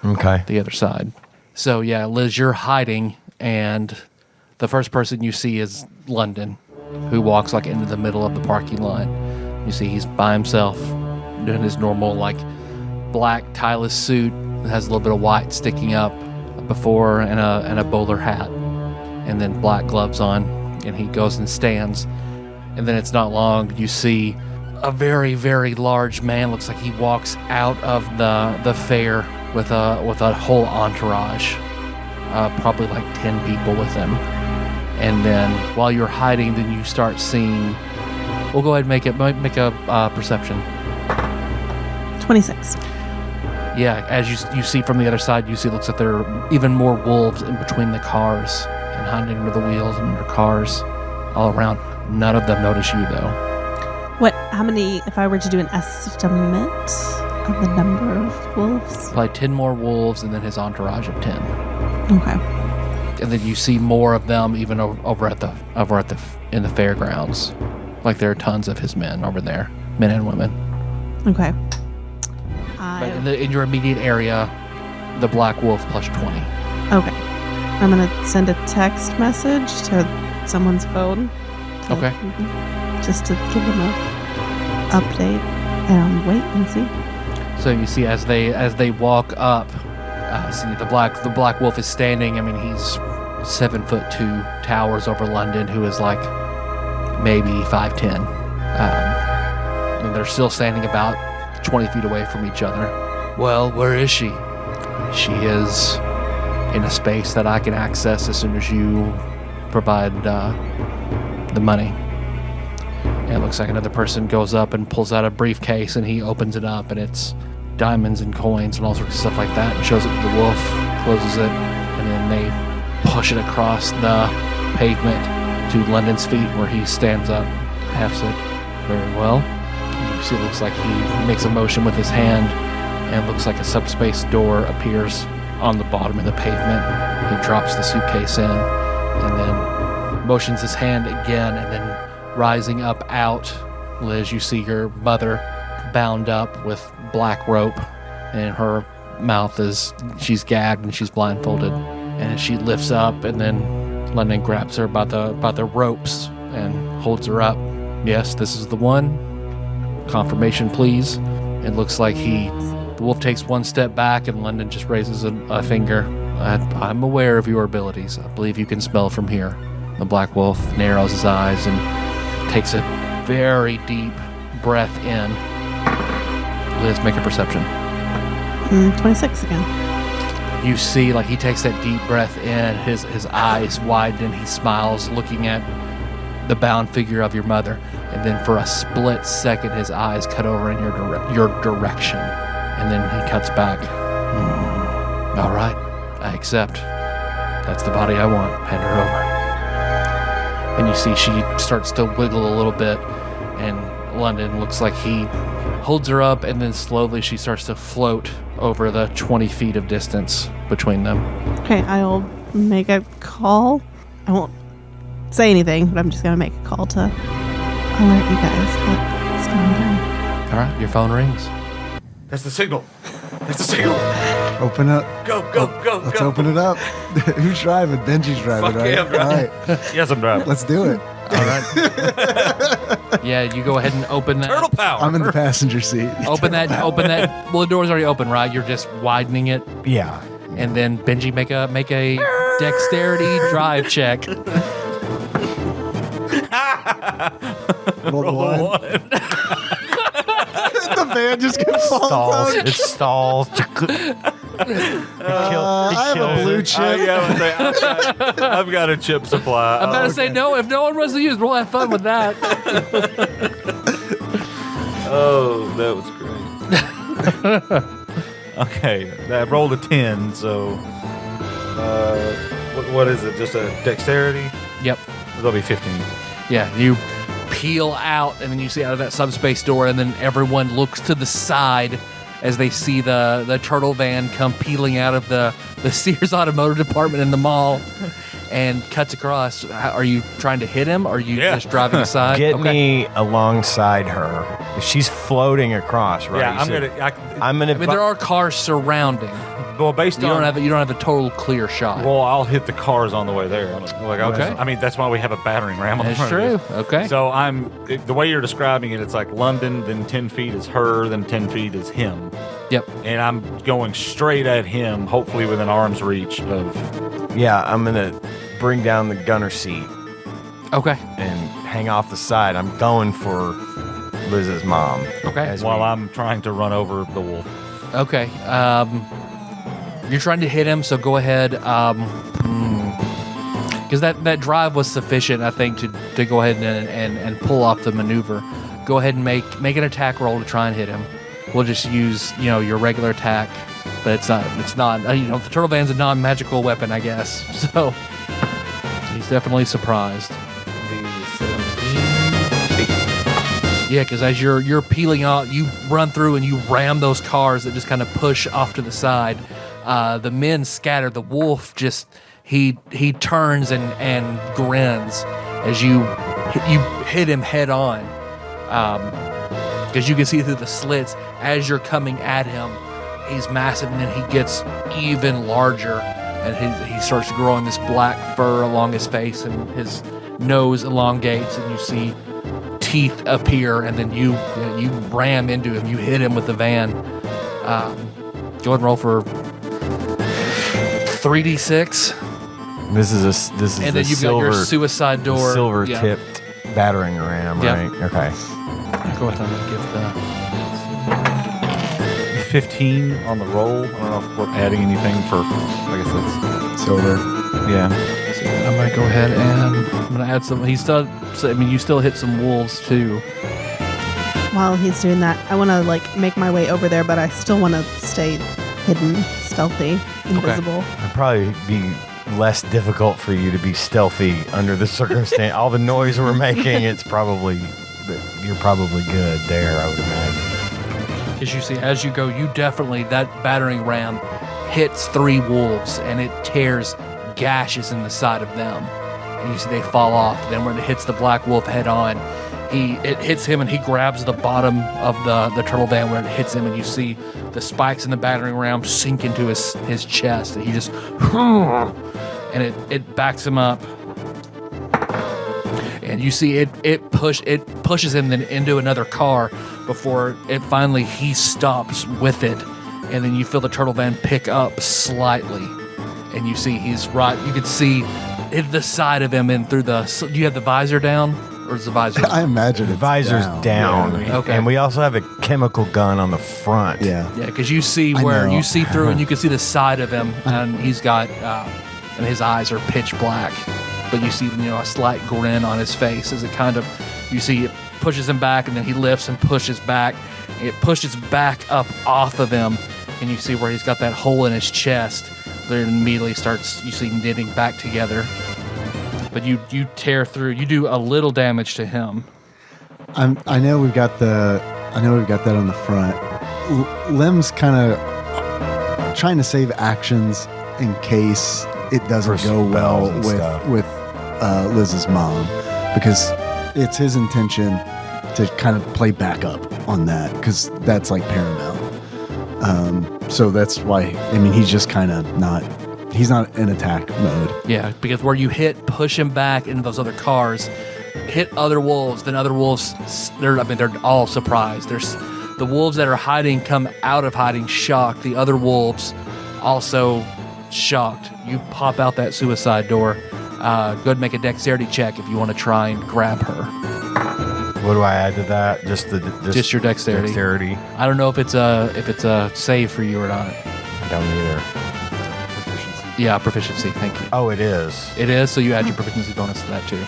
Okay. the other side. So yeah, Liz, you're hiding, and the first person you see is London, who walks like into the middle of the parking lot. You see he's by himself, doing his normal like black tie-less suit that has a little bit of white sticking up before, and a bowler hat, and then black gloves on, and he goes and stands. And then it's not long, you see a very, very large man. Looks like he walks out of the fair with a whole entourage, probably like 10 people with him. And then while you're hiding, then you start seeing. We'll go ahead and make a perception. 26. Yeah, as you see from the other side, you see it looks like there are even more wolves in between the cars and hiding under the wheels and under cars all around. None of them notice you though. How many, if I were to do an estimate of the number of wolves? Probably 10 more wolves and then his entourage of 10. Okay. And then you see more of them even over at the in the fairgrounds. Like there are tons of his men over there, men and women. Okay. But in your immediate area, the black wolf plus 20. Okay. I'm gonna send a text message to someone's phone. Okay. Just to give them a update and wait and see. So you see as they walk up, see the black wolf is standing. I mean, he's 7'2", towers over London, who is like maybe 5'10". And they're still standing about 20 feet away from each other. Well, where is she? She is in a space that I can access as soon as you provide the money. And it looks like another person goes up and pulls out a briefcase, and he opens it up, and it's diamonds and coins and all sorts of stuff like that, and shows it to the wolf, closes it, and then they push it across the pavement to London's feet, where he stands up, halves it. Very well. You see, it looks like he makes a motion with his hand, and it looks like a subspace door appears on the bottom of the pavement. He drops the suitcase in, and then motions his hand again, and then rising up out, Liz, you see your mother bound up with black rope, and her mouth she's gagged and she's blindfolded, and she lifts up, and then London grabs her by the ropes and holds her up. Yes, this is the one. Confirmation, please. It looks like the wolf takes one step back, and London just raises a finger. I'm aware of your abilities. I believe you can smell from here. The black wolf narrows his eyes and takes a very deep breath in. Liz, make a perception. 26 again. You see, like, he takes that deep breath in, his eyes widen, he smiles, looking at the bound figure of your mother, and then for a split second, his eyes cut over in your direction, and then he cuts back. All right, I accept. That's the body I want. Hand her over. And you see she starts to wiggle a little bit, and London looks like he holds her up, and then slowly she starts to float over the 20 feet of distance between them. Okay, I'll make a call. I won't say anything, but I'm just going to make a call to alert you guys that it's going down. All right, your phone rings. That's the signal. That's the signal. Open up. Go. Let's open it up. Who's driving? Benji's driving, Fuck right? yeah, I'm driving. All right. Yes, I'm driving. Let's do it. All right. Yeah, you go ahead and open that. Turtle power. I'm in the passenger seat. Open that. Well, the door's already open, right? You're just widening it, Yeah. and then Benji make a dexterity drive check. Roll the one. The van just gets Stalls. falls. It stalls. I have a blue chip. I've got a chip supply. I'm about to say no. If no one wants to use, we'll have fun with that. Oh, that was great. Okay, I rolled a 10, so what is it? Just a dexterity? Yep. That'll be 15. Yeah, you peel out, and then you see out of that subspace door, and then everyone looks to the side as they see the turtle van come peeling out of the Sears Automotive Department in the mall and cuts across. Are you trying to hit him, or are you just driving aside? Get me alongside her. If she's floating across, right? Yeah, I'm gonna. I mean, there are cars surrounding. well, based You on don't have a total clear shot. well, I'll hit the cars on the way there. Okay. I mean, that's why we have a battering ram on the That's front of true. it. Okay. So the way you're describing it, it's like London, then 10 feet is her, then 10 feet is him. Yep. And I'm going straight at him, hopefully within arm's reach of. Yeah, I'm gonna bring down the gunner seat Okay. and hang off the side. I'm going for Liz's mom. Okay. As While we- I'm trying to run over the wolf. Okay. You're trying to hit him, so go ahead. Because that drive was sufficient, I think, to go ahead and pull off the maneuver. Go ahead and make an attack roll to try and hit him. We'll just use your regular attack, but it's not the turtle van's a non-magical weapon, I guess. So he's definitely surprised. Yeah, because as you're peeling out, you run through and you ram those cars that just kind of push off to the side. The men scatter. The wolf just he turns and grins as you hit him head on. Because you can see through the slits as you're coming at him. He's massive, and then he gets even larger. and he starts growing this black fur along his face, and his nose elongates, and you see teeth appear, and then you ram into him. You hit him with the van. Go ahead and roll for 3d6. This is And the then you've silver, got your suicide door. silver Yeah. tipped battering ram, Yeah. right? Okay. Go ahead and give the 15 on the roll. I don't know if we're adding anything for, I guess that's, Silver. yeah. I'm gonna go ahead and I'm gonna add some. You still hit some wolves too. While he's doing that, I want to make my way over there, but I still want to stay hidden, stealthy, invisible. It'd probably be less difficult for you to be stealthy under the circumstance. All the noise we're making, you're probably good there, I would imagine. Because you see, as you go, that battering ram hits 3 wolves, and it tears gashes in the side of them, and you see they fall off. Then when it hits the black wolf head on, it hits him, and he grabs the bottom of the turtle van where it hits him, and you see the spikes in the battering ram sink into his chest, and he just and it backs him up, and you see it pushes him then into another car before he stops with it, and then you feel the turtle van pick up slightly. And you see he's right. You can see the side of him and through the. Do you have the visor down, or is the visor? I imagine The it's visor's down. Yeah. Okay. And we also have a chemical gun on the front. Yeah. Yeah, because you see I where know. you see through, and you can see the side of him, and he's got, and his eyes are pitch black, but you see a slight grin on his face as you see it pushes him back, and then he lifts and pushes back. It pushes back up off of him, and you see where he's got that hole in his chest. Then immediately starts, you see, knitting back together. But you tear through. You do a little damage to him. I know we've got that on the front. Lem's kind of trying to save actions in case it doesn't For go well spells and stuff. with Liz's mom, because it's his intention to kind of play backup on that, because that's paramount. So that's why, he's just kind of he's not in attack mode. Yeah, because where you push him back into those other cars, hit other wolves, then other wolves, they're all surprised. There's the wolves that are hiding come out of hiding shocked. The other wolves also shocked. You pop out that suicide door. Go ahead and make a dexterity check if you want to try and grab her. What do I add to that? Just Just your dexterity. Dexterity. I don't know if it's a save for you or not. I don't either. Yeah, proficiency. Thank you. Oh, it is. It is, so you add your proficiency bonus to that too.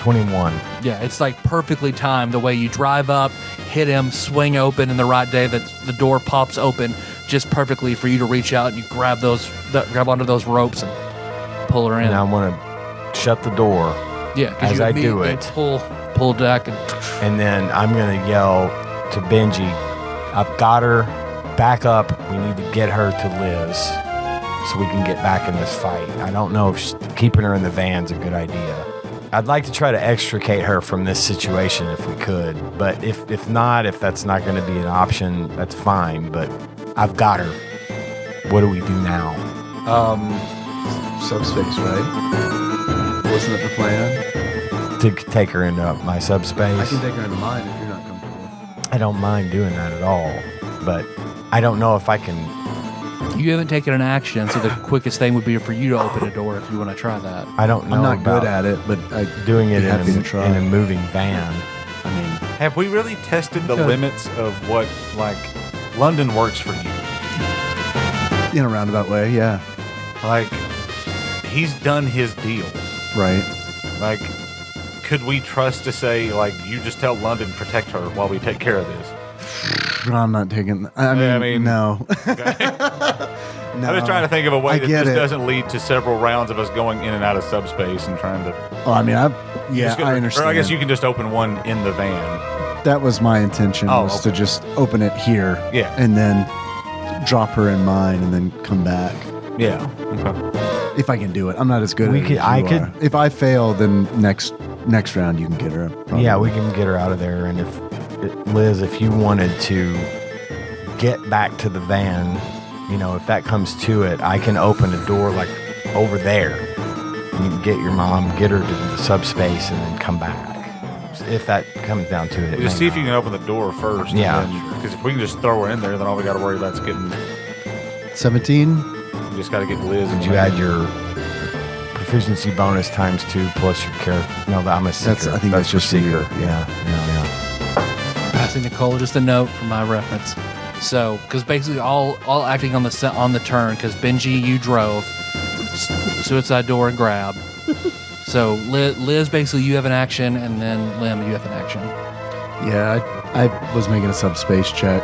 21. Yeah, it's perfectly timed the way you drive up, hit him, swing open in the right day that the door pops open just perfectly for you to reach out and you grab onto those ropes and pull her in. And I want to shut the door. Yeah, because as you I do immediately it. pull back And then I'm going to yell to Benji, I've got her, back up. We need to get her to Liz so we can get back in this fight. I don't know if keeping her in the van's a good idea. I'd like to try to extricate her from this situation if we could. But if that's not going to be an option, that's fine. But I've got her. What do we do now? Subspace, right? Wasn't that the plan? To take her into my subspace? I can take her into mine if you're not comfortable. I don't mind doing that at all. But I don't know if I can. You haven't taken an action, so the quickest thing would be for you to open a door if you want to try that. I don't know. I'm not about good at it, but doing it happy to try. in a moving van. Have we really tested the limits of what, London works for you? In a roundabout way, yeah. He's done his deal. Right. Could we trust to say, you just tell London, protect her while we take care of this? But I'm not taking. I mean, no. No. I'm just trying to think of a way I that get this it. doesn't lead to several rounds of us going in and out of subspace and trying to. Oh, I mean, I understand. Or I guess you can just open one in the van. That was my intention, was okay. to just open it here. Yeah. And then drop her in mine and then come back. Yeah. Okay. If I can do it. I'm not as good at it as I you could- are. If I fail, then next round you can get her. Probably. Yeah, we can get her out of there. And Liz, if you wanted to get back to the van, if that comes to it, I can open a door over there. You can get your mom, get her to the subspace, and then come back. If that comes down to it. Just see if you can open the door first. Yeah. Because if we can just throw her in there, then all we got to worry about is getting. 17. We just got to get Liz. Did you add your proficiency bonus ×2 plus your character? No, I'm a seeker. I think that's your just seeker. seeker. Yeah. Passing Nicole just a note for my reference. So, because basically all acting on the turn, because Benji, you drove, suicide door and grab. So Liz, basically you have an action, and then Lim, you have an action. Yeah, I was making a subspace check.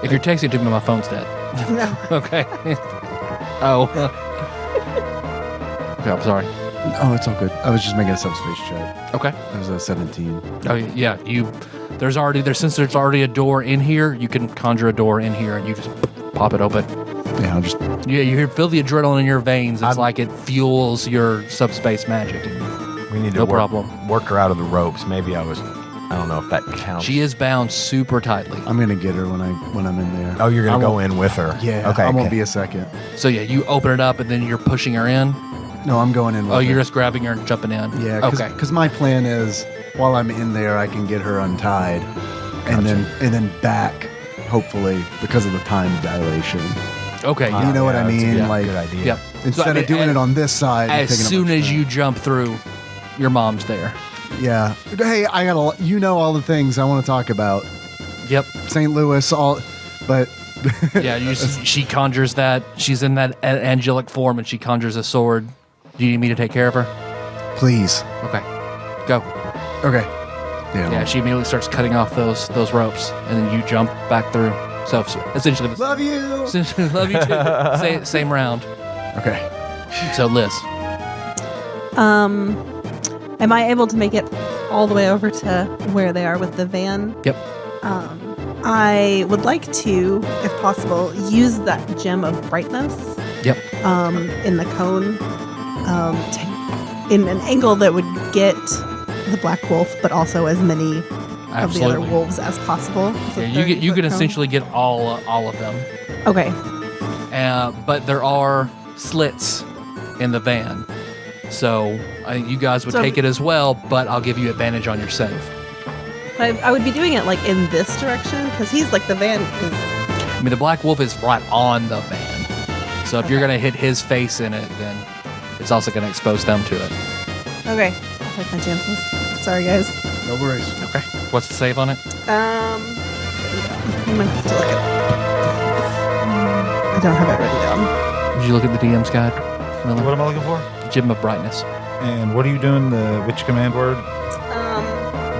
If you're texting to me, my phone's dead. No. Okay. Oh. Okay, I'm sorry. Oh, it's all good. I was just making a subspace check. Okay. It was a 17. Oh yeah, since there's already a door in here, you can conjure a door in here and you just pop it open. Yeah, I'll just. Yeah, you feel the adrenaline in your veins. It's like it fuels your subspace magic. We need to No problem. work her out of the ropes. Maybe I don't know if that counts. She is bound super tightly. I'm gonna get her when I'm in there. Oh, you're going I to go won't- in with her. Yeah. Okay. I won't okay. be a second. So yeah, you open it up and then you're pushing her in. No, I'm going in. With Oh, you're her. just grabbing her and jumping in. Yeah. Okay. Because my plan is while I'm in there, I can get her untied, and then back, hopefully because of the time dilation. Okay. You Yeah. know what I that's a mean? good- Like good idea. Yep. instead So, I mean, of doing it on this side. and As taking up soon much as time. you jump through, your mom's there. Yeah. Hey, I got all the things I want to talk about. Yep. St. Louis, but Yeah. She conjures that. She's in that angelic form, and she conjures a sword. Do you need me to take care of her? please. Okay. Go. Okay. Yeah. Yeah. She immediately starts cutting off those ropes, and then you jump back through. So essentially, Love you. love you too. Same round. Okay. So Liz. Am I able to make it all the way over to where they are with the van? Yep. I would like to, if possible, use that gem of brightness Yep. in the cone in an angle that would get the black wolf, but also as many of the Absolutely. other wolves as possible. It's a Yeah, you 30-foot can cone. essentially get all of them. Okay. But there are slits in the van. So you guys would So- take it as well, but I'll give you advantage on your save. I would be doing it like in this direction because he's like the van is. I mean, the Black Wolf is right on the van. So if you're Okay. going to hit his face in it, then it's also going to expose them to it. Okay. I'll take my chances. Sorry, guys. No worries. Okay. What's the save on it? I'm gonna have to look at. I don't have it written down. Did you look at the DM's guide? Miller? What am I looking for? Gem of Brightness. And what are you doing? Which command word?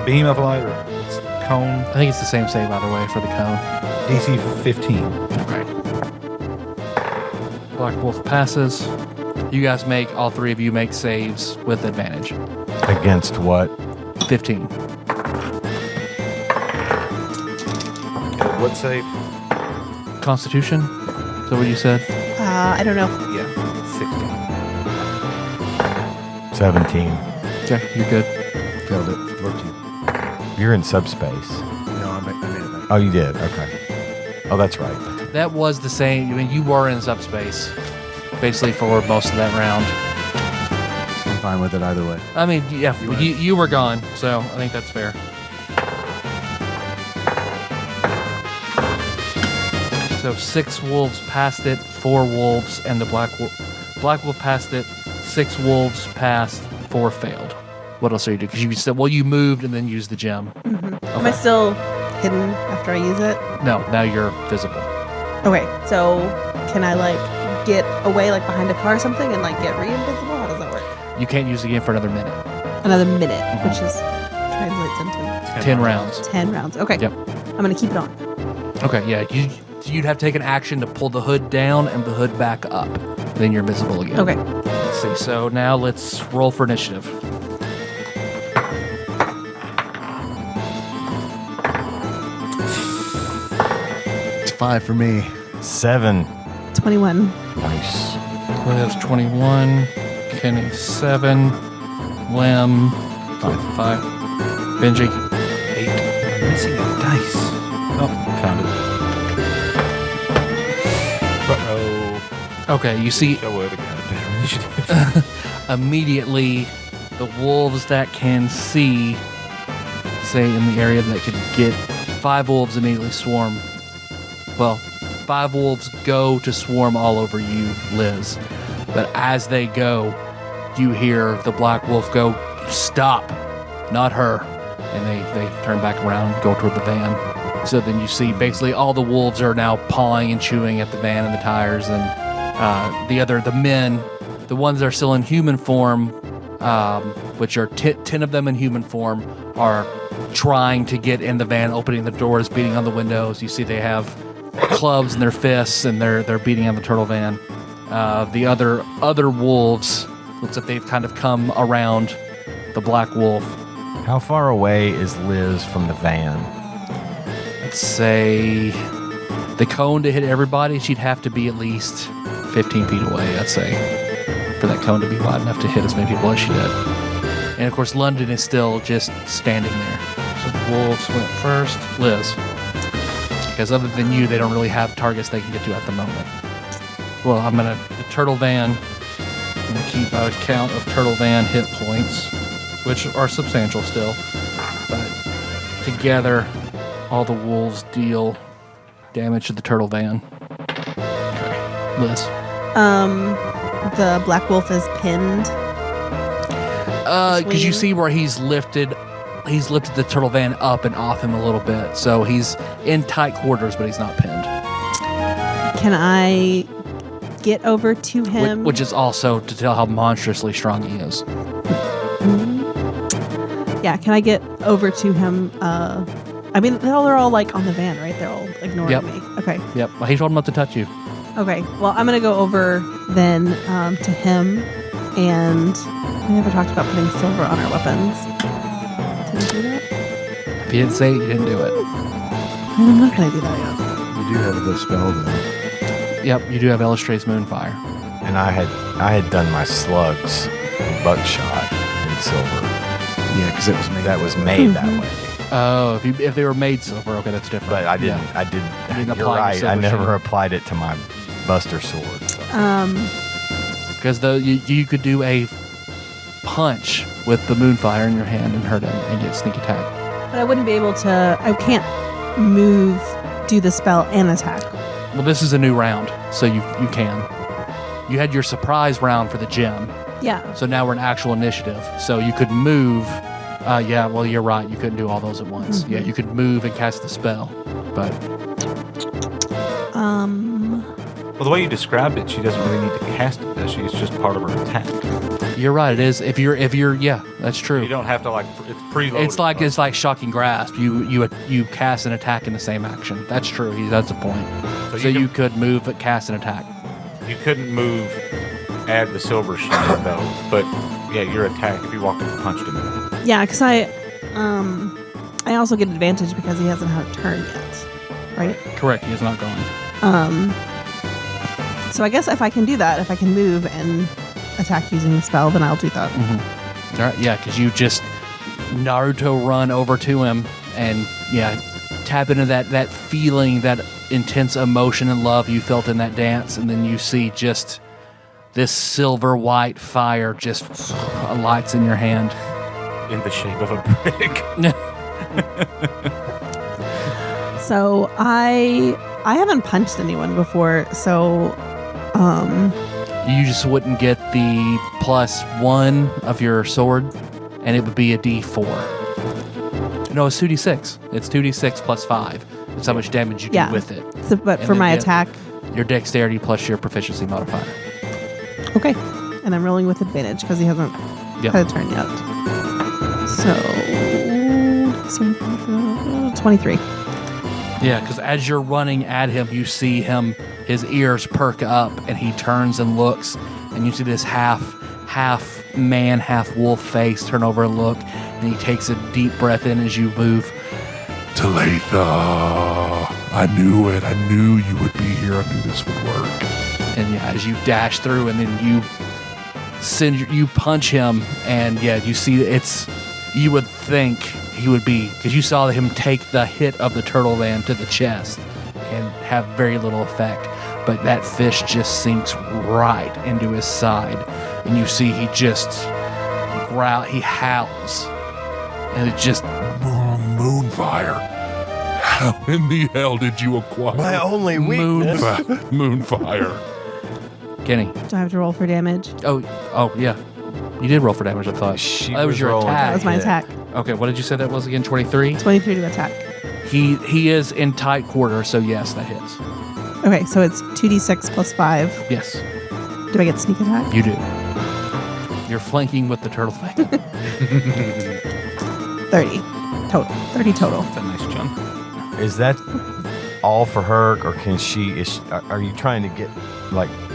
Beam of light or it's cone? I think it's the same save either way for the cone. DC 15. Okay. Black Wolf passes. You guys all three of you make saves with advantage. Against what? 15. What save? Constitution? Is that what you said? I don't know. Yeah, 16. 17. Okay, you're good. Failed it. 14. You're in subspace. No, I made it back. Oh, you did? Okay. Oh, that's right. That was the same. I mean, you were in subspace basically for most of that round. I'm fine with it either way. I mean, yeah, you were gone, so I think that's fair. So 6 wolves passed it, 4 wolves, and the Black Wolf passed it, 6 wolves passed, 4 failed. What else are you doing? Because you said, well, you moved and then used the gem. Am I still hidden after I use it? No, now you're visible. Okay, so can I like get away like behind a car or something and like get re-invisible? How does that work? You can't use it again for another minute. Another minute, which is translates into 10 rounds. 10 rounds. Okay. Yep. I'm gonna keep it on. Okay, yeah. You'd have to take an action to pull the hood down and the hood back up. Then you're visible again. Okay. Let's see. So now let's roll for initiative. It's 5 for me. 7. 21. Nice. Liz 21, Kenny 7, Lim 5, Benji 8. Missing a dice. Oh, found it. Uh-oh. Okay, you see I would have got a better Immediately, the wolves that can see, say in the area that could get 5 wolves immediately swarm. Well, 5 wolves go to swarm all over you, Liz. But as they go, you hear the black wolf go, "Stop, not her." And they turn back around and go toward the van. So then you see basically all the wolves are now pawing and chewing at the van and the tires. And the men, the ones that are still in human form, which are 10 of them in human form, are trying to get in the van, opening the doors, beating on the windows. You see they have clubs in their fists, and they're beating on the turtle van. The other wolves, looks like they've kind of come around the black wolf. How far away is Liz from the van? Let's say the cone to hit everybody, she'd have to be at least 15 feet away, I'd say, for that cone to be wide enough to hit as many people as she did. And of course, London is still just standing there. So the wolves went first. Liz. Because other than you, they don't really have targets they can get to at the moment. Well, the turtle van, I'm going to keep a count of turtle van hit points, which are substantial still. But together, all the wolves deal damage to the turtle van. Okay. Liz. The black wolf is pinned. Because you see where he's lifted the turtle van up and off him a little bit. So he's in tight quarters, but he's not pinned. Can I get over to him? Which is also to tell how monstrously strong he is. Yeah, can I get over to him? They're all like on the van, right? They're all ignoring me. Okay. Yep. Well, he told him not to touch you. Okay. Well, I'm going to go over then to him. And we never talked about putting silver on our weapons. Did we do that? If you didn't say it, you didn't do it. I'm not going to do that yet. You do have the spell, though. Yep, you do have Illustrate's Moonfire. And I had done my slugs and buckshot in silver. Yeah, because it was made. That was made that way. Oh, if they were made silver, okay, that's different. But I didn't. Yeah. I didn't. You didn't You're apply the right. I silver never sheen. applied it to my Buster sword. Because you could do a punch with the Moonfire in your hand and hurt him and get sneak attack. But I wouldn't be able to. I can't move, do the spell, and attack. Well, this is a new round, so you can. You had your surprise round for the gem. Yeah. So now we're in actual initiative. So you could move. Yeah, well, you're right. You couldn't do all those at once. Mm-hmm. Yeah, you could move and cast the spell. But Well, the way you described it, she doesn't really need to cast it, does she? It's just part of her attack. you're right. It is. If you're, yeah, that's true. You don't have to, it's preloaded. It's like shocking grasp. You cast an attack in the same action. That's true. That's a point. So you could move but cast an attack. You couldn't move, add the silver sheen, though. But, yeah, your attack, if you walked up and punched him. Yeah, because I also get advantage because he hasn't had a turn yet, right? Correct. He is not going. So I guess if I can do that, if I can move and attack using the spell, then I'll do that. Mm-hmm. All right. Yeah, because you just Naruto run over to him and tap into that feeling, that intense emotion and love you felt in that dance, and then you see just this silver white fire just lights in your hand. In the shape of a brick. So I haven't punched anyone before, so You just wouldn't get the +1 of your sword, and it would be a D4. No, it's 2D6. It's 2D6 plus 5. That's how much damage you do with it. So, but And for then my get attack, your dexterity plus your proficiency modifier. okay. And I'm rolling with advantage because he hasn't Yep. had a turn yet. So 23. Yeah, because as you're running at him, you see his ears perk up, and he turns and looks, and you see this half man, half wolf face turn over and look, and he takes a deep breath in as you move. Talitha, I knew it. I knew you would be here. I knew this would work. And as you dash through, and then you punch him, and you see you would think he would be, because you saw him take the hit of the turtle van to the chest and have very little effect. but that fish just sinks right into his side, and you see he just he howls, and it just Moonfire. How in the hell did you acquire My only weakness. Moonfire? Kenny. Do I have to roll for damage? Oh yeah, you did roll for damage. I thought She that was was your rolling. attack. That was my hit. attack. Okay, what did you say that was again? 23. 23 to attack. He is in tight quarter, so yes, that hits. Okay, so it's 2d6 plus 5. Yes, Do I get sneak attack? you do. You're flanking with the turtle thing. 30 total. 30 total. That's a nice chunk. Is that all for her, or can she? Are you trying to get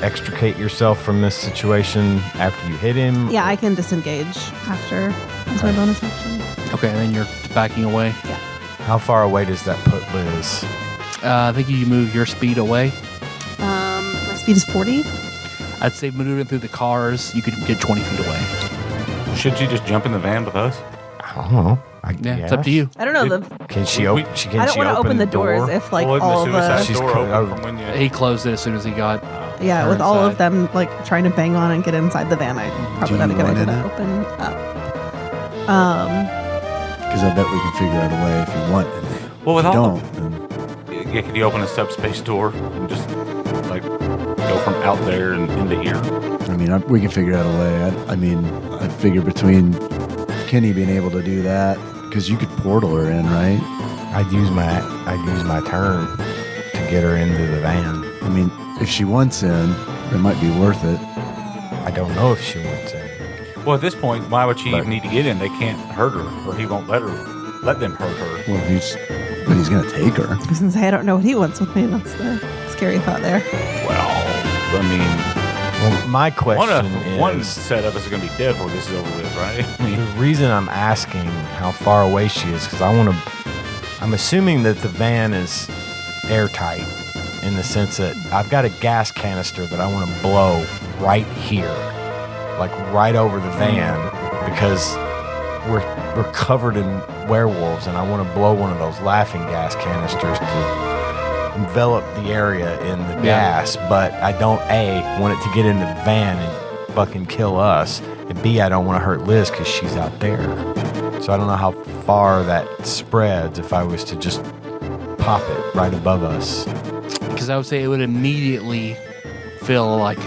extricate yourself from this situation after you hit him? Yeah, I can disengage after as my bonus action. Okay, and then you're backing away. How far away does that put Liz? I think you move your speed away. My speed is 40. I'd say maneuvering through the cars, you could get 20 feet away. Should she just jump in the van with us? I don't know. Yeah, it's up to you. I don't know. Can she We- open? I don't want to open the doors if Well, all the of suicide She's door co- open from when you... He closed it as soon as he got. yeah, her with all of inside. them trying to bang on and get inside the van, I probably Do not a you good want idea in to it? open up. Because I bet we can figure out a way if you want. And Well, with if you all don't, then Yeah, could you open a subspace door and just go from out there and into here? I mean, we can figure out a way. I figure between Kenny being able to do that, because you could portal her in, right? I'd use my turn to get her into the van. I mean, if she wants in, it might be worth it. I don't know if she wants in. Well, at this point, why would she But- even need to get in? They can't hurt her, or he won't let them hurt her. Well, but he's gonna take her. I was going to say, I don't know what he wants with me. That's the scary thought there. Well, I mean, Well, my question one is setup is going to be dead before this is over with, right? I mean, the reason I'm asking how far away she is because I'm assuming that the van is airtight in the sense that I've got a gas canister that I want to blow right here, like right over the van, because we're covered in werewolves, and I want to blow one of those laughing gas canisters to envelop the area in the gas, but I don't want it to get in the van and fucking kill us, and B, I don't want to hurt Liz because she's out there. So I don't know how far that spreads if I was to just pop it right above us. Because I would say it would immediately fill like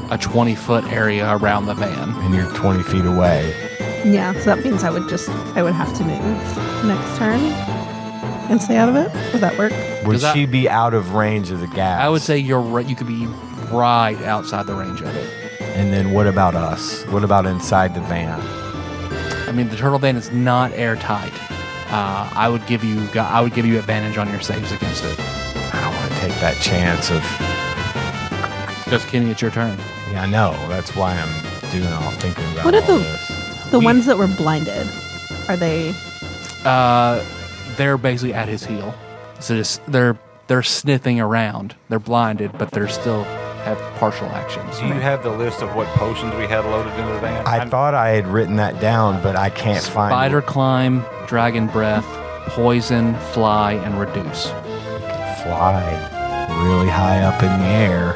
a 20-foot area around the van. And you're 20 feet away. Yeah, so that means I would have to move next turn and stay out of it. Would that work? Would 'Cause she be out of range of the gas? I would say you're right. You could be right outside the range of it. And then what about us? What about inside the van? I mean, the turtle van is not airtight. I would give you advantage on your saves against it. I don't want to take that chance of. Because Kenny, it's your turn. Yeah, I know. That's why I'm thinking about What are all the- this. The ones that were blinded, are they? They're basically at his heel. So they're sniffing around. They're blinded, but they're still have partial actions. do you have the list of what potions we had loaded into the van? I thought I had written that down, but I can't find Spider it. climb, dragon breath, poison, fly, and reduce. Fly really high up in the air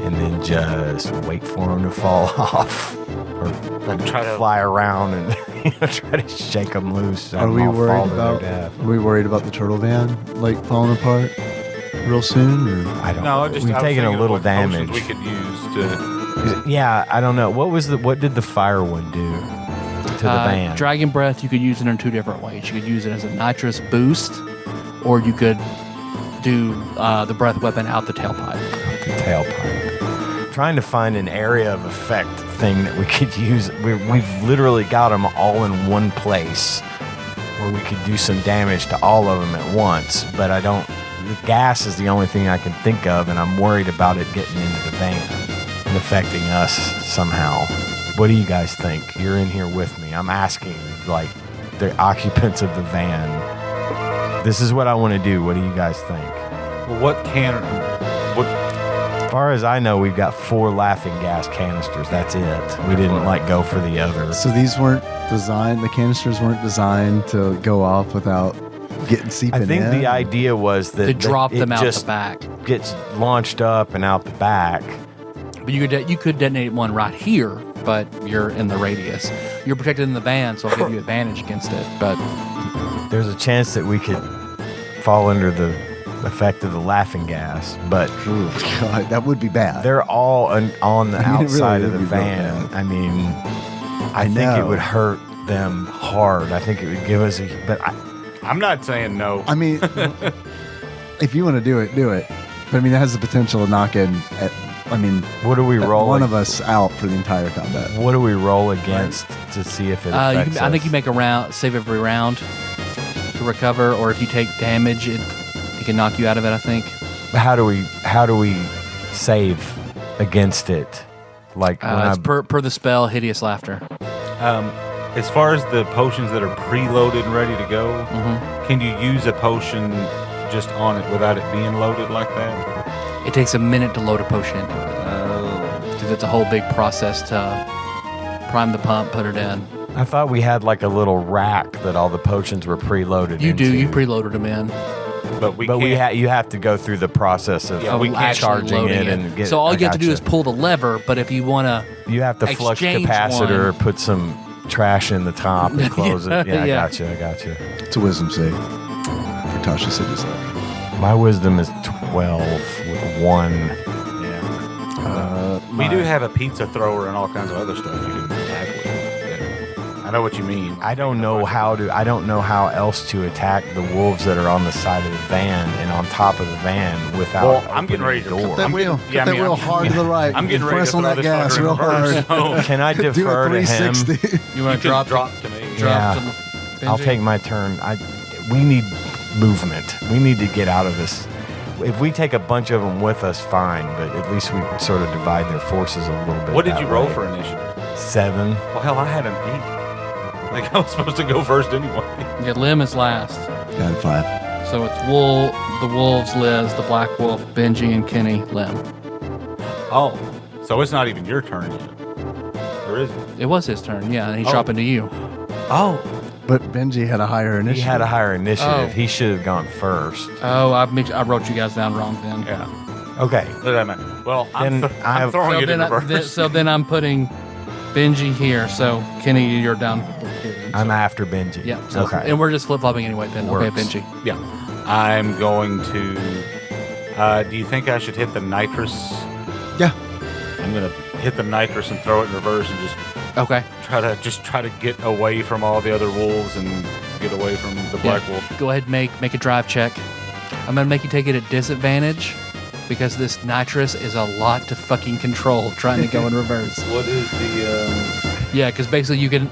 and then just wait for them to fall off. Or try to- fly around and try to shake them loose. Are we worried about? Are we worried about the turtle van falling apart real soon? Or? I don't No, know. just We've I was taken a thinking of little what potions damage. we could use to. Yeah, I don't know. What did the fire one do to the van? Dragon breath, you could use it in two different ways. You could use it as a nitrous boost, or you could do the breath weapon out the tailpipe. The tailpipe. Trying to find an area of effect thing that we could use. We've literally got them all in one place where we could do some damage to all of them at once, but I don't. The gas is the only thing I can think of, and I'm worried about it getting into the van and affecting us somehow. What do you guys think? You're in here with me. I'm asking, the occupants of the van. This is what I want to do. What do you guys think? Well, what? As far as I know, we've got 4 laughing gas canisters. That's it. We didn't go for the others. So these weren't designed. The canisters weren't designed to go off without getting seeping I think in. the idea was that To drop it them out just the back. gets launched up and out the back. But you could detonate one right here, but you're in the radius. You're protected in the van, so I'll give you advantage against it. But There's a chance that we could fall under the effect of the laughing gas, but Ooh, God, that would be bad. they're all on the I mean, it really outside of would the be real van. bad. I mean, I think it know. would hurt them hard. I think it would give us but I'm not saying no. I mean, if you want to do it, do it. But I mean, it has the potential to knock in. what do we roll? One of us out for the entire combat. What do we roll against to see if it affects I think us? you make a round, save every round to recover, or if you take damage, it can knock you out of it. I think. How do we save against it? Like when It's per the spell, hideous laughter. As far as the potions that are preloaded and ready to go, can you use a potion just on it without it being loaded like that? It takes a minute to load a potion into it. Because it's a whole big process to prime the pump, put it in. I thought we had like a little rack that all the potions were preloaded. You do. into. You preloaded them in. But we But can't. you have to go through the process of Yeah, we can't Actually charging loading it and get. so all I you have to do gotcha. is pull the lever. But if you want to, You have to flush exchange capacitor, one. put some trash in the top, and close it. Yeah, Yeah. I gotcha. It's a wisdom save for Tasha City's luck. My wisdom is 12 with 1. Yeah. We do have a pizza thrower and all kinds of other stuff you can attack with. Yeah. I know what you mean. I don't know how else to attack the wolves that are on the side of the van and on top of the van without. Well, I'm getting opening ready the to door. That I'm wheel. getting- yeah, Cut that I mean, wheel I'm- hard to the right. I'm getting ready Press to on throw that this gas fucker in real reverse. hard. Can I Do a defer to him? 360. you want to You can drop drop to me. Yeah. to Benji? I'll take my turn. We need movement. We need to get out of this. If we take a bunch of them with us, fine. But at least we sort of divide their forces a little bit. What did that you roll way. for initiative? 7. Well, hell, I had an 8. Like, I was supposed to go first anyway. Yeah, Lim is last. Got 5. So it's the wolves, Liz, the black wolf, Benji, and Kenny, Lim. Oh, so it's not even your turn yet. Or is it? It was his turn, yeah, and he's Oh. dropping to you. Oh, But Benji had a higher initiative. He had a higher initiative. Oh. He should have gone first. Oh, I wrote you guys down wrong then. yeah. Okay. What did that matter? Well, I'm Then I have- throwing So it in then, reverse. so then I'm putting Benji here. So Kenny, you're down. I'm after Benji. Yeah. So, Okay. And we're just flip flopping anyway. Then okay, Works. Benji. Yeah. I'm going to. Do you think I should hit the nitrous? Yeah. I'm gonna hit the nitrous and throw it in reverse and just Okay. try to get away from all the other wolves and get away from the black wolf. Go ahead, make a drive check. I'm gonna make you take it at disadvantage because this nitrous is a lot to fucking control. Trying to go in reverse. What is the Yeah, because basically you can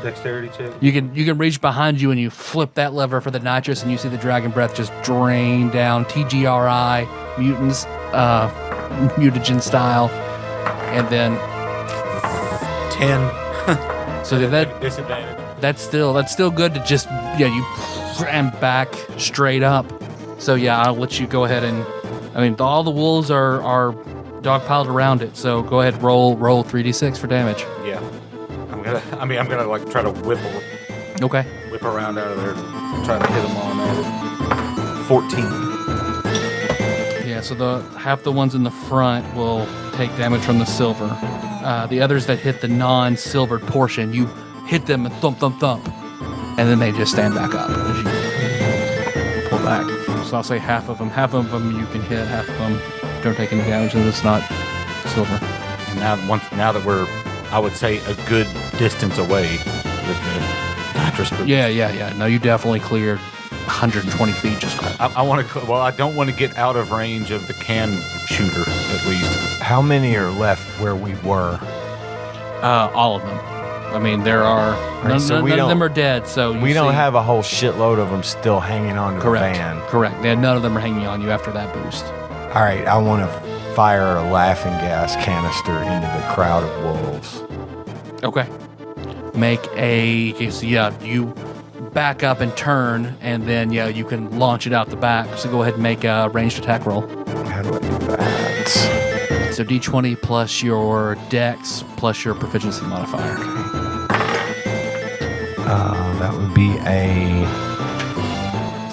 dexterity check? you can reach behind you and you flip that lever for the nitrous and you see the dragon breath just drain down TGRI mutants mutagen style, and then 10. so that Disadvantage. that's still good to just you ram back straight up. So yeah, I'll let you go ahead and all the wolves are dogpiled around it. So go ahead, roll 3d6 for damage. Yeah. I'm gonna like try to whip Okay. around out of there and try to hit them all at it. 14. Yeah, so the half the ones in the front will take damage from the silver. The others that hit the non-silvered portion, you hit them and thump, thump, thump, and then they just stand back up as you pull back. So I'll say half of them. Half of them you can hit, half of them don't take any damage, and it's not silver. And now that we're, I would say, a good distance away with the nitrous boost. Yeah. No, you definitely cleared 120 feet just I want to. Well, I don't want to get out of range of the can shooter, at least. How many are left where we were? all of them. I mean, there are none, so we none of don't- them are dead. So you We don't see- have a whole shitload of them still hanging on to correct. the van. Correct. Yeah, none of them are hanging on you after that boost. All right, I want to fire a laughing gas canister into the crowd of wolves. Okay. Make you back up and turn, and then you can launch it out the back. So go ahead and make a ranged attack roll. How do I do that? So D20 plus your dex plus your proficiency modifier. That would be a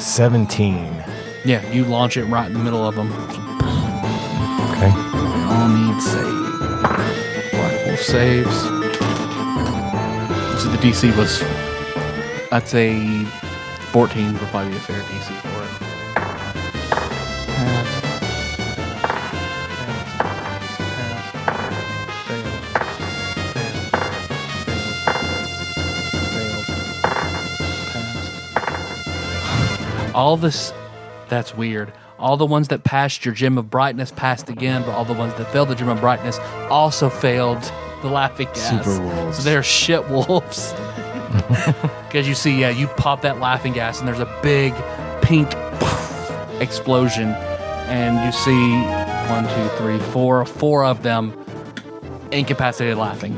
17. Yeah, you launch it right in the middle of them. Okay. All need save. Black Wolf saves. So the DC was, I'd say 14 would probably be a fair DC for it. Pass. All this, that's weird. All the ones that passed your Gem of Brightness passed again, but all the ones that failed the Gem of Brightness also failed the Laughing Gas. Super wolves. So they're shit wolves. Because you see, you pop that Laughing Gas and there's a big pink explosion. And you see 4 of them incapacitated laughing.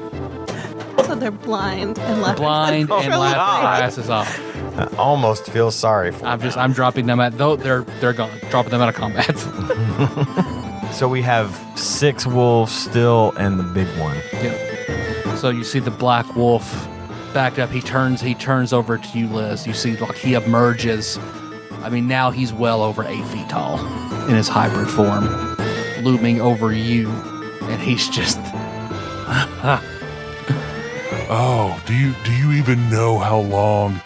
So they're blind and laughing. Blind and laughing their asses off. I almost feel sorry for them. I'm dropping them at, though they're gone. Dropping them out of combat. So we have 6 wolves still and the big one. Yep. So you see the Black Wolf backed up. He turns over to you, Liz. You see like he emerges. I mean, now he's well over 8 feet tall in his hybrid form, looming over you, and he's just. Oh, do you even know how long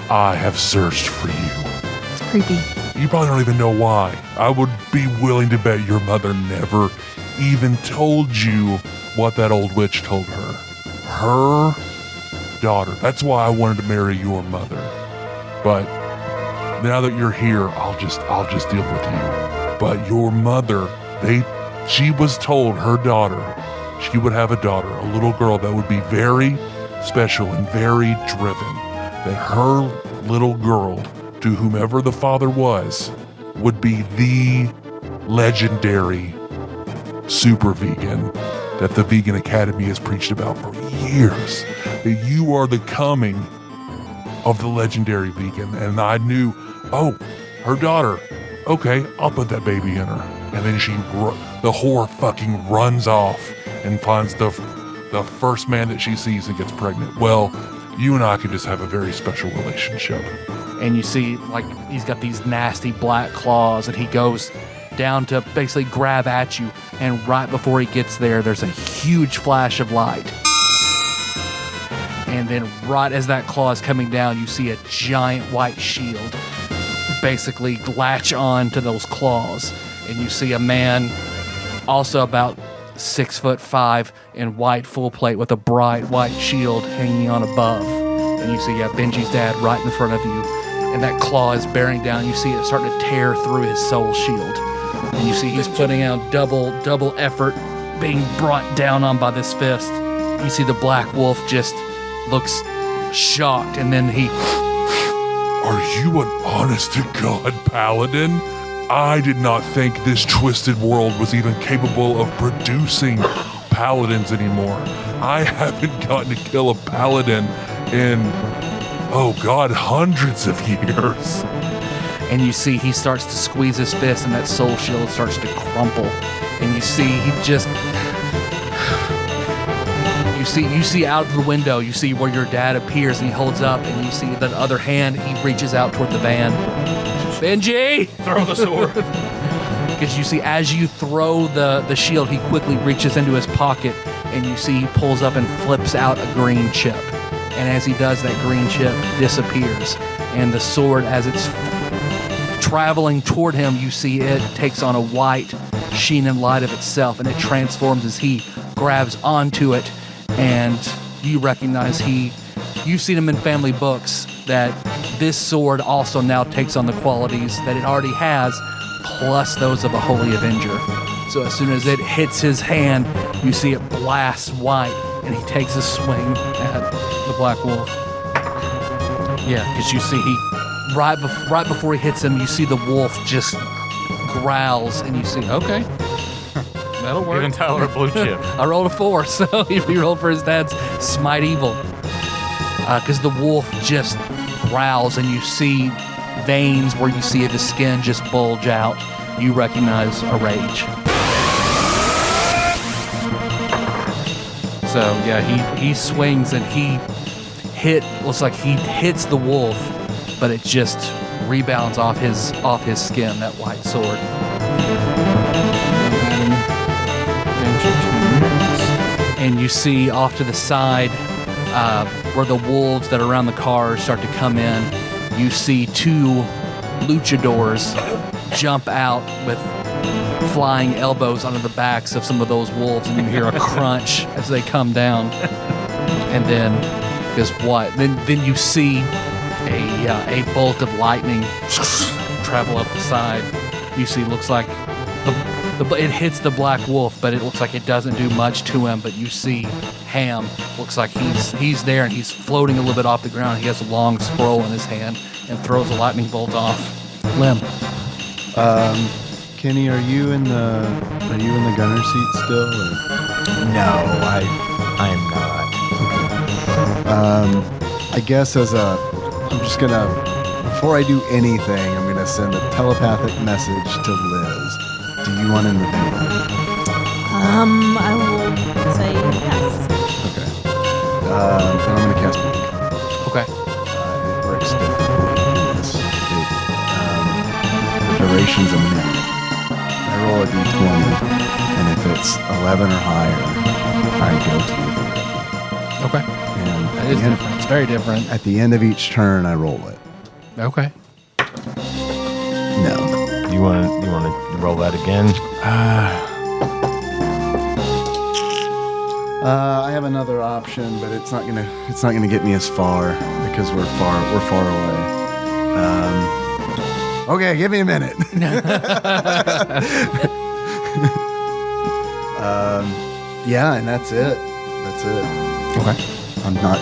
I have searched for you? It's creepy. You probably don't even know why. I would be willing to bet your mother never even told you what that old witch told her. Her daughter. That's why I wanted to marry your mother. But now that you're here, I'll just deal with you. But your mother, she was told her daughter, she would have a daughter, a little girl that would be very special and very driven. That her little girl, to whomever the father was, would be the legendary super vegan that the Vegan Academy has preached about for years. That you are the coming of the legendary vegan. And I knew, oh, her daughter, okay, I'll put that baby in her. And then the whore fucking runs off and finds the first man that she sees and gets pregnant. Well, you and I can just have a very special relationship. And you see, like, he's got these nasty black claws, and he goes down to basically grab at you. And right before he gets there, there's a huge flash of light. And then right as that claw is coming down, you see a giant white shield basically latch on to those claws. And you see a man also about 6'5" in white full plate with a bright white shield hanging on above. And you see Benji's dad right in front of you. And that claw is bearing down. You see it starting to tear through his soul shield. And you see he's putting out double effort being brought down on by this fist. You see the Black Wolf just looks shocked, and then he... Are you an honest-to-God paladin? I did not think this twisted world was even capable of producing paladins anymore. I haven't gotten to kill a paladin in, oh God, hundreds of years. And you see he starts to squeeze his fist, and that soul shield starts to crumple. And you see he just... You see out of the window, you see where your dad appears, and he holds up, and you see the other hand, he reaches out toward the van. Benji! Throw the sword. Because you see, as you throw the shield, he quickly reaches into his pocket, and you see he pulls up and flips out a green chip. And as he does, that green chip disappears. And the sword, as it's traveling toward him, you see it takes on a white sheen and light of itself, and it transforms as he grabs onto it. And you recognize you've seen him in family books, that this sword also now takes on the qualities that it already has, plus those of a Holy Avenger. So as soon as it hits his hand, you see it blast white, and he takes a swing at the Black Wolf. Yeah, because you see right before he hits him, you see the wolf just growls, and you see, okay. That'll work. Even Tyler a blue chip. I rolled a 4, so he rolled for his dad's Smite Evil. Because the wolf just growls, and you see veins where you see his skin just bulge out. You recognize a rage. So, yeah, he swings, and looks like he hits the wolf, but it just rebounds off his skin, that white sword. And you see off to the side where the wolves that are around the cars start to come in, you see two luchadors jump out with flying elbows onto the backs of some of those wolves, and you hear a crunch as they come down. And then, guess what? Then you see a bolt of lightning travel up the side. You see, looks like it hits the black wolf, but it looks like it doesn't do much to him. But you see Ham, looks like he's there, and he's floating a little bit off the ground. He has a long scroll in his hand and throws a lightning bolt off. Lim. Kenny, are you in the gunner seat still? Or? No, I am not. I guess I'm just gonna, before I do anything, I'm gonna send a telepathic message to Liz. Do you want in the van? I will say yes. Okay. And I'm gonna cast Blink. Okay. It works differently in this. The duration's a minute. I roll a d20, and if it's 11 or higher, I go to the other. Okay. And That is different. It's very different. at the end of each turn, I roll it. Okay. No. You want to roll that again? I have another option, but it's not gonna get me as far because we're far away. Okay, give me a minute. Yeah, and that's it. Okay. I'm not.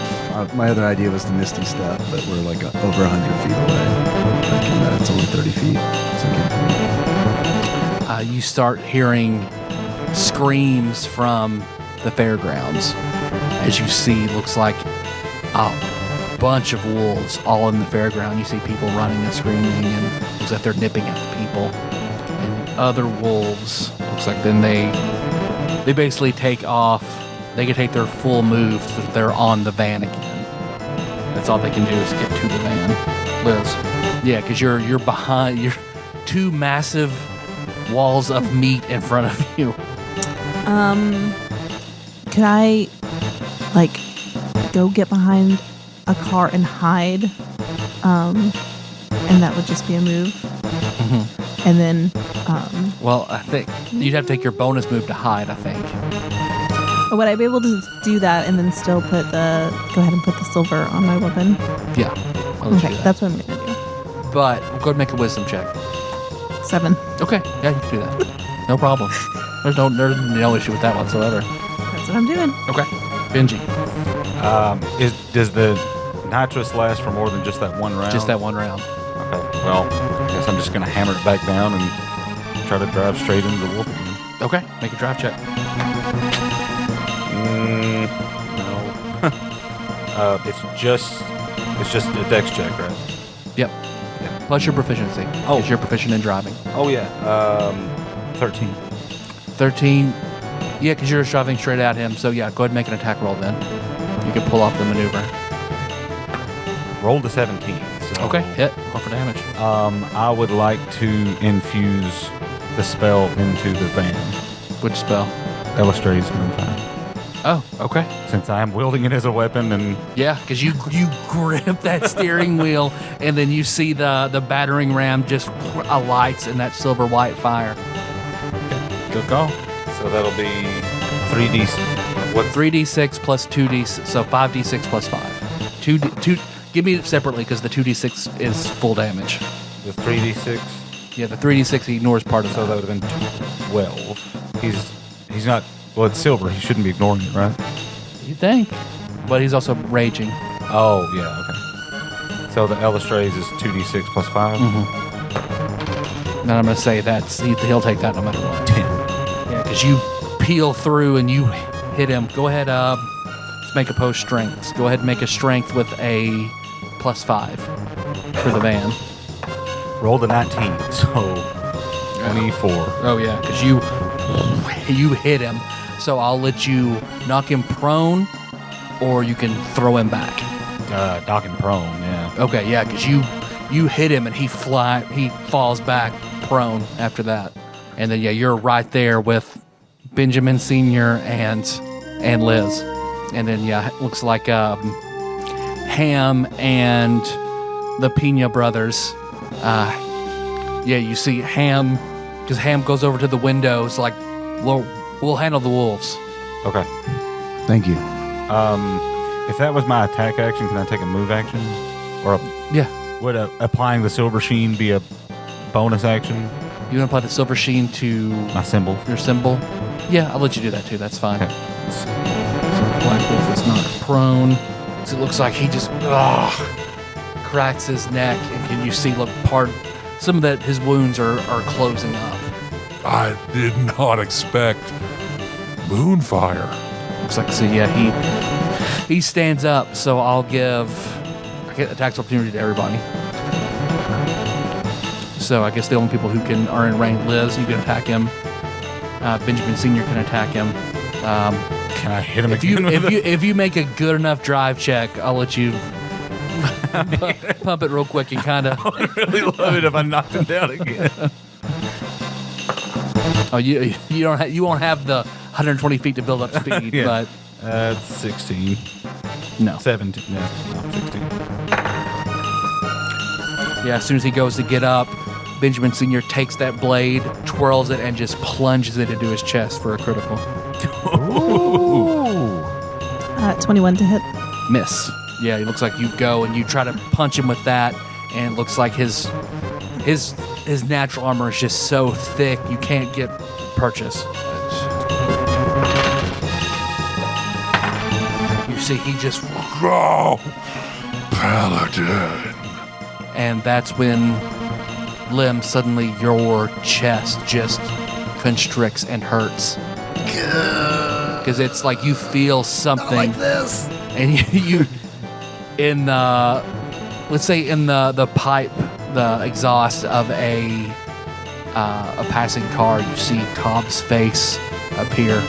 My other idea was the Misty Step, but we're like over 100 feet away. It's only 30 feet, so I can't. You start hearing screams from the fairgrounds as you see, looks like a bunch of wolves all in the fairground. You see people running and screaming, and looks like they're nipping at the people. And other wolves, looks like then they basically take off. They can take their full move so that they're on the van again. That's all they can do is get to the van. Liz. Yeah, because you're behind. You're two massive walls of meat in front of you. Could I, go get behind a car and hide? And that would just be a move. Mm-hmm. And then, Well, I think you'd have to take your bonus move to hide, I think. would I be able to do that and then still go ahead and put the silver on my weapon? Yeah. I'll let you Okay, do that. that's what I'm gonna do. But go ahead and make a wisdom check. 7. Okay. Yeah, you can do that. No problem. There's no issue with that whatsoever. That's what I'm doing. Okay. Benji. Does the nitrous last for more than just that one round? Just that one round. Okay. Well, I guess I'm just going to hammer it back down and try to drive straight into the wolf again. Okay. Make a drive check. No. It's just a dex check, right? Yep. Yeah. Plus your proficiency. Oh. Because you're proficient in driving. Oh yeah. 13. 13. Yeah, because you're driving straight at him. So yeah, go ahead and make an attack roll then. You can pull off the maneuver. Rolled a 17. So, Okay. Hit. Roll for damage. I would like to infuse the spell into the van. Which spell? Illustrates Moonfire. Oh, okay. Since I am wielding it as a weapon and Yeah, because you grip that steering wheel, and then you see the battering ram just alights in that silver white fire. good call. So that'll be 3d. What? 3d6 plus 2d6, so 5d6 plus 5. 2. Give me it separately because the 2d6 is full damage. The 3d6. Yeah, the 3d6 ignores part of So that that. would have been 12. He's not. Well, it's silver. He shouldn't be ignoring it, right? You think? But he's also raging. Oh yeah. Okay. So the Illustrates is 2d6 plus 5. Mm-hmm. And I'm going to say he'll take that no matter what. 10. Yeah, because you peel through and you hit him. Go ahead, let's make opposed strengths. Go ahead and make a strength with a plus 5 for the van. Roll the 19. So 24. Oh yeah, because you hit him. So I'll let you knock him prone, or you can throw him back. Knocking prone. Yeah. Okay, yeah, because you you hit him and he falls back prone after that. And then you're right there with Benjamin Sr. and Liz. And then it looks like Ham and the Pena brothers. You see Ham, because Ham goes over to the windows like, we'll handle the wolves. Okay. Thank you. If that was my attack action, can I take a move action? Or would applying the silver sheen be a bonus action? You want to apply the silver sheen to My symbol. your symbol? Yeah, I'll let you do that too. That's fine. Okay. So Black Wolf is not prone. So it looks like he just cracks his neck, and you see some of that his wounds are closing up. I did not expect moonfire. Looks like he stands up. So I get attacks opportunity to everybody. So I guess the only people who are in range, Liz, you can attack him. Benjamin Sr. can attack him. Can I hit him If you make a good enough drive check, I'll let you pump it real quick and kind of. I would really love it if I knocked him down again. Oh, you won't have the 120 feet to build up speed, Yeah. but That's 16. no. 17. No, 16. Yeah, as soon as he goes to get up, Benjamin Sr. takes that blade, twirls it, and just plunges it into his chest for a critical. 21 to hit. Miss. Yeah, it looks like you go and you try to punch him with that, and it looks like his natural armor is just so thick you can't get purchase. You see, he just, Go, Paladin. and that's when Lim, suddenly your chest just constricts and hurts. Because it's like you feel something. Not like this. And you in the, let's say in the pipe, the exhaust of a passing car, you see Cobb's face appear.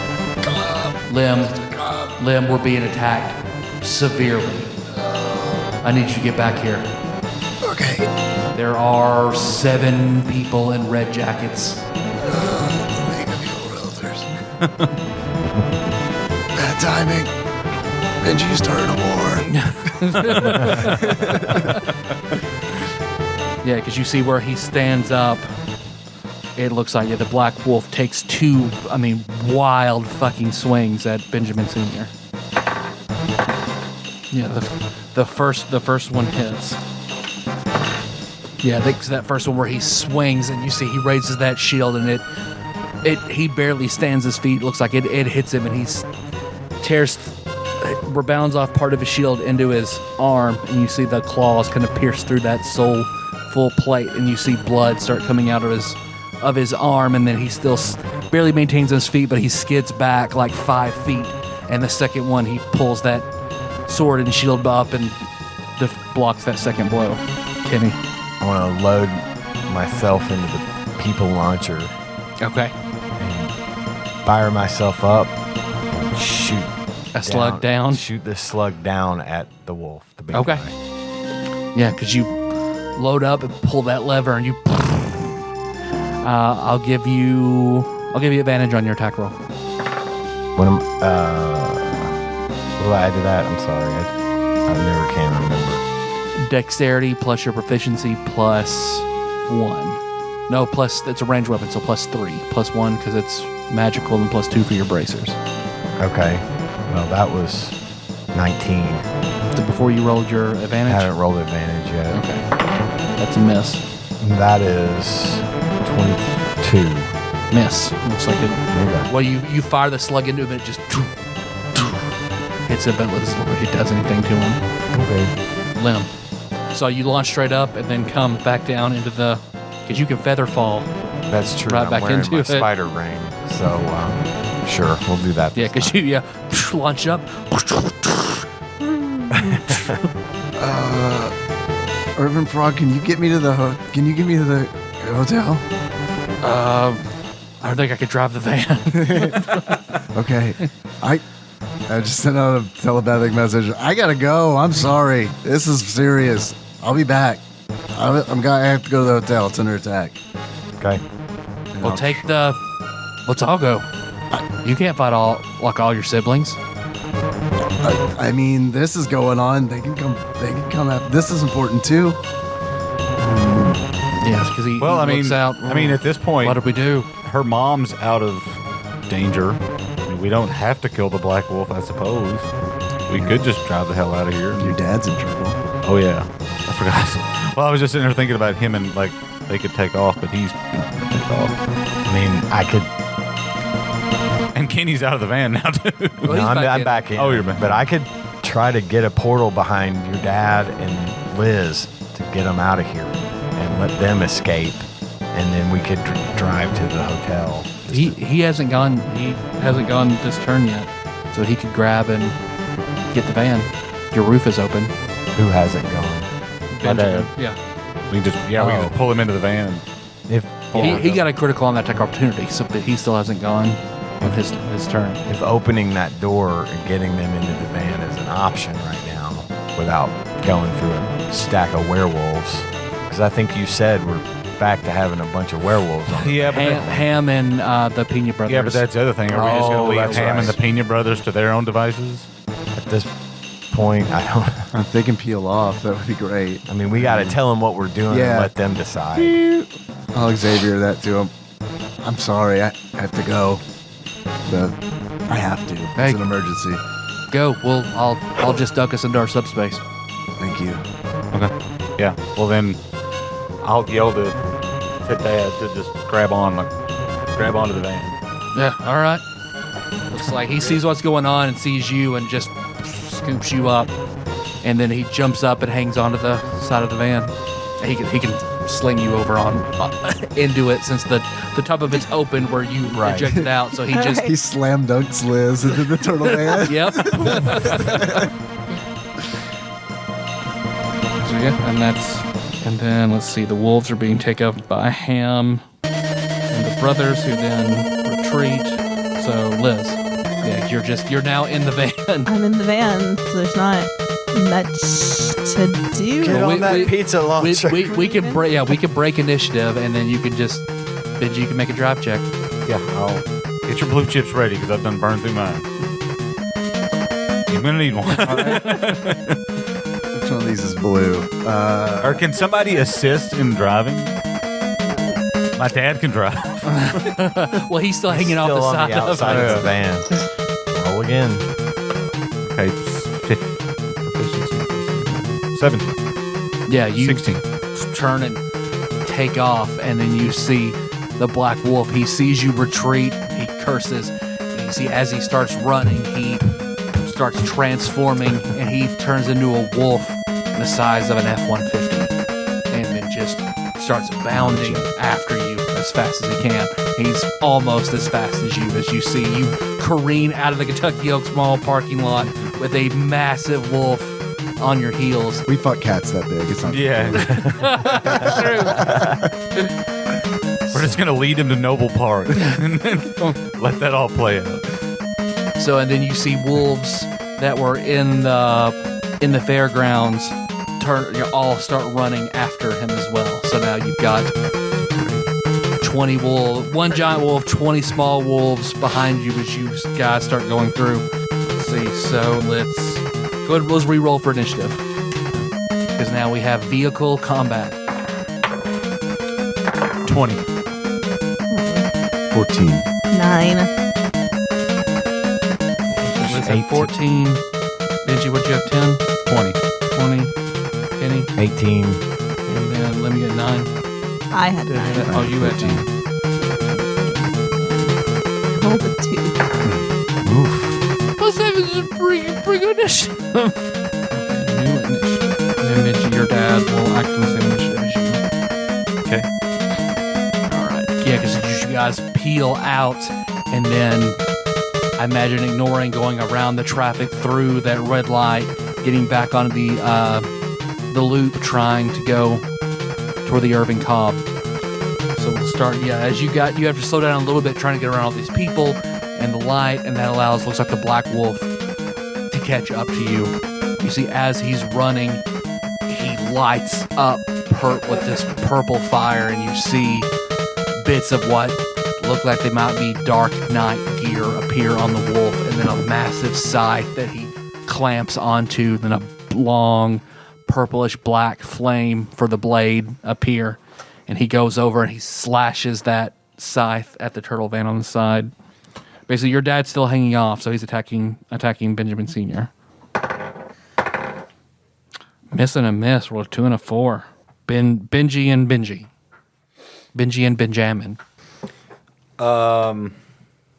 Lim, we're being attacked severely. I need you to get back here. Okay. There are 7 people in red jackets. Bad timing. Benji, you started a war. Yeah, because you see where he stands up. It looks like the Black Wolf takes 2, wild fucking swings at Benjamin Sr. Yeah, the first one hits. Yeah, that first one where he swings and you see he raises that shield and he barely stands his feet. Looks like it hits him and he rebounds off part of his shield into his arm, and you see the claws kind of pierce through that full plate, and you see blood start coming out of his arm, and then he still barely maintains his feet, but he skids back like 5 feet, and the second one he pulls that sword and shield up and blocks that second blow. Kenny. I want to load myself into the people launcher Okay. and fire myself up and shoot A slug down? Shoot the slug down at the wolf. The big Okay. guy. Yeah, because you load up and pull that lever, and you. I'll give you advantage on your attack roll. What do I add to that? I'm sorry. I never can remember. Dexterity plus your proficiency plus 1. No, plus it's a ranged weapon, so plus 3. Plus 1 because it's magical, and plus 2 for your bracers. Okay. Well, that was 19. So before you rolled your I advantage? haven't rolled advantage yet. Okay. That's a miss. That is 22. Miss. Looks like it. Okay. Well, you fire the slug into him, and it just hits him, but it does anything to him. Okay. Limb. So you launch straight up and then come back down into the, because you can feather fall. That's true. Right I'm back wearing into my it. spider ring. So, sure, we'll do that. Yeah, because you launch up. Urban Frog, can you get me to the hotel? I don't think I could drive the van. Okay. I just sent out a telepathic message. I gotta go. I'm sorry. This is serious. I'll be back. I have to go to the hotel. It's under attack. Okay. Let's all go. You can't fight all your siblings. I mean, this is going on. They can come out. This is important too. Yeah, because he looks out. I mean, at this point, What did we do? her mom's out of danger. I mean, we don't have to kill the Black Wolf, I suppose. We could just drive the hell out of here. Your dad's in trouble. Oh, yeah. I forgot. Well, I was just sitting there thinking about him and, like, they could take off, but he's take off. I mean, I could. And Kenny's out of the van now, too. Well, No, he's I'm back in. Oh, you're back. But I could try to get a portal behind your dad and Liz to get them out of here and let them escape, and then we could drive to the hotel. He hasn't gone. He hasn't gone this turn yet, so he could grab and get the van. Your roof is open. Who hasn't gone? Benjamin. Yeah. We can just pull him into the van. And If He got a critical on that tech opportunity, so but he still hasn't gone on his turn. If opening that door and getting them into the van is an option right now, without going through a stack of werewolves, because I think you said we're back to having a bunch of werewolves on. Yeah, but Ham and the Pena brothers. yeah, but that's the other thing. Are we just going to leave that's Ham and right. the Pena brothers to their own devices? At this point, I don't. If they can peel off, that would be great. I mean, we got to tell them what we're doing Yeah. and let them decide. I'll Xavier that to him. I'm sorry, I have to go. I have to. Hey. It's an emergency. Go. I'll just duck us into our subspace. Thank you. Okay. Yeah. Well, then I'll yell to Dad to just grab onto the van. Yeah. All right. Looks like he sees what's going on and sees you and just scoops you up, and then he jumps up and hangs onto the side of the van. He can sling you over on into it since the top of it's open where you ejected out. So he just He slam dunks Liz into the turtle van. Yep. So yeah, and then let's see, the wolves are being taken up by Ham and the brothers, who then retreat. So Liz, yeah, you're now in the van. I'm in the van, so there's not much to do. Get on that pizza launcher. We can break initiative, and then you can just Benji, you can make a drive check. Yeah. I'll get your blue chips ready because I've done burned through mine. You're gonna need one. Which one of these is blue? Or can somebody assist in driving? My dad can drive. Well, he's still hanging off the Still on side the outside of the van. Roll again. Okay. 17. Yeah, you 16. turn and take off, and then you see the Black Wolf. He sees you retreat. He curses. And you see as he starts running, he starts transforming, and he turns into a wolf the size of an F-150, and then just starts bounding after you as fast as he can. He's almost as fast as you see you careen out of the Kentucky Oaks Mall parking lot with a massive wolf on your heels. We fought cats that big. It's not. Yeah. We're just gonna lead him to Noble Park and then let that all play out. So, and then you see wolves that were in the fairgrounds all start running after him as well. So now you've got 20 wolves, one giant wolf, 20 small wolves behind you as you guys start going through. Let's see. So let's go ahead. Let's re-roll for initiative because now we have vehicle combat. 20. 14. 9. So let's have 14. Benji, what'd you have? 10? 20. 20. Kenny? 18. And then let me get 9. I had Did I 9. hit it? Oh, you had 10. Rolled a 2. Oof. Plus 7 is a pretty good initiative. New initiative. And then Benji, your dad will act on the same initiative as you. Okay. All right. Yeah, because you guys peel out, and then I imagine ignoring going around the traffic through that red light, getting back onto the loop, trying to go toward the Irving Cobb. So we'll start. Yeah, as you have to slow down a little bit, trying to get around all these people and the light, and that looks like the Black Wolf to catch up to you. You see, as he's running, he lights up this purple fire, and you see bits of what look like they might be Dark Knight gear appear on the wolf, and then a massive scythe that he clamps onto, then a long purplish black flame for the blade appear, and he goes over and he slashes that scythe at the turtle van on the side. Basically, your dad's still hanging off, so he's attacking Benjamin Sr. Missing a miss. Roll a 2 and a 4. Benji and Benjamin.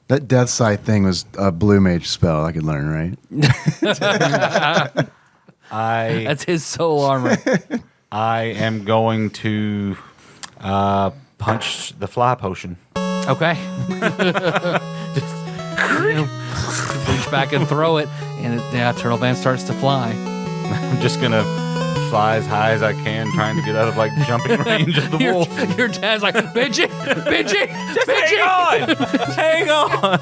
That Death Sight thing was a blue mage spell I could learn, right? That's his soul armor. I am going to punch the fly potion. Okay. Just reach back and throw it, and turtle van starts to fly. I'm just gonna fly as high as I can, trying to get out of like jumping range of the wolf. Your dad's like, Benji. Hang on.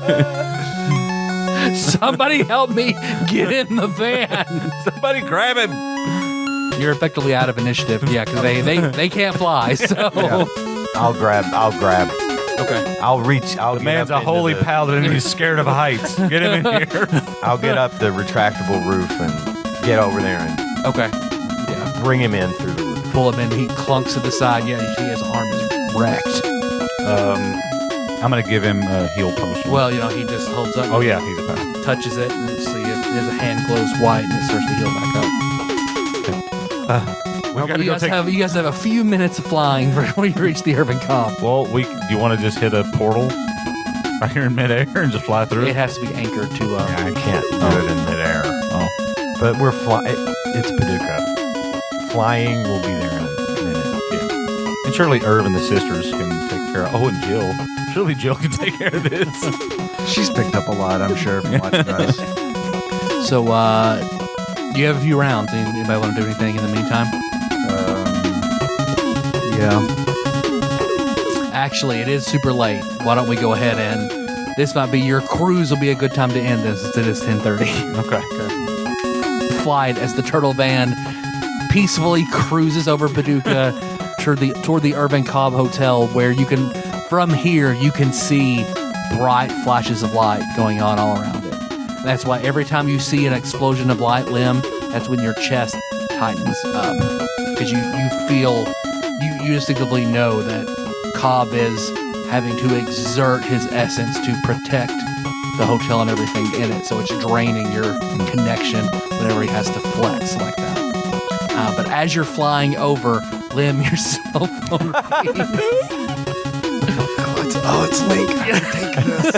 Somebody help me get in the van. Somebody grab him. You're effectively out of initiative, yeah, because they can't fly. So I'll grab. okay. I'll reach. The man's a holy paladin and he's scared of heights. Get him in here. I'll get up the retractable roof and get over there and Okay. bring him in through the roof. Pull him in. He clunks to the side. Yeah, you see his arm is wrecked. I'm gonna give him a heal potion. Well, he just holds up. Oh yeah, he's a paladin. Touches it, and you see his hand glows white, and it starts to heal back up. We gotta go take. You guys have a few minutes of flying before you reach the urban cob. Well, do you want to just hit a portal right here in midair and just fly through? It has to be anchored to. Yeah, I can't do it in midair. Oh, But we're flying. It's Paducah. Flying will be there in a minute. yeah. And surely Irv and the sisters can take care of. Oh, and Jill. Surely Jill can take care of this. She's picked up a lot, I'm sure, from watching us. So, you have a few rounds. Anybody want to do anything in the meantime? Yeah. Actually, it is super late. Why don't we go ahead and this might be your cruise. Will be a good time to end this. It is 10:30. Okay. Flight as the turtle van peacefully cruises over Paducah toward the Urban Cobb Hotel, where from here you can see bright flashes of light going on all around it. That's why every time you see an explosion of light limb, that's when your chest tightens up, because you instinctively know that Cobb is having to exert his essence to protect the hotel and everything in it, so it's draining your connection whenever he has to flex like that. But as you're flying over, Lim, your cell phone rings. It's Link. I can take this.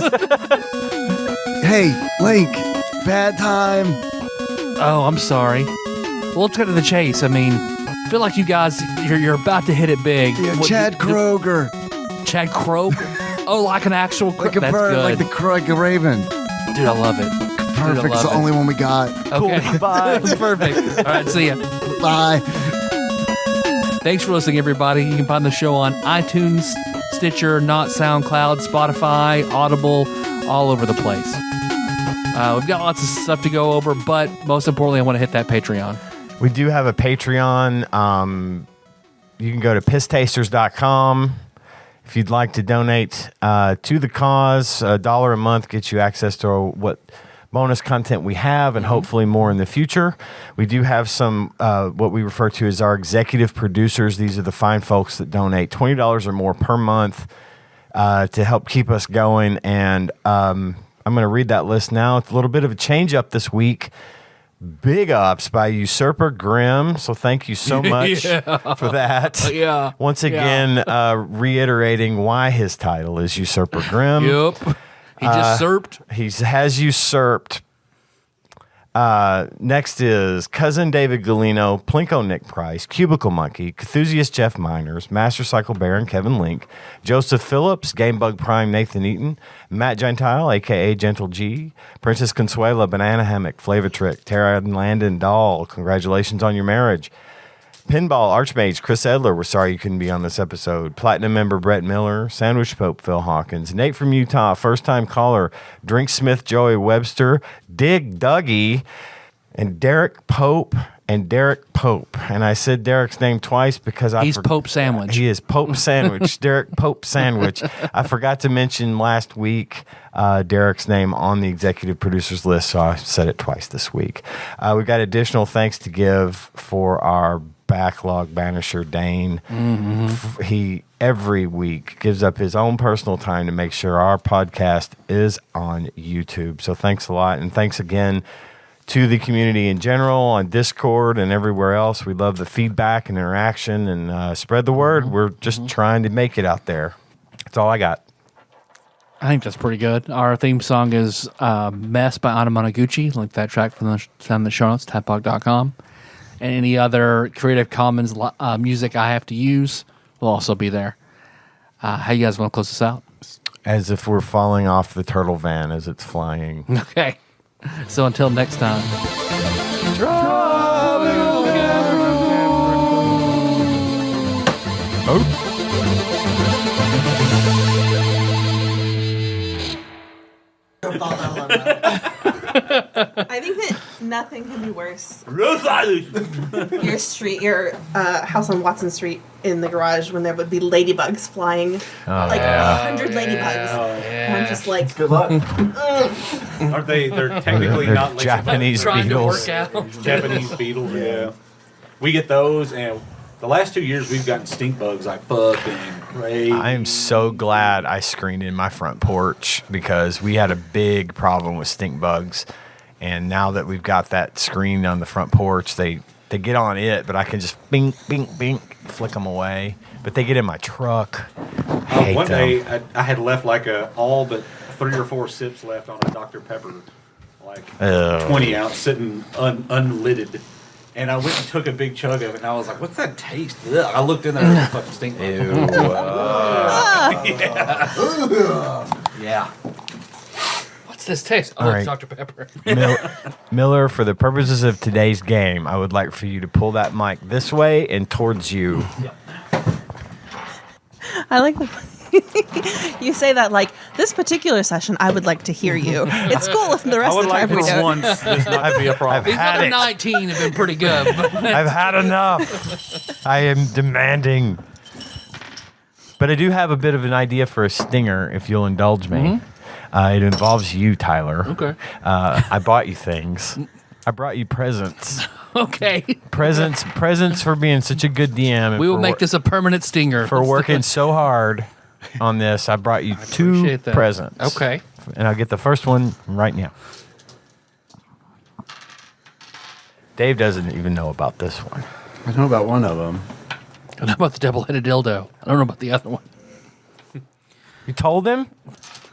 Hey, Link. Bad time. Oh, I'm sorry. Well, let's get to the chase. I mean, I feel like you guys, you're about to hit it big. Yeah, Chad CROWger. Chad CROWger? Oh, like an actual Like a That's bird, good. like a raven. Dude, I love it. Perfect. It's the only one we got. Okay. Cool. Bye. Perfect. All right, see ya. Bye. Thanks for listening, everybody. You can find the show on iTunes, Stitcher, Not SoundCloud, Spotify, Audible, all over the place. We've got lots of stuff to go over, but most importantly, I want to hit that Patreon. We do have a Patreon. You can go to pisstasters.com if you'd like to donate to the cause. $1 a month gets you access to what bonus content we have, and hopefully more in the future. We do have some what we refer to as our executive producers. These are the fine folks that donate $20 or more per month to help keep us going. And I'm going to read that list now. It's a little bit of a change up this week. Big ups by Usurper Grimm. So thank you so much for that. Yeah. Once again, reiterating why his title is Usurper Grimm. Yep. He just usurped. He has usurped. Next is Cousin David Galino, Plinko Nick Price, Cubicle Monkey, Cthusiast Jeff Miners, Master Cycle Baron Kevin Link, Joseph Phillips, Gamebug Prime Nathan Eaton, Matt Gentile, a.k.a. Gentle G, Princess Consuela, Banana Hammock, Flavatrick, Tara and Landon Dahl, congratulations on your marriage. Pinball Archmage Chris Edler, we're sorry you couldn't be on this episode. Platinum member Brett Miller, Sandwich Pope Phil Hawkins, Nate from Utah, first time caller Drink Smith Joey Webster, Dig Dougie, and Derek Pope and Derek Pope. And I said Derek's name twice because He's Pope Sandwich. He is Pope Sandwich. Derek Pope Sandwich. I forgot to mention last week Derek's name on the executive producers list, so I said it twice this week. We've got additional thanks to give for our backlog banisher, Dane. He every week gives up his own personal time to make sure our podcast is on YouTube. So thanks a lot, and thanks again to the community in general on Discord and everywhere else. We love the feedback and interaction, and spread the word. We're just trying to make it out there. That's all I got. I think that's pretty good. Our theme song is Mess by Anna Monoguchi. Link that track from the show notes, tadpog.com. And any other Creative Commons music I have to use will also be there. How you guys want to close this out? As if we're falling off the turtle van as it's flying. Okay. So until next time. I think that nothing can be worse. Your house on Watson Street in the garage when there would be ladybugs flying, 100 ladybugs. And I'm just like, Good luck. Aren't they? They're technically They're not Japanese Trying to beetles. work out. Japanese beetles. Yeah, we get those, and the last 2 years we've gotten stink bugs like fucking crazy. I am so glad I screened in my front porch because we had a big problem with stink bugs. And now that we've got that screen on the front porch, they get on it, but I can just bink, bink, bink, flick them away. But they get in my truck. I hate One them. day I had left like all but 3 or 4 sips left on a Dr. Pepper, like 20 ounce sitting unlidded. And I went and took a big chug of it, and I was like, "What's that taste?" Ugh. I looked in there, and it was fucking stink bug. Yeah. What's this taste? Oh, All it's right. Dr. Pepper. Miller, for the purposes of today's game, I would like for you to pull that mic this way and towards you. I like the. You say that like this particular session. I would like to hear you. It's cool if the rest of the time we don't. once this not be a problem. These Had other it. 19 have been pretty good. But I've had enough. I am demanding. But I do have a bit of an idea for a stinger, if you'll indulge me. It involves you, Tyler. Okay. I bought you things. I brought you presents. okay. Presents for being such a good DM. And We will for make this a permanent stinger. for working so hard on this. I brought you 2 appreciate that. presents. Okay. And I'll get the first one right now. Dave doesn't even know about this one. I know about one of them. I know about the double-headed dildo. I don't know about the other one. You told him?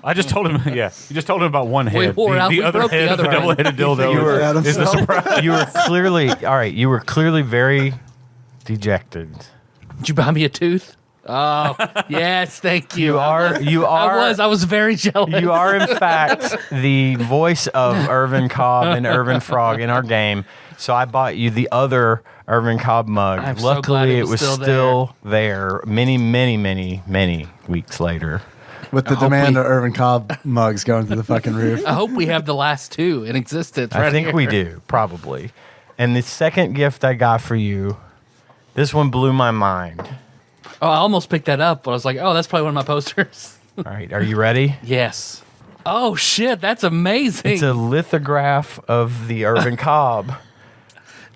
I just told him. Yeah, you just told him about one head. wore out- we the other broke the head, other the end. double-headed dildo, You were- is the surprise. You were clearly all right. You were clearly very dejected. Did you buy me a tooth? Oh, yes, thank you. I was very jealous. You are in fact the voice of Irvin Cobb and Irvin Frog in our game. So I bought you the other Irvin Cobb mug. I'm so Luckily, glad it was still there. Many weeks later. With the hope demand we- of Irvin Cobb mugs going through the fucking roof. I hope we have the last 2 in existence. I right think here. we do, probably. And the second gift I got for you, this one blew my mind. Oh, I almost picked that up, but I was like, oh, that's probably one of my posters. All right, are you ready? Yes. Oh, shit, that's amazing. It's a lithograph of the Irvin Cobb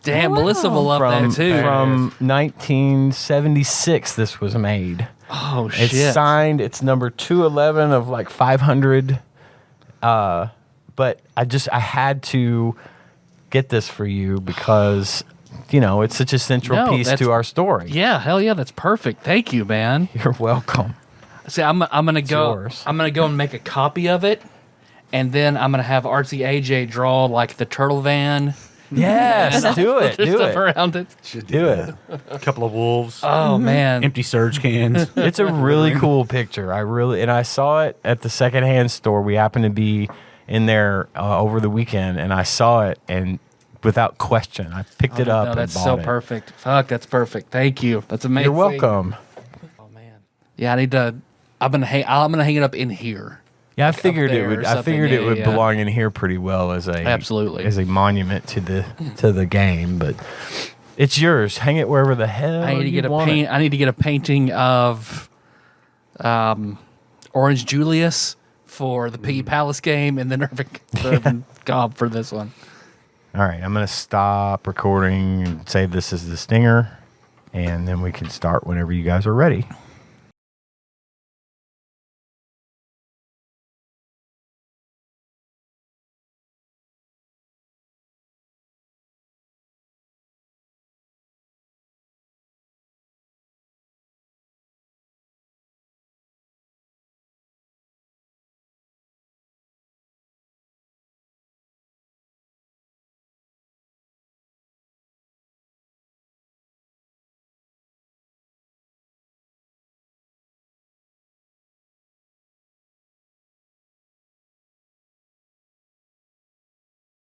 Damn, Melissa will love from, that too. from 1976. This was made. Oh, It's shit. signed. It's number 211 of like 500. But I had to get this for you because, you know, it's such a central No, piece that's- to our story. Yeah, hell yeah, that's perfect. Thank you, man. You're welcome. See, I'm gonna go. yours. I'm gonna go and make a copy of it, and then I'm gonna have Artsy AJ draw like the turtle van. Yes, do it. There's Do stuff it. around it. Do it. A couple of wolves, Oh man, empty surge cans. It's a really cool picture. I saw it at the secondhand store. We happened to be in there over the weekend, and I saw it, and without question, I picked it up. No, and that's bought so it. perfect. Fuck, that's perfect. Thank you. That's amazing. You're welcome. Oh man. Yeah, I need to. I'm gonna hang it up in here. Yeah, I figured there it would. or I something. figured it Yeah, would yeah. belong in here pretty well as a Absolutely. as a monument to the game. But it's yours. Hang it wherever the hell I need to you get a want paint. it. I need to get a painting of Orange Julius for the Piggy Palace game, and then Irvin Cobb for this one. All right, I'm gonna stop recording and save this as the stinger, and then we can start whenever you guys are ready.